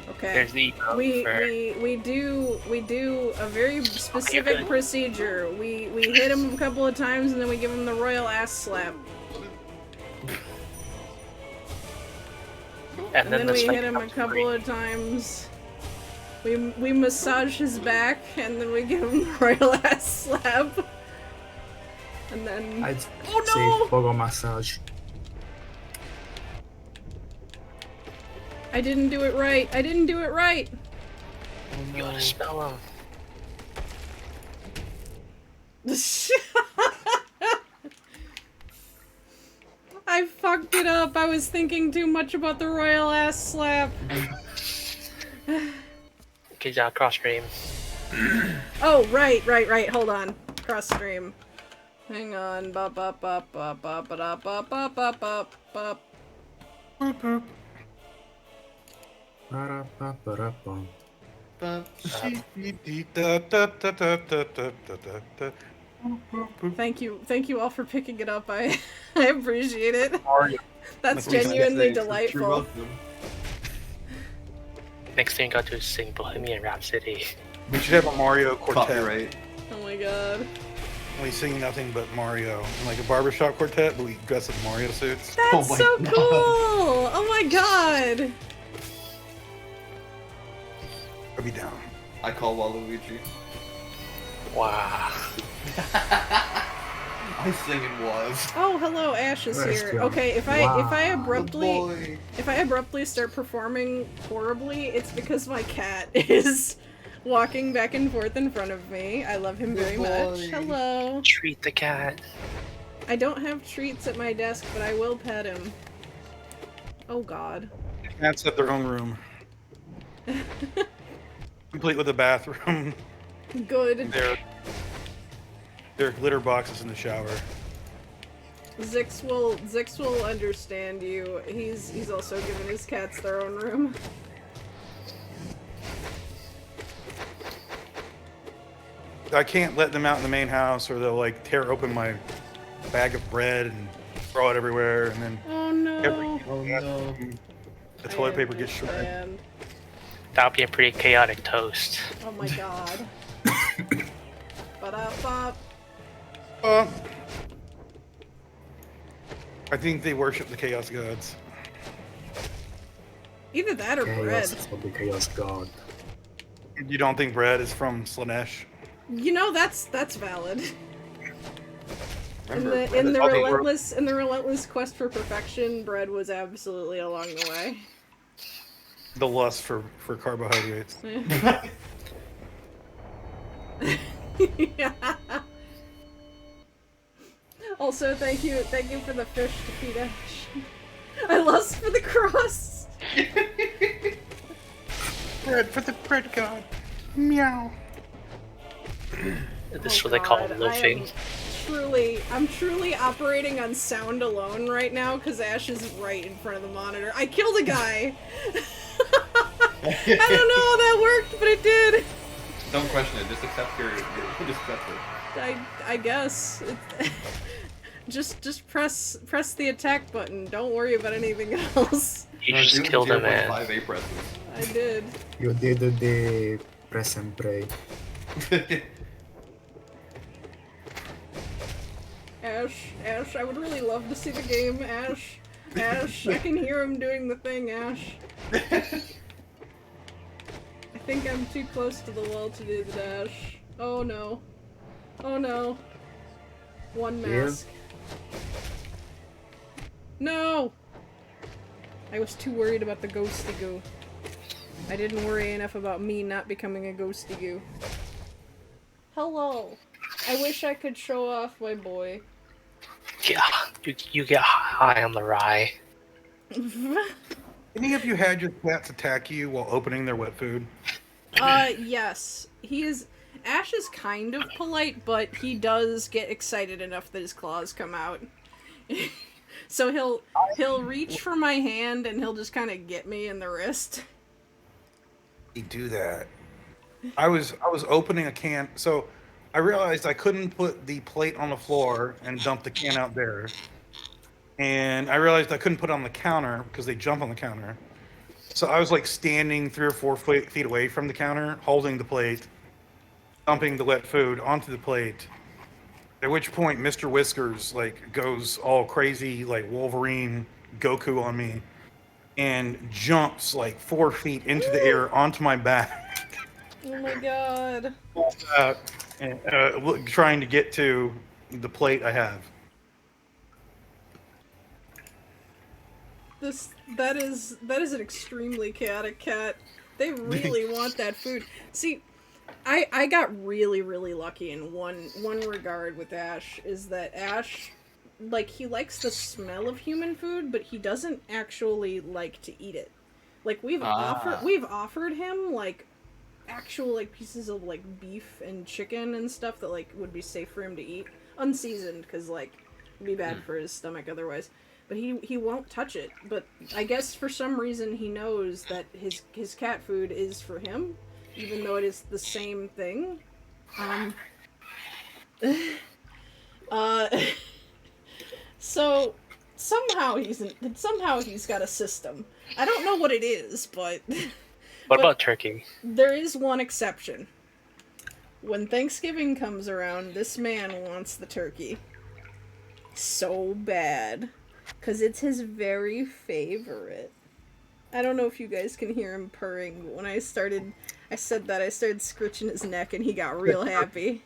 Okay. There's the We do a very specific good. procedure. We hit him a couple of times and then we give him the royal ass slap. And then we hit him a couple of times. We massage his back and then we give him the royal ass slap. And then I'd oh say no! pogo massage. I didn't do it right. I didn't do it right. You gotta spell him. I fucked it up. I was thinking too much about the royal ass slap. Okay, yeah, cross stream. Oh, right. Hold on. Cross stream. Hang on. Bop bop bop bop bop bop bop bop bop bop bop. Boop, boop. Ba-da-ba-ba-da-bum. Da, da, da, da, da, da, da, da. Boop, boop, boop. Thank you all for picking it up. I appreciate it. Mario. That's That's genuinely You're delightful. welcome. Next thing you got to sing Bohemian Rhapsody. We should have a Mario quartet. Copyright. Oh my god. We sing nothing but Mario. Like a barbershop quartet, but we dress in Mario suits. That's Oh my so God. cool! Oh my god! I'll be down. I call Waluigi. Wow. I sing it was. Oh, hello, Ash is Nice here. job. Okay, if I Wow. if I abruptly start performing horribly, it's because my cat is walking back and forth in front of me. I love him very Good much. boy. Hello. Treat the cat. I don't have treats at my desk, but I will pet him. Oh god. Cats have their own room, complete with a bathroom. Good. Their litter boxes in the shower. Zix will understand you. He's also given his cats their own room. I can't let them out in the main house, or they'll like tear open my bag of bread and throw it everywhere, and then Oh no. Oh no. the toilet I paper gets shredded. understand. That would be a pretty chaotic toast. Oh my god. Ba-da-bop. I think they worship the chaos gods. Either that or bread. Chaos for the chaos god. You don't think bread is from Slanesh? You know, that's valid. Remember, In the bread relentless quest for perfection, bread was absolutely along the way. The lust for carbohydrates. Yeah. Also, thank you for the fish to feed Ash. I lust for the cross. Bread for the bread god. Meow. This is what they call God, loafing. I'm truly operating on sound alone right now because Ash is right in front of the monitor. I killed a guy. I don't know how that worked, but it did. Don't question it. Just accept your just accept it. I guess. Just press the attack button. Don't worry about anything else. You just killed him, man. 0.5 A presses. I did. You did the press and pray. Ash, I would really love to see the game, Ash. Ash, I can hear him doing the thing, Ash. I think I'm too close to the wall to do the dash. Oh no. Oh no. One mask. No! I was too worried about the ghosty goo. I didn't worry enough about me not becoming a ghosty goo. Hello. I wish I could show off my boy. Yeah, you get high on the rye. Any of you had your cats attack you while opening their wet food? Yes. Ash is kind of polite, but he does get excited enough that his claws come out. So he'll reach for my hand and he'll just kind of get me in the wrist. You do that. I was opening a can, so I realized I couldn't put the plate on the floor and dump the can out there. And I realized I couldn't put it on the counter because they jump on the counter. So I was like standing 3 or 4 feet away from the counter, holding the plate, dumping the wet food onto the plate. At which point, Mr. Whiskers like goes all crazy, like Wolverine, Goku on me, and jumps like 4 feet into the air onto my back. Oh my god. Trying to get to the plate I have. That is an extremely chaotic cat. They really want that food. See, I got really, really lucky in one regard with Ash, is that Ash, like, he likes the smell of human food, but he doesn't actually like to eat it. Like, we've offered him, like, actual, like, pieces of, like, beef and chicken and stuff that, like, would be safe for him to eat. Unseasoned, because, like, it'd be bad for his stomach otherwise. But he won't touch it. But I guess for some reason he knows that his cat food is for him, even though it is the same thing. So somehow he's got a system. I don't know what it is, but What about turkey? there is one exception. When Thanksgiving comes around, this man wants the turkey. So bad. 'Cause it's his very favorite. I don't know if you guys can hear him purring, but when I started scritching his neck and he got real happy.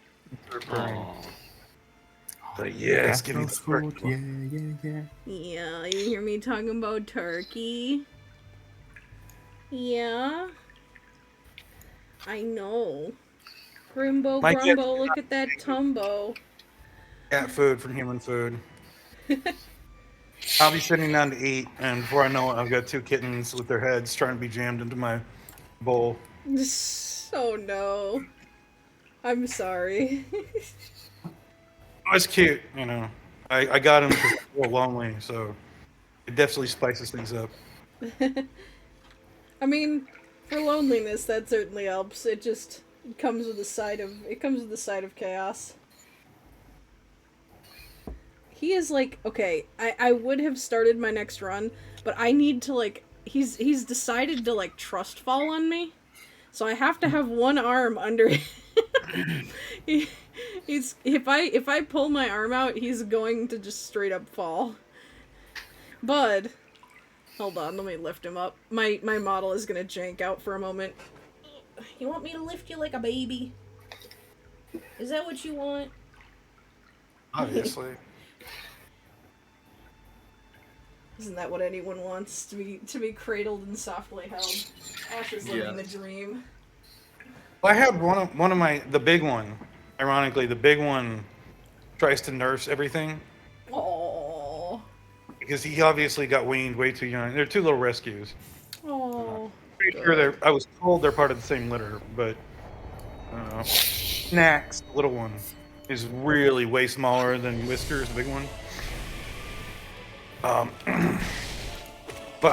But yes, give me the food. turkey. Yeah. Yeah, you hear me talking about turkey? Yeah. I know. Grimbo, My kid- Grumbo, look at that tumbo. Cat food from human food. I'll be sitting down to eat, and before I know it, I've got 2 kittens with their heads trying to be jammed into my bowl. Oh no. I'm sorry. Oh, it's cute, you know. I got him because I'm real lonely, so it definitely spices things up. I mean, for loneliness, that certainly helps. It just... It comes with the side of chaos. He is like, okay, I would have started my next run, but I need to like he's decided to like trust fall on me. So I have to have one arm under he's if I pull my arm out, he's going to just straight up fall. Bud, hold on, let me lift him up. My model is gonna jank out for a moment. You want me to lift you like a baby? Is that what you want? Obviously. Isn't that what anyone wants, to be cradled and softly held? Ash is living the dream. Well, I had one of the big one. Ironically, the big one tries to nurse everything Aww. because he obviously got weaned way too young. They're two little rescues. Aww. Pretty sure I was told they're part of the same litter, but Snacks, the little one, is really way smaller than Whiskers, the big one. But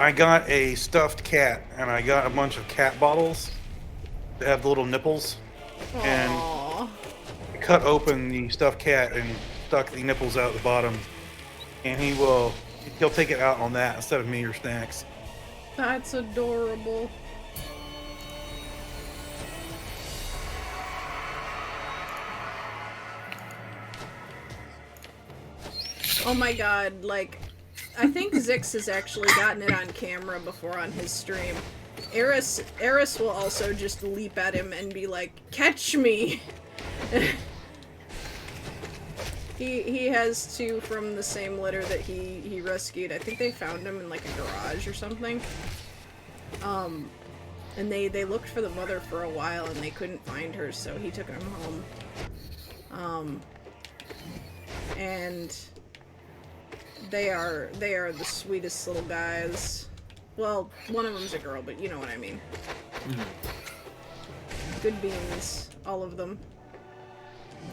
I got a stuffed cat, and I got a bunch of cat bottles that have the little nipples. Aww. And I cut open the stuffed cat and stuck the nipples out the bottom. And he'll take it out on that instead of me or Snacks. That's adorable. Oh my god, like, I think Zix has actually gotten it on camera before on his stream. Eris will also just leap at him and be like, "Catch me!" He has two from the same litter that he rescued. I think they found him in like a garage or something. And they looked for the mother for a while and they couldn't find her, so he took him home. And they are the sweetest little guys. Well, one of them's a girl, but you know what I mean. Good beans, all of them.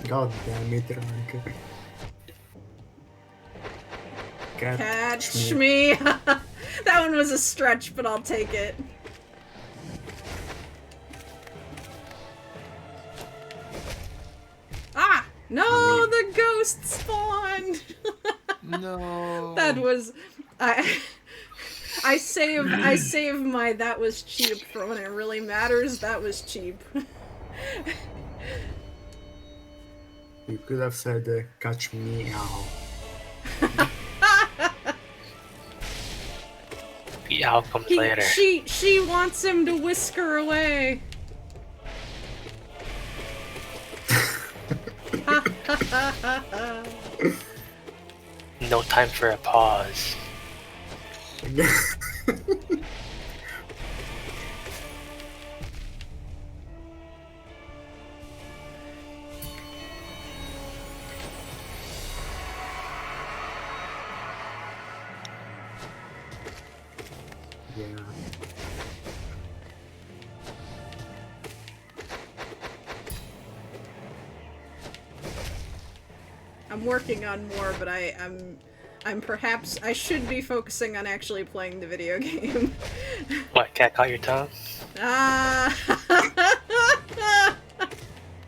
God damn it, Veronica. Catch me! That one was a stretch, but I'll take it. Ah! No, the ghost spawned! No. That was... I save my that was cheap for when it really matters. That was cheap. You could have said, catch me now. The owl comes later. She wants him to whisk her away. No time for a pause. Yeah. I'm working on more, but I'm perhaps I should be focusing on actually playing the video game. What, cat caught your tongue? Ah,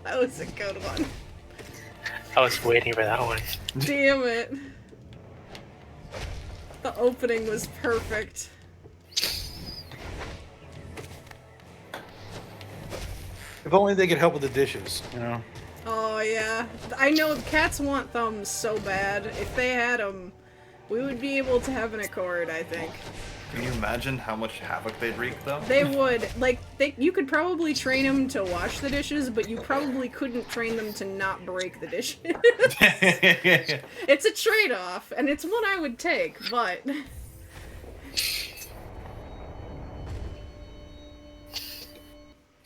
that was a good one. I was waiting for that one. Damn it. The opening was perfect. If only they could help with the dishes, you know? Oh yeah, I know the cats want thumbs so bad. If they had them, we would be able to have an accord, I think. Can you imagine how much havoc they'd wreak, though? They would. Like, you could probably train them to wash the dishes, but you probably couldn't train them to not break the dishes. It's a trade-off, and it's one I would take, but...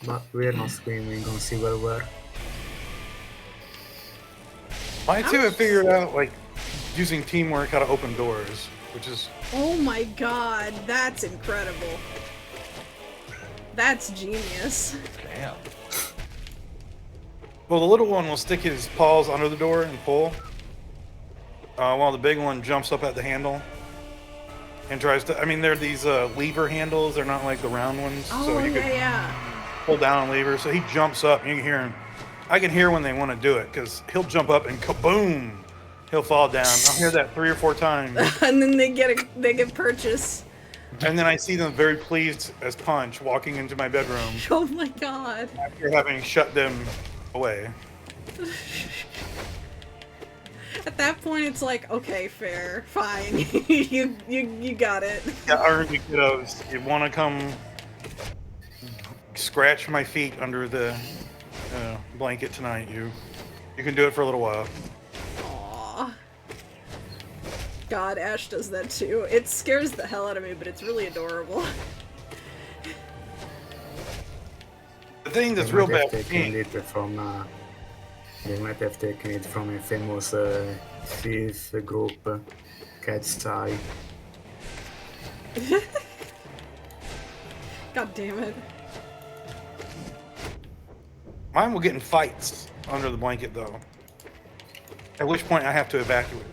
But we're not screaming on Civil War. I too have figured out, like, using teamwork how to open doors, which is... Oh my god, that's incredible. That's genius. Damn. Well, the little one will stick his paws under the door and pull, while the big one jumps up at the handle and tries to... I mean, they're these lever handles, they're not like the round ones. Oh, so you yeah, could, yeah. pull down and leave her. So he jumps up, and you can hear him. I can hear when they want to do it because he'll jump up and kaboom, he'll fall down. I'll hear that 3 or 4 times, And then they get purchase. and then I see them very pleased as punch walking into my bedroom Oh my god. after having shut them away. At that point, it's like, okay, fair, fine, you got it. Yeah, earned you kiddos. You want to come scratch my feet under the blanket tonight? You can do it for a little while. Aww. God, Ash does that too. It scares the hell out of me, but it's really adorable. The thing that's They real might have bad for taken me. it from. They might have taken it from a famous thief group, Cat's Eye. God damn it. Mine will get in fights under the blanket, though. At which point I have to evacuate.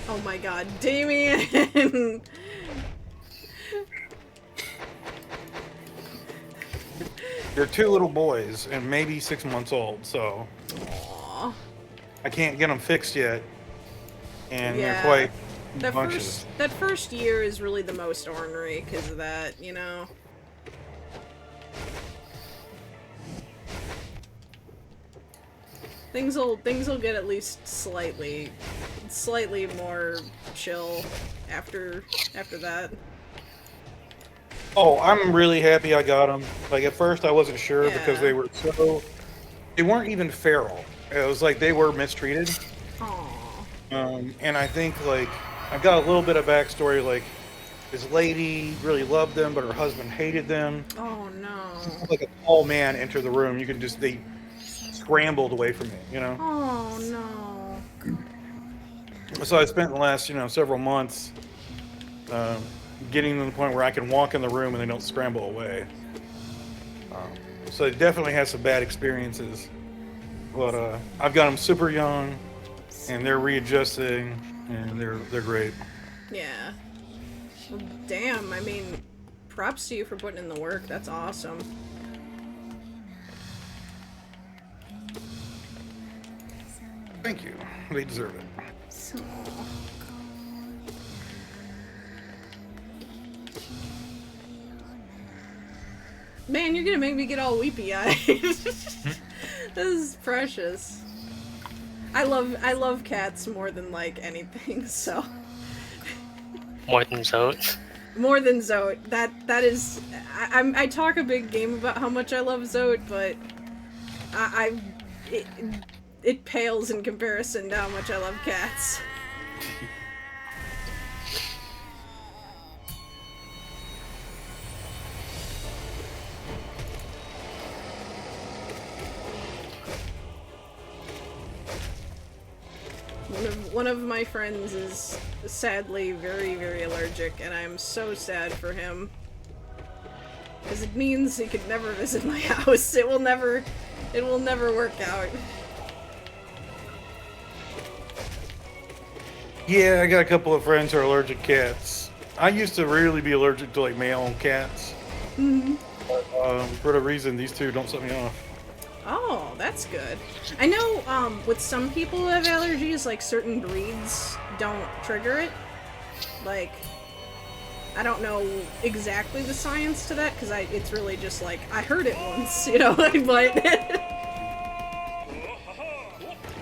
Oh my god, Damien! They're 2 little boys and maybe 6 months old, so Aww. I can't get them fixed yet. And Yeah. they're quite That bunches. first year is really the most ornery because of that, you know? Things will get at least slightly more chill after that. Oh, I'm really happy I got them. Like, at first I wasn't sure because Yeah. they weren't even feral. It was like they were mistreated. Aww. And I think, like, I've got a little bit of backstory, like, this lady really loved them, but her husband hated them. Oh no. Like a tall man entered the room, they scrambled away from me, you know? Oh no. So I spent the last, several months getting to the point where I can walk in the room and they don't scramble away. So it definitely has some bad experiences. But I've got them super young, and they're readjusting, and they're great. Yeah. Well, damn, I mean, props to you for putting in the work. That's awesome. Thank you. They deserve it. Man, you're gonna make me get all weepy-eyed. This is precious. I love cats more than, like, anything, so... More than Zote. More than Zote. That is... I talk a big game about how much I love Zote, but... It pales in comparison to how much I love cats. One of my friends is sadly very, very allergic, and I'm so sad for him. Because it means he could never visit my house. It will never work out. Yeah, I got a couple of friends who are allergic to cats. I used to really be allergic to, like, male cats. Mm-hmm. But, for whatever reason, these two don't set me off. Oh, that's good. I know, with some people who have allergies, like, certain breeds don't trigger it. Like, I don't know exactly the science to that, because it's really just like, I heard it once, you know, but...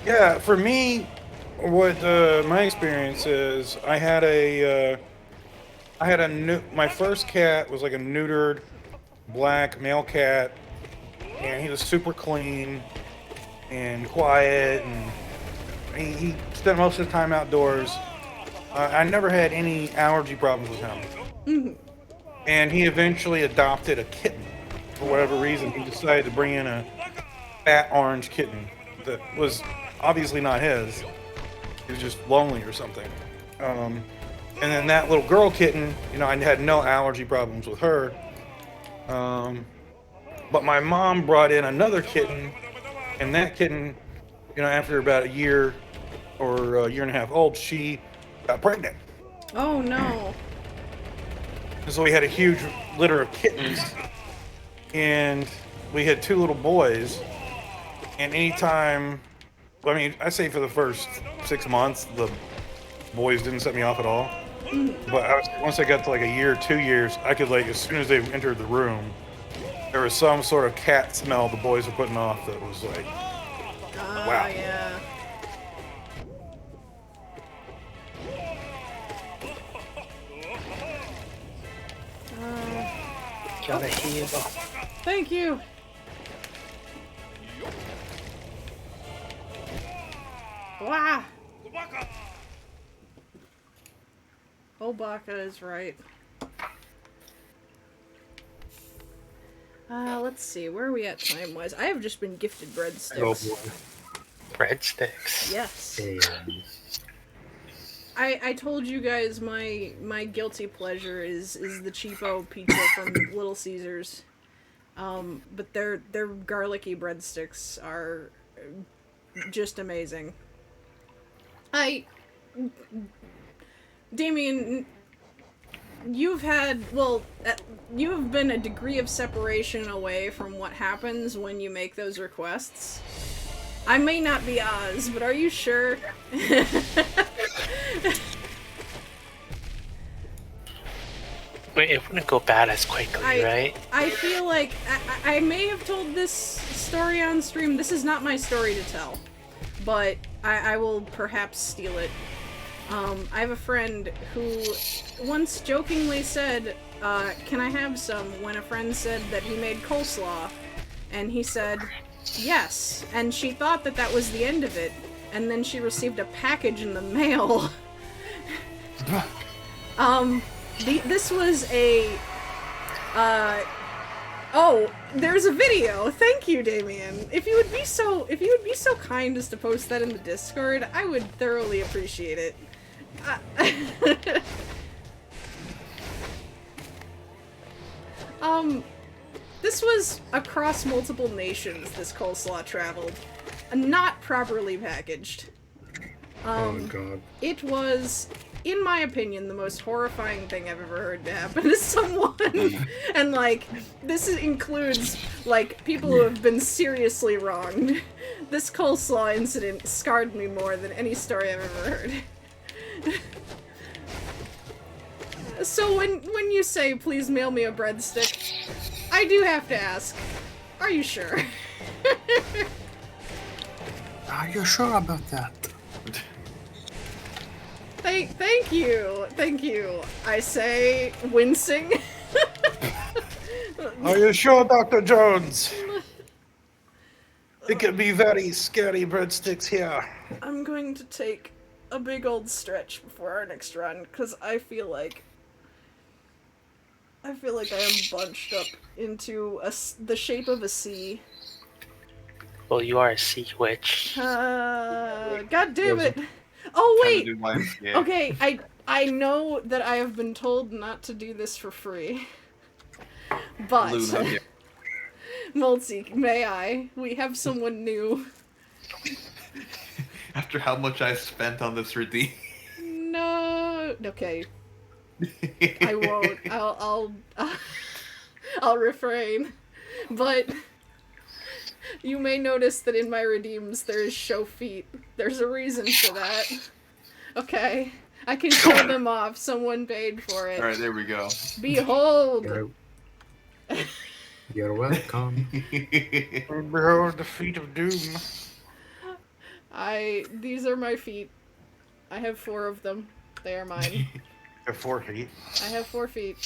Yeah, for me, what my experience is, my first cat was like a neutered black male cat, and he was super clean and quiet, and he spent most of his time outdoors. I never had any allergy problems with him. Mm-hmm. And he eventually adopted a kitten. For whatever reason, he decided to bring in a fat orange kitten that was obviously not his. He was just lonely or something. And then that little girl kitten, I had no allergy problems with her. But my mom brought in another kitten, and that kitten, after about a year or a year and a half old, she got pregnant. Oh no. And so we had a huge litter of kittens. and we had 2 little boys. And anytime, I mean, I say for the first 6 months, the boys didn't set me off at all. But once I got to like a year, 2 years, I could, like, as soon as they entered the room, there was some sort of cat smell the boys were putting off that was like, wow. Yeah. You're the hero. Thank you. Wow. Obaka is right. Let's see, where are we at time-wise? I have just been gifted breadsticks. Breadsticks. Yes. And I told you guys my guilty pleasure is the cheapo pizza from Little Caesars. But their garlicky breadsticks are just amazing. Damien, you have been a degree of separation away from what happens when you make those requests. I may not be Oz, but are you sure? Wait, it wouldn't go bad as quickly, right? I feel like I may have told this story on stream. This is not my story to tell, but I will perhaps steal it. I have a friend who once jokingly said, can I have some, when a friend said that he made coleslaw, and he said, yes, and she thought that that was the end of it, and then she received a package in the mail. This was a, oh, there's a video. Thank you, Damien. If you would be so kind as to post that in the Discord, I would thoroughly appreciate it. This was across multiple nations, this coleslaw traveled. Not properly packaged. oh god. It was, in my opinion, the most horrifying thing I've ever heard to happen to someone. And, like, this includes, like, people who have been seriously wronged. This coleslaw incident scarred me more than any story I've ever heard. So when you say, please mail me a breadstick, I do have to ask, are you sure? Are you sure about that? Thank you, I say, wincing. Are you sure, Dr. Jones? It can be very scary breadsticks here. I'm going to take a big old stretch before our next run, because I feel like I am bunched up into the shape of a C. Well, you are a sea witch. God damn it! Oh wait! Okay, I know that I have been told not to do this for free. But Multi, may I? We have someone new. After how much I spent on this redeem. No. Okay. I won't. I'll refrain. But you may notice that in my redeems there is show feet. There's a reason for that. Okay. I can show them off. Someone paid for it. Alright, there we go. Behold! You're welcome. Behold the feet of doom. These are my feet. I have 4 of them. They are mine. You have 4 feet. I have 4 feet.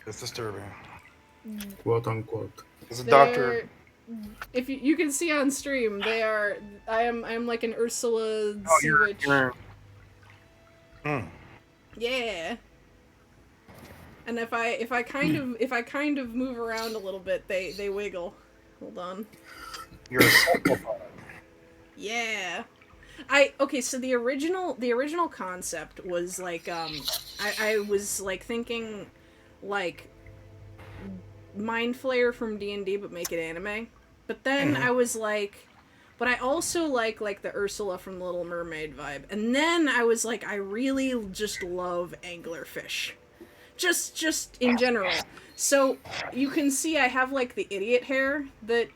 It's disturbing. Quote unquote. As a doctor. If you can see on stream, they are. I am like an Ursula sea witch. Yeah. And if I kind of move around a little bit, they wiggle. Hold on. You're a cephalopod. Yeah. Okay, so the original concept was like I was like thinking like Mind Flayer from D&D but make it anime. But then I was like, but I also like the Ursula from The Little Mermaid vibe. And then I was like, I really just love anglerfish. just in general. So you can see I have like the idiot hair that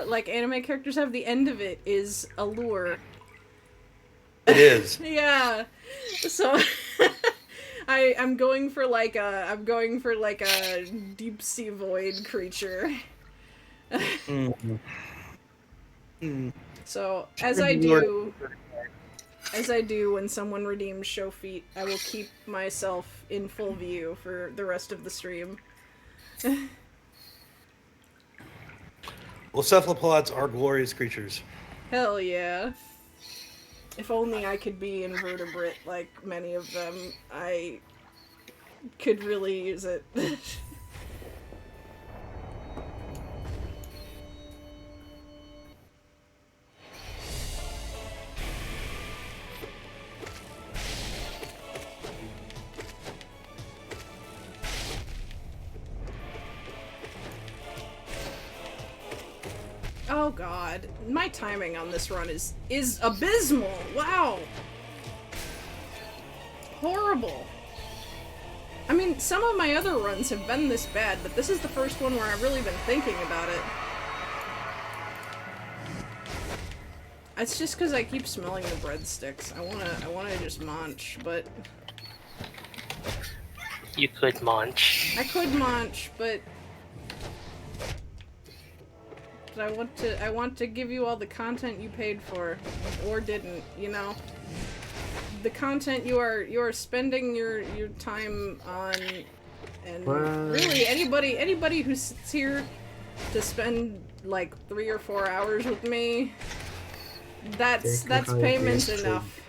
like anime characters have. The end of it is a lure. It is. Yeah. So I'm going for like a deep sea void creature. So as I do when someone redeems show feet, I will keep myself in full view for the rest of the stream. Well, cephalopods are glorious creatures. Hell yeah. If only I could be invertebrate like many of them, I could really use it. Oh god, my timing on this run is abysmal. Wow. Horrible. I mean, some of my other runs have been this bad, but this is the first one where I've really been thinking about it. It's just because I keep smelling the breadsticks. I wanna just munch, but You could munch. I could munch, but I want to give you all the content you paid for, or didn't, you know? The content you are spending your time on, and really anybody who sits here to spend like 3 or 4 hours with me, that's payment enough.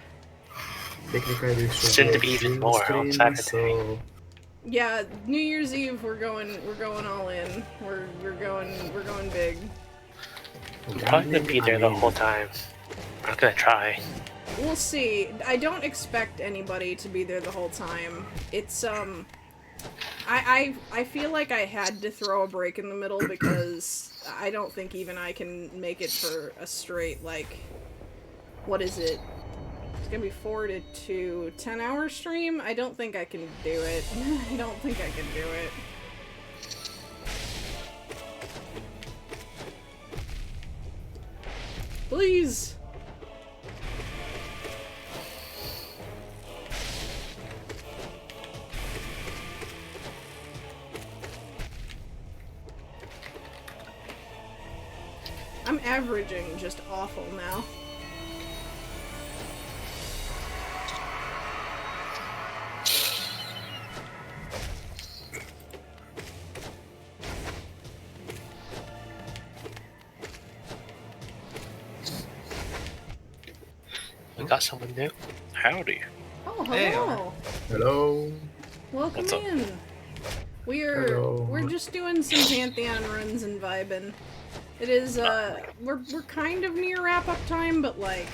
Technically, Soon to be even more on Saturday. So Yeah, New Year's Eve we're going all in. We're going big. I'm probably gonna be there the whole time. I'm not gonna try. We'll see. I don't expect anybody to be there the whole time. It's I feel like I had to throw a break in the middle because I don't think even I can make it for a straight, like, what is it? It's gonna be 4 to 2, 10-hour stream? I don't think I can do it. I don't think I can do it. Please! I'm averaging just awful now. We got someone new. Howdy. Oh, hello! Hey, hello. Welcome What's up? in! We're Hello. just doing some Pantheon runs and vibing. It is, we're kind of near wrap-up time, but, like,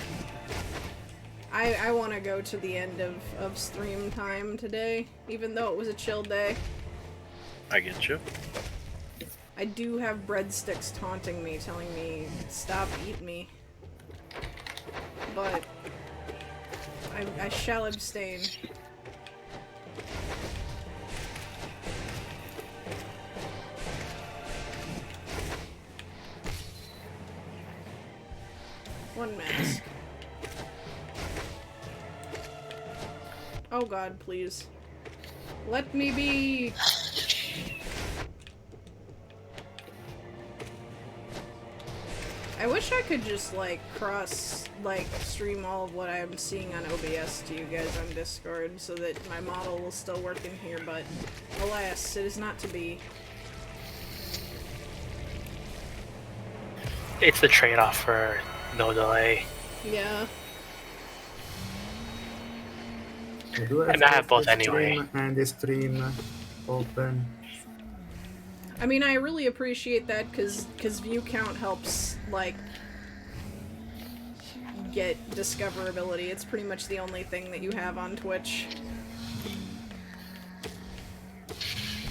I want to go to the end of stream time today, even though it was a chill day. I get you. I do have breadsticks taunting me, telling me, stop, eat me. But I shall abstain. One mask. Oh god, please. Let me be! I wish I could just, like, stream all of what I'm seeing on OBS to you guys on Discord so that my model will still work in here, but alas, it is not to be. It's the trade-off for no delay. Yeah. And I have both anyway. And the stream open. I mean, I really appreciate that because view count helps, like, get discoverability. It's pretty much the only thing that you have on Twitch.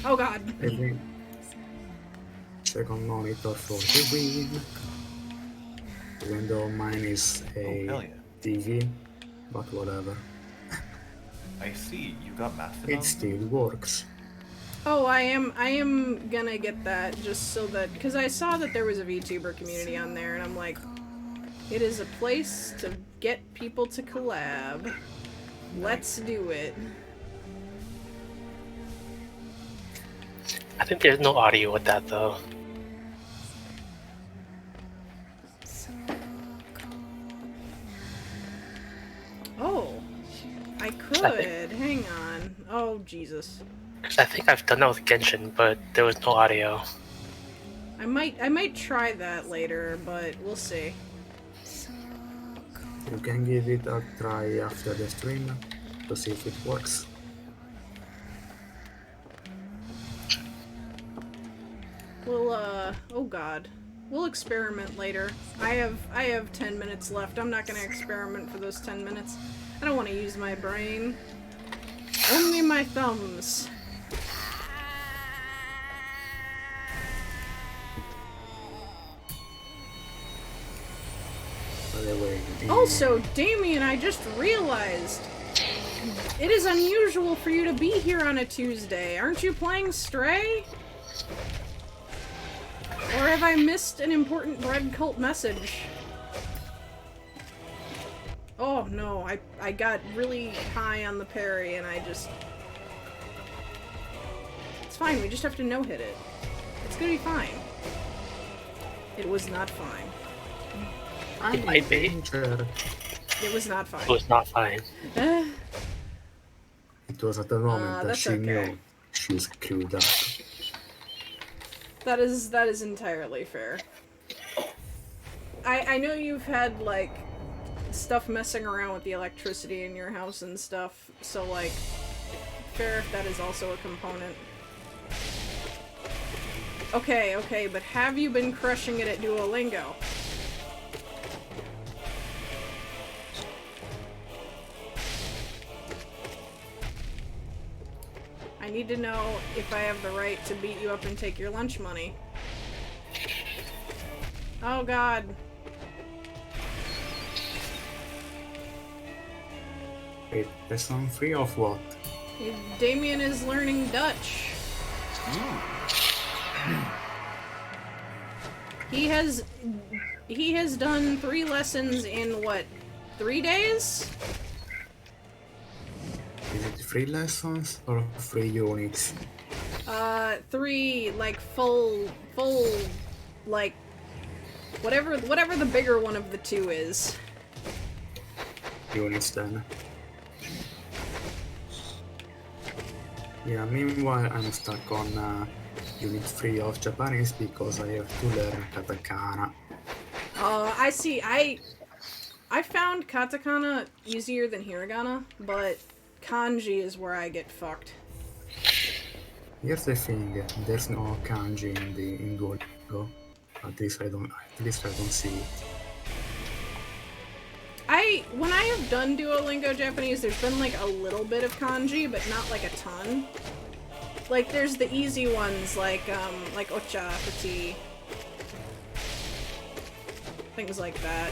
Oh god. Every second monitor for the win. Even though mine is a Oh, hell yeah. TV, but whatever. I see. You got Mastodon? It still works. Oh, I am gonna get that just so that, because I saw that there was a VTuber community on there, and I'm like, it is a place to get people to collab. Let's do it. I think there's no audio with that though. Oh, I could. Hang on. Oh, Jesus. Because I think I've done that with Genshin, but there was no audio. I might try that later, but we'll see. You can give it a try after the stream to see if it works. We'll oh god. We'll experiment later. I have 10 minutes left. I'm not gonna experiment for those 10 minutes. I don't want to use my brain. Only my thumbs. By the way, Also, Damien, I just realized it is unusual for you to be here on a Tuesday. Aren't you playing Stray? Or have I missed an important bread cult message? Oh no, I got really high on the parry and I just... It's fine, we just have to no-hit it. It's gonna be fine. It was not fine. It might be. It was not fine. It was not fine. It was at the moment that that's she okay. knew she screwed up. That is entirely fair. I know you've had, like, stuff messing around with the electricity in your house and stuff, so, like, fair if that is also a component. Okay, but have you been crushing it at Duolingo? I need to know if I have the right to beat you up and take your lunch money. Oh god. Wait, lesson 3 of what? Damien is learning Dutch. He has done 3 lessons in what, 3 days? Is it 3 lessons or 3 units? 3 like full like whatever the bigger one of the 2 is. Units then. Yeah, meanwhile I'm stuck on unit 3 of Japanese because I have to learn katakana. I see. I found katakana easier than hiragana, but kanji is where I get fucked. Here's the thing, there's no kanji in Duolingo. At least I don't see it. When I have done Duolingo Japanese, there's been like a little bit of kanji, but not like a ton. Like there's the easy ones like ocha for tea. Things like that.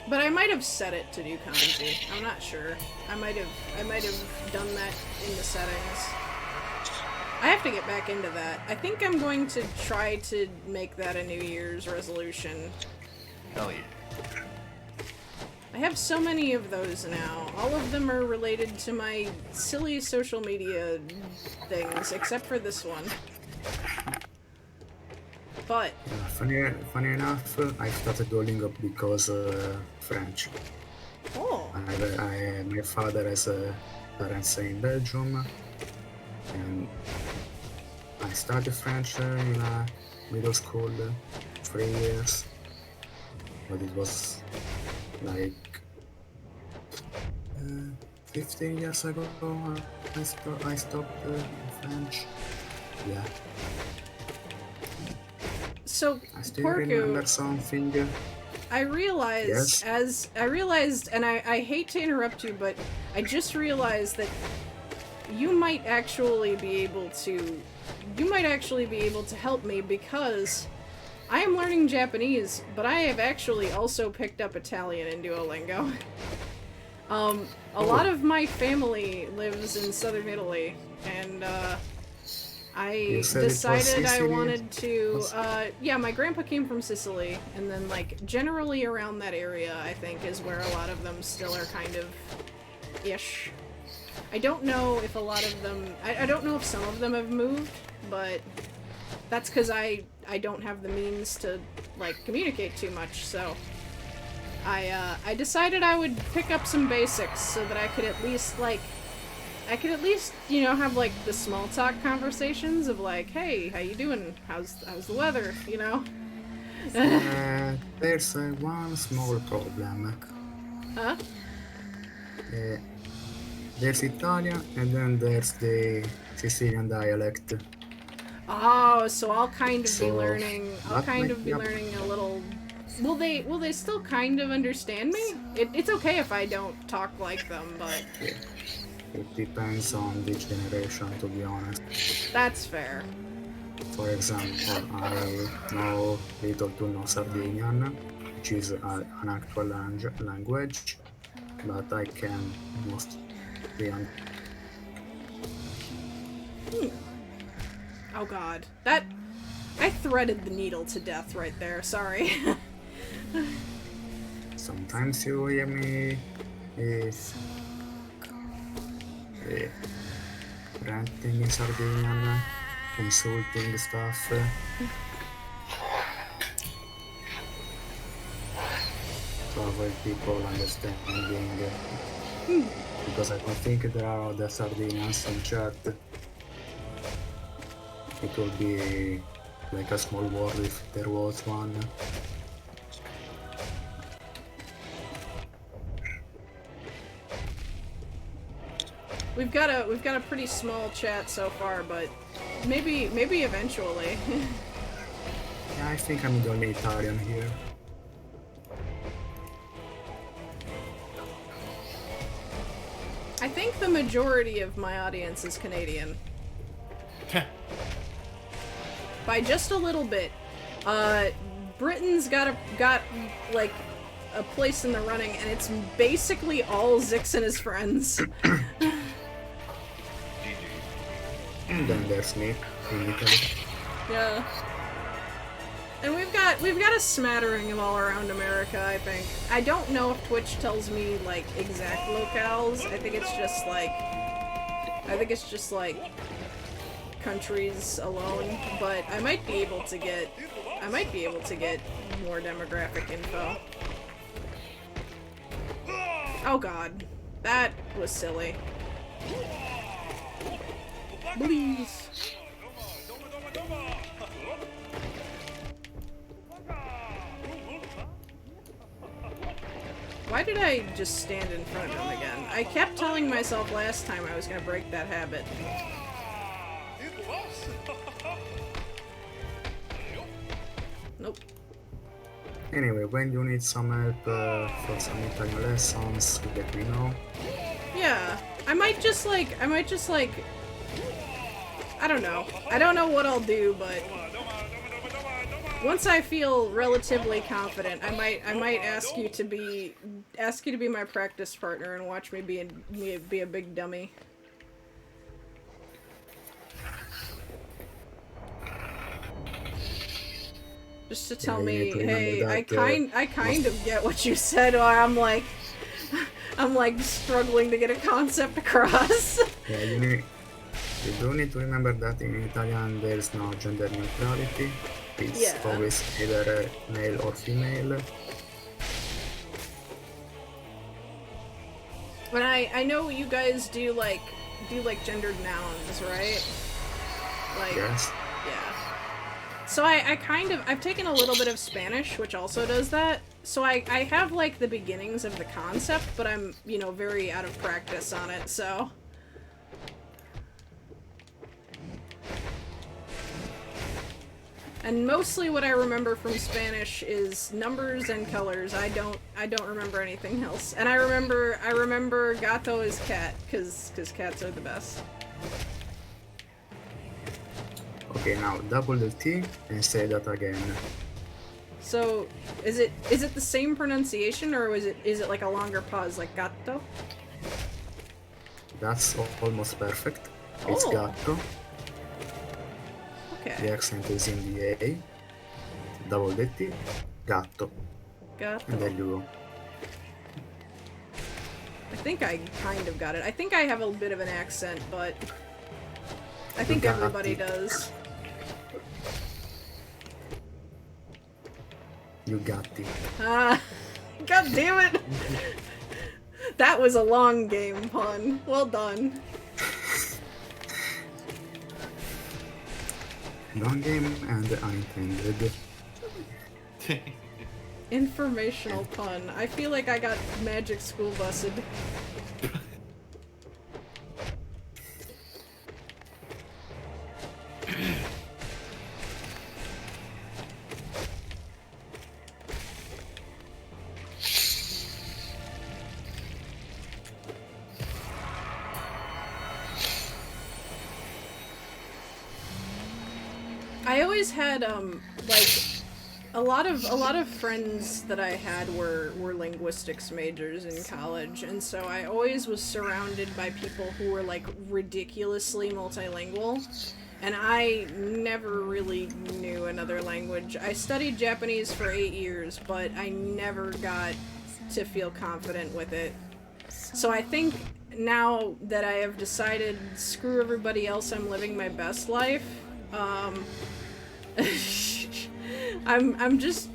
But I might have set it to do kanji. I'm not sure. I might have done that in the settings. I have to get back into that. I think I'm going to try to make that a New Year's resolution. Hell yeah. I have so many of those now. All of them are related to my silly social media things, except for this one. But Yeah, funny enough, I started Duolingo because French. oh, My father has parents in Belgium, and I studied French in middle school, 3 years, but it was like 15 years ago I stopped French. Yeah. so I still Porku, remember something. I realized Yes? and I hate to interrupt you, but I just realized that you might actually be able to help me because I am learning Japanese, but I have actually also picked up Italian in Duolingo. A lot of my family lives in southern Italy, and I You said it was decided I Sicily? wanted to. Yeah, my grandpa came from Sicily, and then like generally around that area, I think is where a lot of them still are kind of ish. I don't know if a lot of them. I don't know if some of them have moved, but that's because I don't have the means to like communicate too much. So I decided I would pick up some basics so that I could at least you know, have like the small talk conversations of like, hey, how you doing? How's the weather? You know? There's one small problem. Huh? There's Italian and then there's the Sicilian dialect. Oh, so I'll kind of be So, learning. I'll that kind might- of be yep. learning a little. Will they still kind of understand me? It's okay if I don't talk like them, but Yeah. It depends on the generation, to be honest. that's fair. For example, I know little to no Sardinian, which is an actual language, but I can mostly Oh god. That I threaded the needle to death right there, sorry. sometimes you hear me ranting in Sardinian, insulting stuff. To avoid people understanding, because I don't think there are other Sardinians in chat. It would be like a small war if there was one. We've got a pretty small chat so far, but maybe eventually. Yeah, I think I'm the only Italian here. I think the majority of my audience is Canadian. By just a little bit. Britain's got like a place in the running, and it's basically all Zix and his friends. GG. And then there's me in Italy. Yeah. And we've got a smattering of all around America, I think. I don't know if Twitch tells me like exact locales. I think it's just like countries alone, but I might be able to get more demographic info. Oh god. That was silly. Please. Why did I just stand in front of him again? I kept telling myself last time I was gonna break that habit. Nope. Anyway, when you need some help for some Italian lessons, let me know. Yeah. I might just like I don't know. I don't know what I'll do, but once I feel relatively confident, I might ask you to be my practice partner and watch me be a big dummy. Just to tell Yeah, you me, need to remember hey, that, I kind of get what you said, or I'm like struggling to get a concept across. Yeah, you do need to remember that in Italian there is no gender neutrality. It's Yeah. always either male or female. But I know you guys do like gendered nouns, right? Like Yes. yeah. So I've taken a little bit of Spanish, which also does that. So I have like the beginnings of the concept, but I'm, you know, very out of practice on it, so. And mostly what I remember from Spanish is numbers and colors. I don't remember anything else. And I remember gato is cat, cause cats are the best. Okay, now double the T and say that again. So, is it the same pronunciation, or is it like a longer pause, like gatto? That's almost perfect. It's Oh. gatto. The Okay. accent is in the A. Double the T. Gatto. And there Gatto. you go. I think I kind of got it. I think I have a bit of an accent, but I think got everybody it. does. You got it. Ah, god damn it! That was a long game pun. Well done. Long game and unintended. Informational pun. I feel like I got magic school busted. I always had like a lot of friends that I had were linguistics majors in college, and so I always was surrounded by people who were like ridiculously multilingual, and I never really knew another language. I studied Japanese for 8 years, but I never got to feel confident with it. So I think now that I have decided, screw everybody else, I'm living my best life. I'm just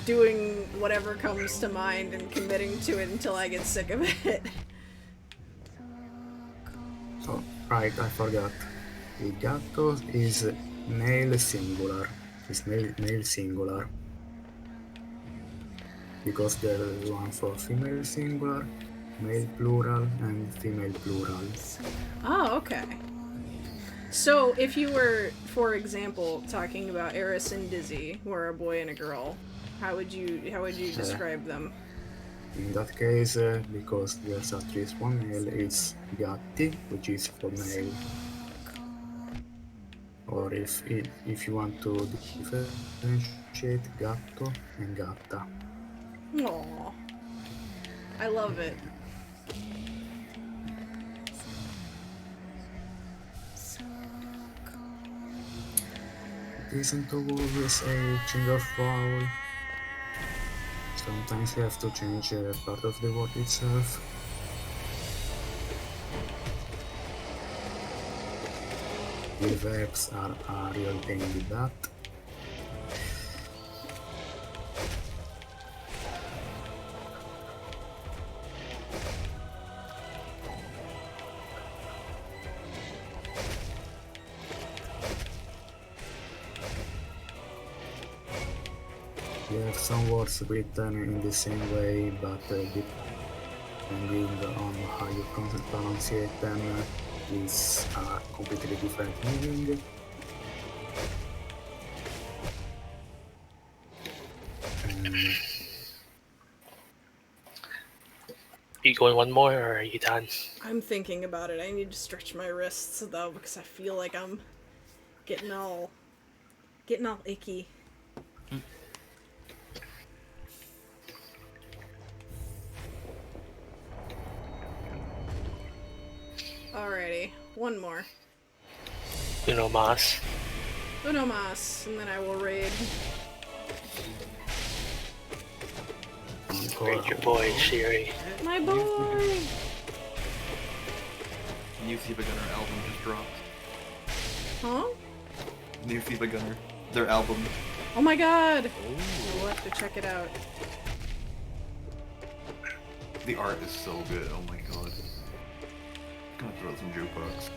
doing whatever comes to mind and committing to it until I get sick of it. So, right, I forgot. The gatto is male singular. It's male singular. Because there is one for female singular, male plural, and female plural. Oh, okay. So if you were, for example, talking about Eris and Dizzy, who are a boy and a girl, how would you describe them? In that case, because there's at least one male, it's gatti, which is for male. Or if you want to differentiate, gatto and gatta. Aww. I love it. It isn't always a change of vowel. Sometimes you have to change part of the word itself. The verbs are a real pain in the butt. You have some words written in the same way, but depending on how you pronounce them, it's a completely different meaning. You going one more, or are you done? I'm thinking about it. I need to stretch my wrists though, because I feel like I'm getting all icky. Alrighty, one more. Uno mas. Uno mas, and then I will raid. Raid your boy, Shiri. My boy! New Siva Gunner album just dropped. Huh? New Siva Gunner. Their album. Oh my god! We'll have to check it out. The art is so good, oh my god. Gonna throw some jukebox.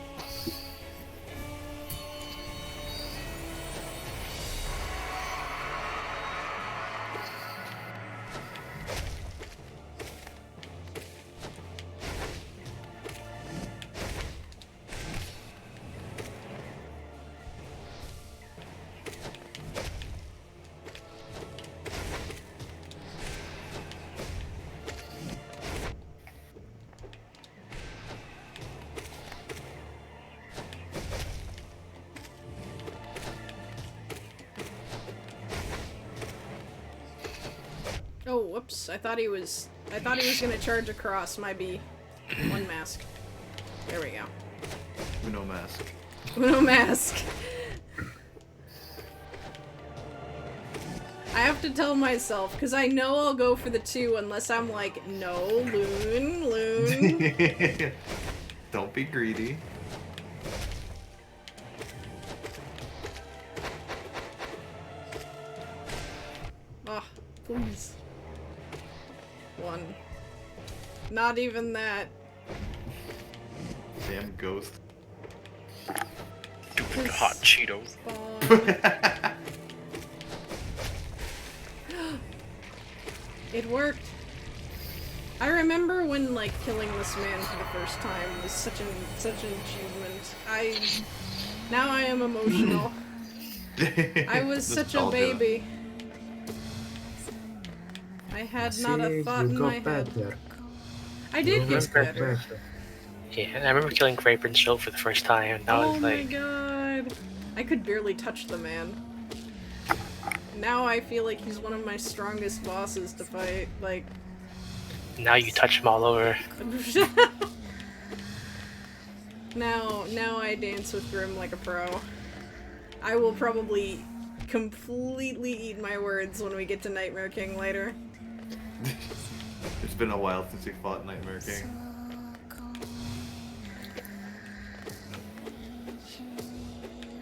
Whoops, I thought he was gonna charge across. My B. One mask. There we go. Uno mask. Uno mask. I have to tell myself, because I know I'll go for the 2 unless I'm like, no, loon. Don't be greedy. Oh, please. 1. Not even that. Damn ghost. Stupid hot Cheetos. It worked. I remember when, like, killing this man for the first time was such an achievement. Now I am emotional. I was such a Nostalgia. baby. I had not a thought in my head. I did get better. Yeah, and I remember killing Grape and Show for the first time, and that Oh was my like, god. I could barely touch the man. Now I feel like he's one of my strongest bosses to fight. Like, now you touch him all over. now I dance with Grim like a pro. I will probably completely eat my words when we get to Nightmare King later. It's been a while since we fought Nightmare King.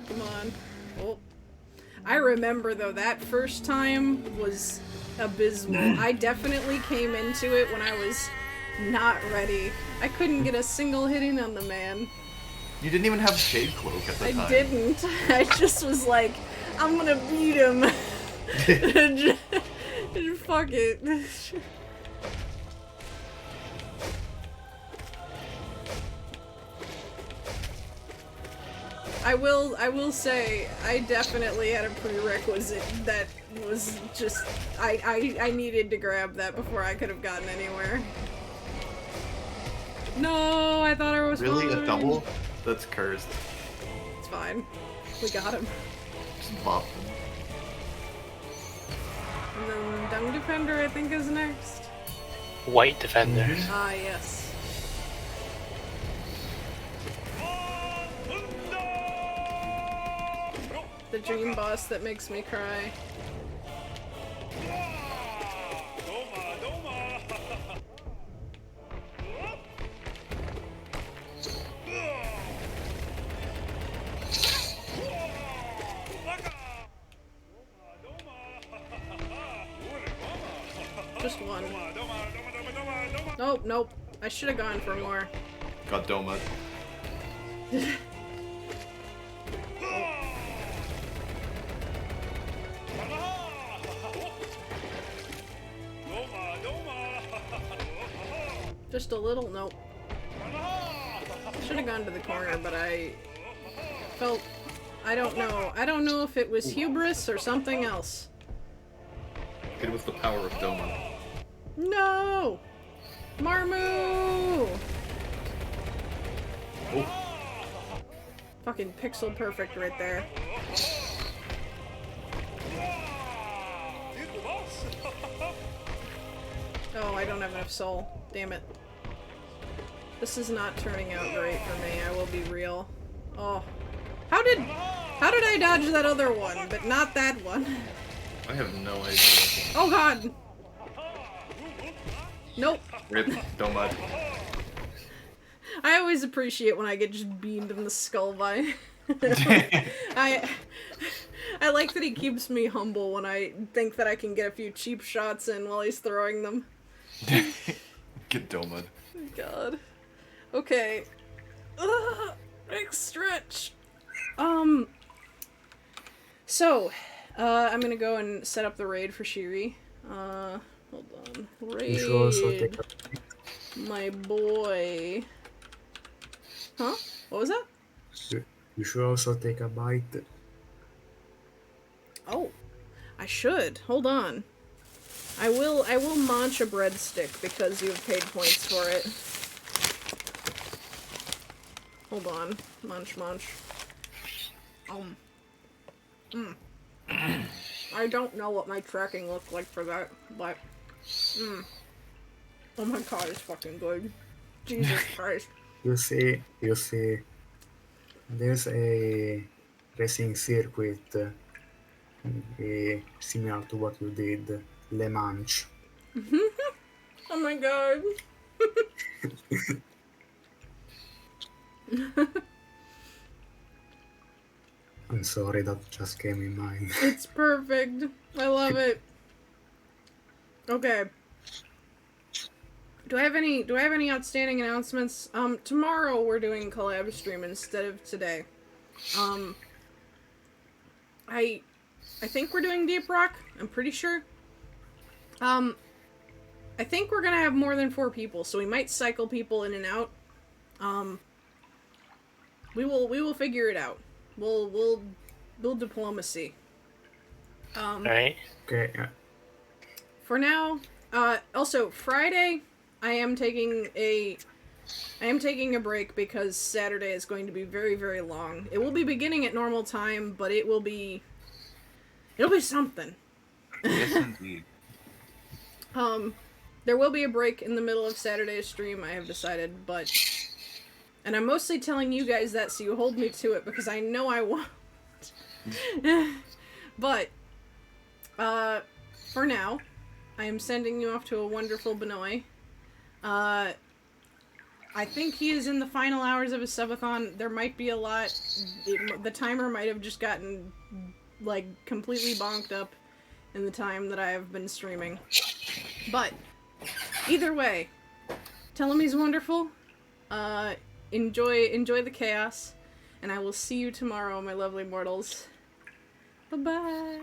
Come on. Oh. I remember though, that first time was abysmal. I definitely came into it when I was not ready. I couldn't get a single hit in on the man. You didn't even have Shade Cloak at the time. I didn't. I just was like, I'm gonna beat him. Fuck it. I will say, I definitely had a prerequisite that was just, I needed to grab that before I could have gotten anywhere. No, I thought I was Really? fine. A double? That's cursed. It's fine. We got him. Just bop him. And then Dung Defender, I think, is next. White Defender. Ah, yes. The dream boss that makes me cry. Just one. Nope, nope. I should have gone for more. Got Doma. Just a little, nope. Should have gone to the corner, but I felt, I don't know if it was hubris or something else. It was the power of Doma. No! Marmu! Oh. Fucking pixel perfect right there. Oh, I don't have enough soul. Damn it. This is not turning out great for me, I will be real. Oh. How did I dodge that other one, but not that one? I have no idea. Oh god! Nope. Rip Doma. I always appreciate when I get just beamed in the skull by... I like that he keeps me humble when I think that I can get a few cheap shots in while he's throwing them. Get Doma. God. Okay. Ugh, big stretch. So, I'm gonna go and set up the raid for Shiri. Hold on. You should also Raid. take a My boy. Huh? What was that? You should also take a bite. Oh, I should. Hold on. I will munch a breadstick because you have paid points for it. Hold on. Munch. I don't know what my tracking looked like for that, but Oh my god, it's fucking good. Jesus Christ. You see, there's a racing circuit similar to what you did, Le Mans. Oh my god. I'm sorry, that just came in mind. It's perfect. I love it. Okay. Do I have any outstanding announcements? Tomorrow we're doing collab stream instead of today. I think we're doing Deep Rock. I'm pretty sure. I think we're gonna have more than 4 people, so we might cycle people in and out. We will figure it out. We'll diplomacy. Right? Okay, For now, also Friday, I am taking a break because Saturday is going to be very, very long. It will be beginning at normal time, but it'll be something. Yes, indeed. There will be a break in the middle of Saturday's stream, I have decided, but... And I'm mostly telling you guys that so you hold me to it, because I know I won't. But, for now, I am sending you off to a wonderful Benoit. I think he is in the final hours of his subathon. There might be a lot. The timer might have just gotten, like, completely bonked up in the time that I have been streaming. But, either way, tell him he's wonderful. Enjoy the chaos. And I will see you tomorrow, my lovely mortals. Bye-bye.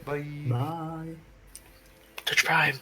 Bye. bye. Touch Prime.